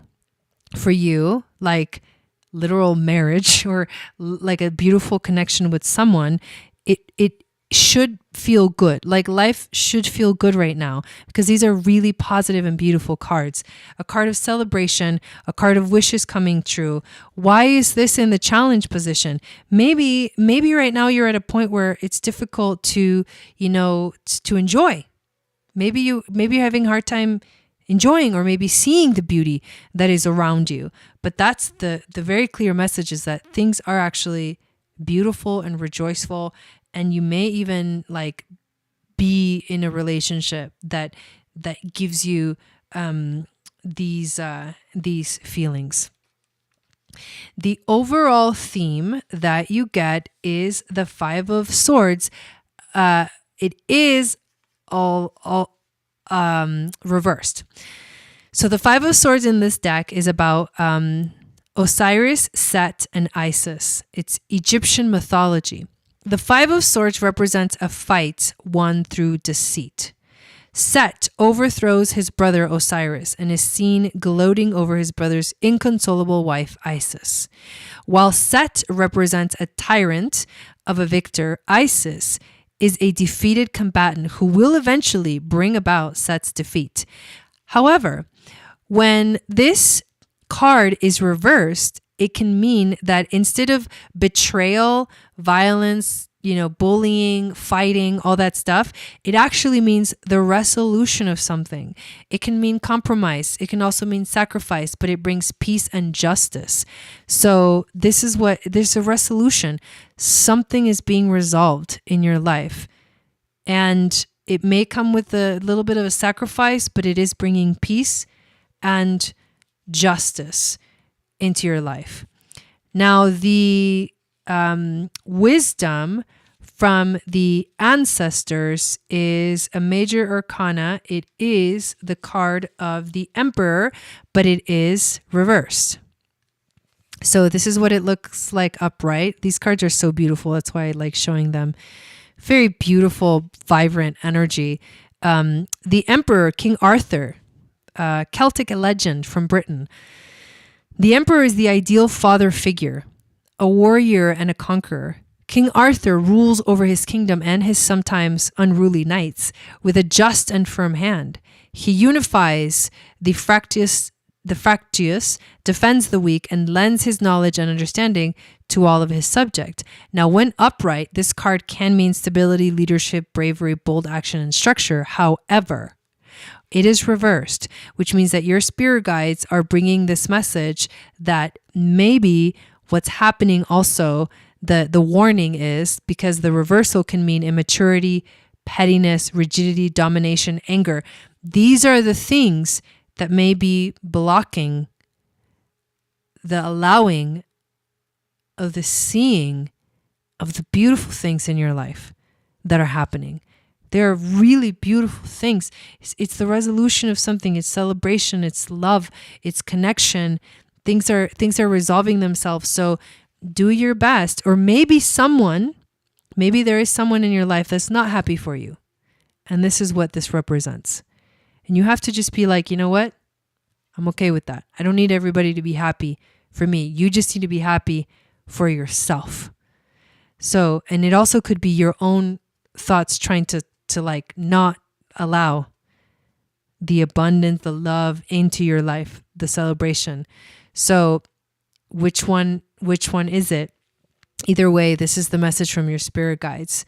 for you, like literal marriage or like a beautiful connection with someone, it should feel good. Like life should feel good right now because these are really positive and beautiful cards. A card of celebration, a card of wishes coming true. Why is this in the challenge position? Maybe right now you're at a point where it's difficult to, to enjoy. Maybe you're having a hard time enjoying or maybe seeing the beauty that is around you. But that's the very clear message, is that things are actually beautiful and rejoiceful. And you may even like be in a relationship that gives you these feelings. The overall theme that you get is the Five of Swords. It is all reversed. So the Five of Swords in this deck is about Osiris, Set, and Isis. It's Egyptian mythology. The Five of Swords represents a fight won through deceit. Set overthrows his brother Osiris and is seen gloating over his brother's inconsolable wife Isis. While Set represents a tyrant of a victor, Isis is a defeated combatant who will eventually bring about Set's defeat. However, when this card is reversed, it can mean that instead of betrayal, violence, bullying, fighting, all that stuff, it actually means the resolution of something. It can mean compromise. It can also mean sacrifice, but it brings peace and justice. So there's a resolution. Something is being resolved in your life. And it may come with a little bit of a sacrifice, but it is bringing peace and justice into your life. Now, the wisdom from the ancestors is a major arcana. It is the card of the Emperor, but it is reversed. So this is what it looks like upright. These cards are so beautiful. That's why I like showing them. Very beautiful, vibrant energy. The Emperor, King Arthur, Celtic legend from Britain. The Emperor is the ideal father figure, a warrior and a conqueror. King Arthur rules over his kingdom and his sometimes unruly knights with a just and firm hand. He unifies the fractious, defends the weak, and lends his knowledge and understanding to all of his subject. Now, when upright, this card can mean stability, leadership, bravery, bold action, and structure. However, it is reversed, which means that your spirit guides are bringing this message that maybe what's happening also, the warning is, because the reversal can mean immaturity, pettiness, rigidity, domination, anger. These are the things that may be blocking the allowing of the seeing of the beautiful things in your life that are happening. There are really beautiful things. It's the resolution of something. It's celebration. It's love. It's connection. Things are resolving themselves. So do your best. Or maybe there is someone in your life that's not happy for you. And this is what this represents. And you have to just be like, you know what? I'm okay with that. I don't need everybody to be happy for me. You just need to be happy for yourself. So, and it also could be your own thoughts trying to like not allow the abundance, the love into your life, the celebration. So which one is it? Either way, this is the message from your spirit guides.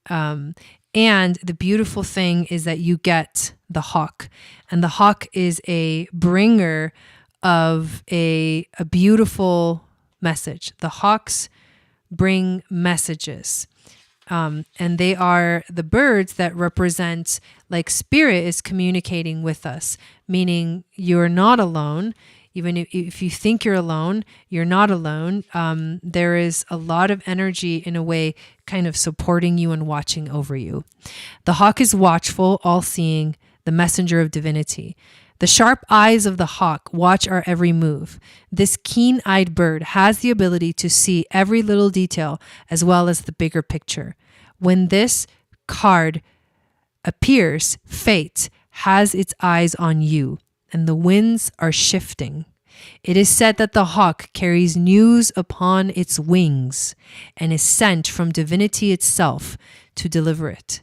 And the beautiful thing is that you get the hawk, and the hawk is a bringer of a beautiful message. The hawks bring messages. And they are the birds that represent, like, spirit is communicating with us, meaning you're not alone. Even if you think you're alone, you're not alone. There is a lot of energy in a way kind of supporting you and watching over you. The hawk is watchful, all-seeing, the messenger of divinity. The sharp eyes of the hawk watch our every move. This keen-eyed bird has the ability to see every little detail as well as the bigger picture. When this card appears, fate has its eyes on you, and the winds are shifting. It is said that the hawk carries news upon its wings and is sent from divinity itself to deliver it.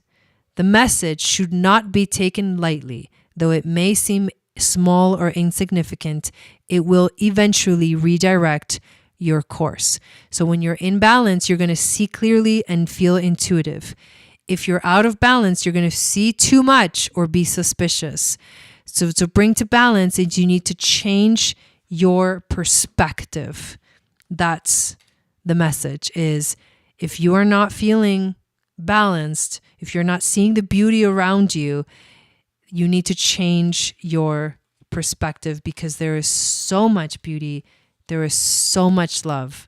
The message should not be taken lightly, though it may seem small or insignificant. It will eventually redirect your course. So when you're in balance, you're going to see clearly and feel intuitive. If you're out of balance, you're going to see too much or be suspicious. So to bring to balance, you need to change your perspective. That's the message, is if you are not feeling balanced, if you're not seeing the beauty around you, you need to change your perspective, because there is so much beauty, there is so much love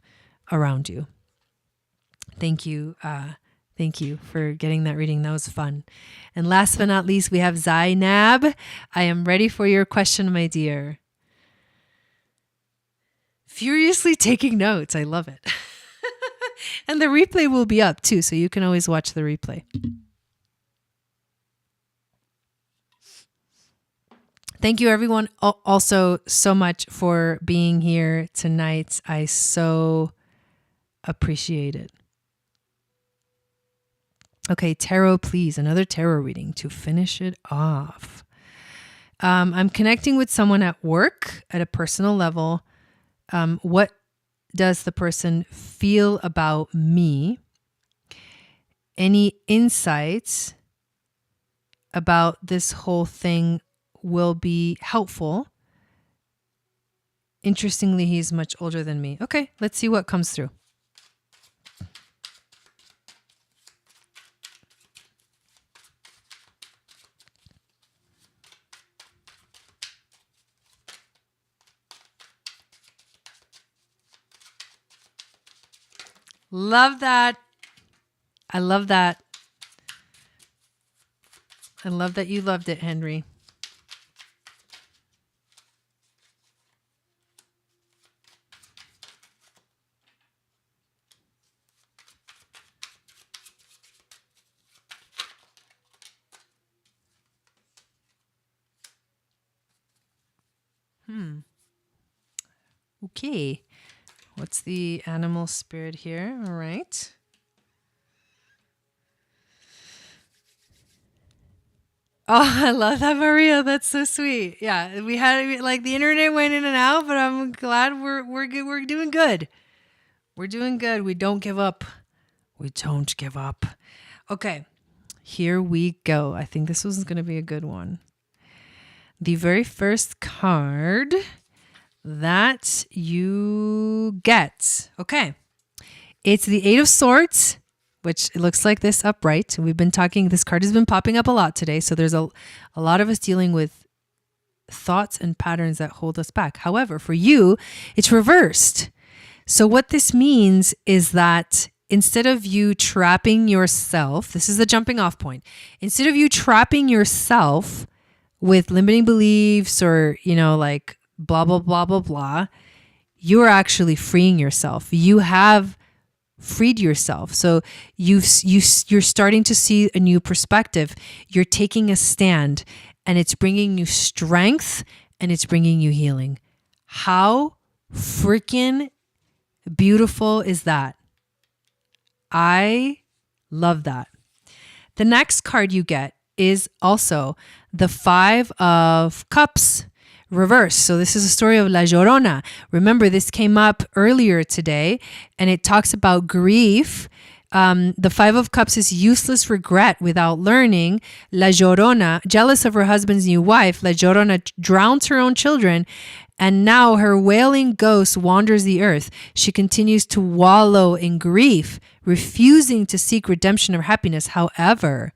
around you. Thank you. Thank you for getting that reading. That was fun. And last but not least, we have Zainab. I am ready for your question, my dear. Furiously taking notes. I love it. And the replay will be up too, so you can always watch the replay. Thank you, everyone, also so much for being here tonight. I so appreciate it. Okay, tarot, please. Another tarot reading to finish it off. I'm connecting with someone at work at a personal level. What does the person feel about me? Any insights about this whole thing will be helpful. Interestingly, he's much older than me. Okay, let's see what comes through. Love that. I love that. I love that you loved it, Henry. Okay. What's the animal spirit here? All right. Oh, I love that, Maria. That's so sweet. Yeah, we had like the internet went in and out, but I'm glad we're good. We're doing good. We're doing good. We don't give up. We don't give up. Okay, here we go. I think this was going to be a good one. The very first card that you get. Okay. It's the Eight of Swords, which it looks like this upright. We've been talking, this card has been popping up a lot today. So there's a lot of us dealing with thoughts and patterns that hold us back. However, for you, it's reversed. So what this means is that instead of you trapping yourself, this is the jumping off point. Instead of you trapping yourself with limiting beliefs or, like blah, blah, blah, blah, blah, you're actually freeing yourself. You have freed yourself. So you're starting to see a new perspective. You're taking a stand, and it's bringing you strength, and it's bringing you healing. How freaking beautiful is that? I love that. The next card you get is also the Five of Cups reverse. So this is a story of La Llorona. Remember, this came up earlier today, and it talks about grief. The Five of Cups is useless regret without learning. La Llorona, jealous of her husband's new wife, La Llorona drowns her own children, and now her wailing ghost wanders the earth. She continues to wallow in grief, refusing to seek redemption or happiness. However,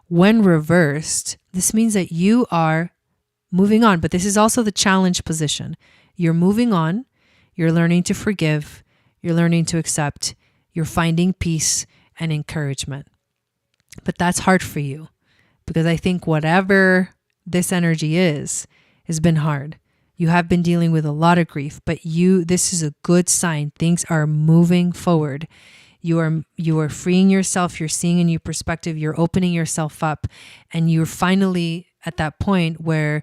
when reversed, this means that you are moving on. But this is also the challenge position. You're moving on. You're learning to forgive. You're learning to accept. You're finding peace and encouragement. But that's hard for you, because I think whatever this energy is, has been hard. You have been dealing with a lot of grief, but this is a good sign. Things are moving forward. You are freeing yourself. You're seeing a new perspective. You're opening yourself up, and you're finally at that point where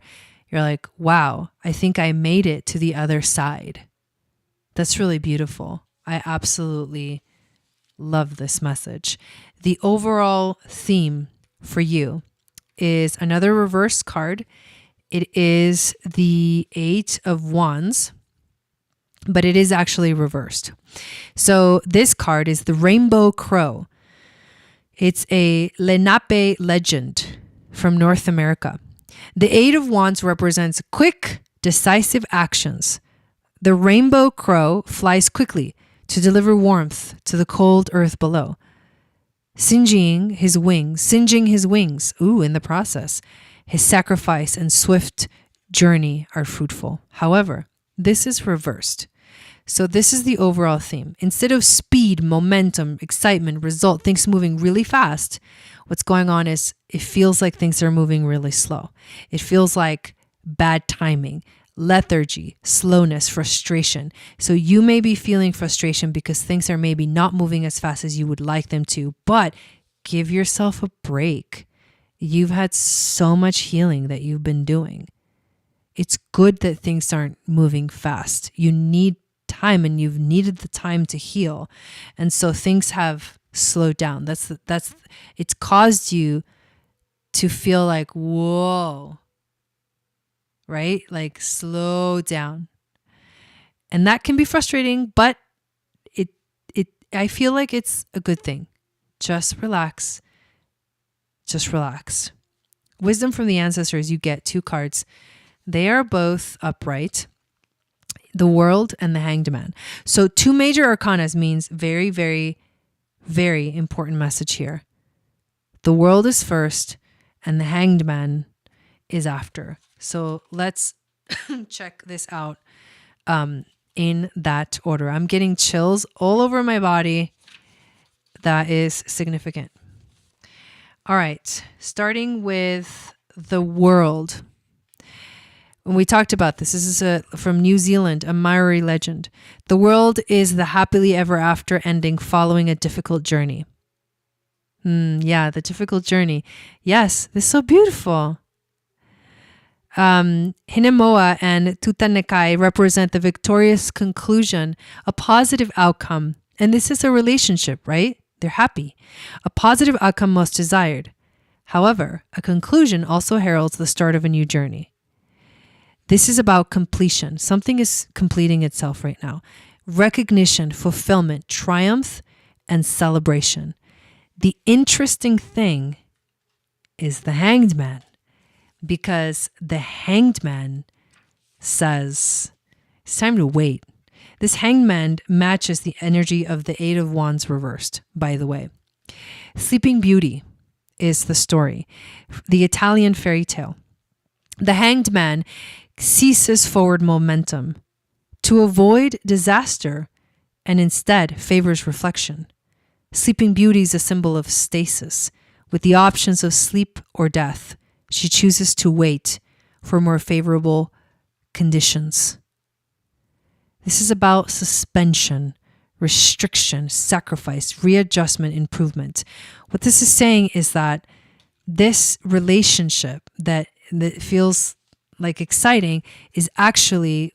You're like, wow, I think I made it to the other side. That's really beautiful. I absolutely love this message. The overall theme for you is another reverse card. It is the Eight of Wands, but it is actually reversed. So this card is the Rainbow Crow. It's a Lenape legend from North America. The Eight of Wands represents quick, decisive actions. The rainbow crow flies quickly to deliver warmth to the cold earth below, singeing his wings, in the process. His sacrifice and swift journey are fruitful. However, this is reversed. So this is the overall theme. Instead of speed, momentum, excitement, result, things moving really fast, what's going on is it feels like things are moving really slow. It feels like bad timing, lethargy, slowness, frustration. So you may be feeling frustration because things are maybe not moving as fast as you would like them to, but give yourself a break. You've had so much healing that you've been doing. It's good that things aren't moving fast. You need time, and you've needed the time to heal. And so things have slowed down. It's caused you to feel like, whoa, right? Like slow down. And that can be frustrating, but I feel like it's a good thing. Just relax. Just relax. Wisdom from the ancestors, you get 2 cards. They are both upright. The World and the Hanged Man. So 2 major arcanas means very, very, very important message here. The World is first and the Hanged Man is after. So let's check this out in that order. I'm getting chills all over my body. That is significant. All right, starting with the World. When we talked about this is from New Zealand, a Maori legend. The world is the happily ever after ending following a difficult journey. Yeah, the difficult journey. Yes, this is so beautiful. Hinemoa and Tutanekai represent the victorious conclusion, a positive outcome. And this is a relationship, right? They're happy. A positive outcome most desired. However, a conclusion also heralds the start of a new journey. This is about completion. Something is completing itself right now. Recognition, fulfillment, triumph, and celebration. The interesting thing is the Hanged Man, because the Hanged Man says it's time to wait. This Hanged Man matches the energy of the Eight of Wands reversed, by the way. Sleeping Beauty is the story, the Italian fairy tale. The Hanged Man ceases forward momentum to avoid disaster and instead favors reflection. Sleeping Beauty is a symbol of stasis. With the options of sleep or death, she chooses to wait for more favorable conditions. This is about suspension, restriction, sacrifice, readjustment, improvement. What this is saying is that this relationship that feels like exciting is actually,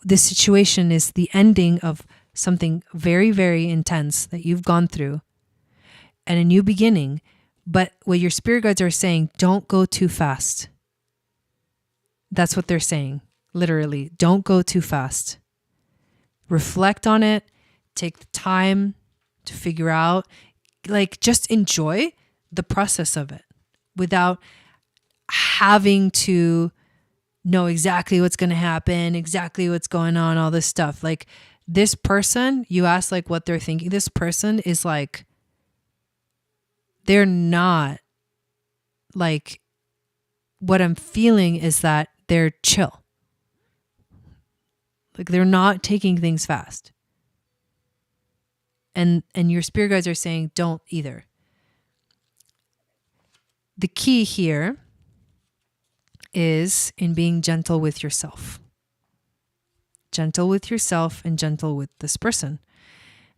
this situation is the ending of something very, very intense that you've gone through and a new beginning. But what your spirit guides are saying, don't go too fast. That's what they're saying. Literally, don't go too fast. Reflect on it. Take the time to figure out, like, just enjoy the process of it without having to know exactly what's going to happen, exactly what's going on, all this stuff. Like, this person, you ask like what they're thinking. This person is like, they're not like, what I'm feeling is that they're chill. Like, they're not taking things fast. And your spirit guides are saying, don't either. The key here is in being gentle with yourself. Gentle with yourself and gentle with this person.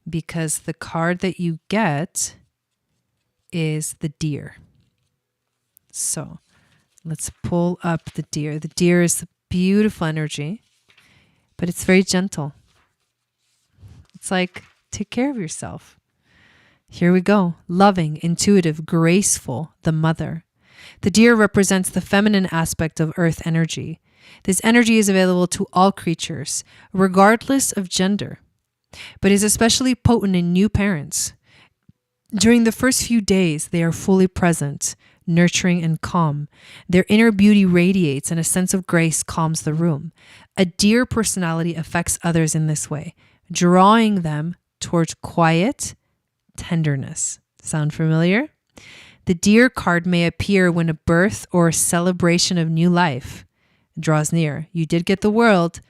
Because the card that you get is the Deer. So Let's pull up the deer. The deer is a beautiful energy, but it's very gentle. It's like, take care of yourself. Here we go. Loving, intuitive, graceful, the mother. The deer represents the feminine aspect of earth energy. This energy is available to all creatures, regardless of gender, but is especially potent in new parents. During the first few days, they are fully present, nurturing and calm. Their inner beauty radiates and a sense of grace calms the room. A deer personality affects others in this way, drawing them towards quiet tenderness. Sound familiar? The deer card may appear when a birth or a celebration of new life draws near. You did get the world,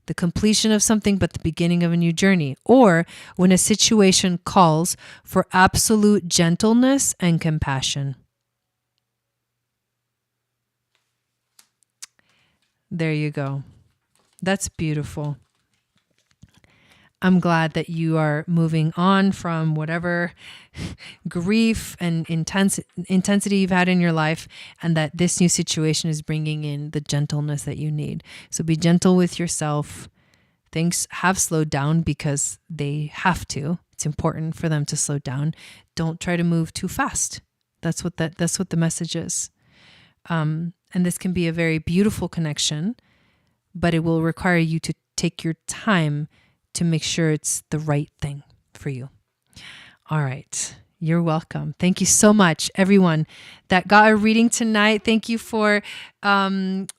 the completion of something, but the beginning of a new journey. Or when a situation calls for absolute gentleness and compassion. There you go. That's beautiful. I'm glad that you are moving on from whatever grief and intensity you've had in your life, and that this new situation is bringing in the gentleness that you need. So be gentle with yourself. Things have slowed down because they have to. It's important for them to slow down. Don't try to move too fast. That's what the message is. And this can be a very beautiful connection, but it will require you to take your time to make sure it's the right thing for you. All right. You're welcome. Thank you so much, everyone that got a reading tonight. Thank you for hanging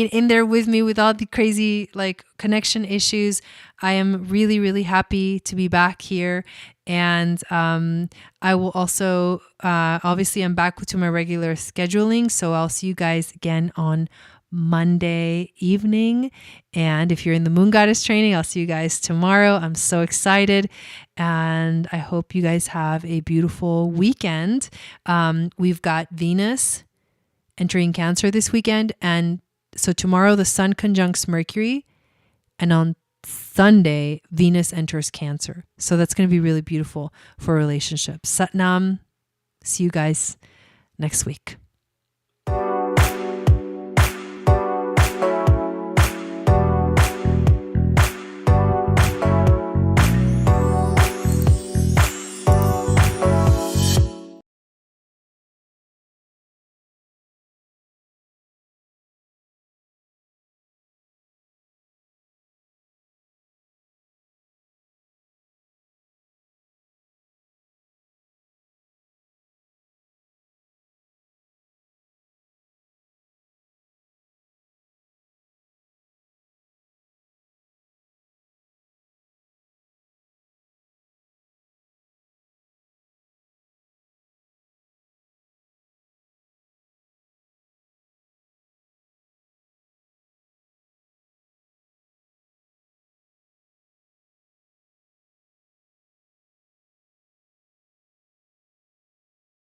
in there with me with all the crazy connection issues. I am really, really happy to be back here. And I will also, obviously I'm back to my regular scheduling. So I'll see you guys again on Monday evening. And if you're in the Moon Goddess training, I'll see you guys tomorrow. I'm so excited. And I hope you guys have a beautiful weekend. We've got Venus entering Cancer this weekend. And so tomorrow the Sun conjuncts Mercury. And on Sunday, Venus enters Cancer. So that's going to be really beautiful for relationships. Satnam. See you guys next week.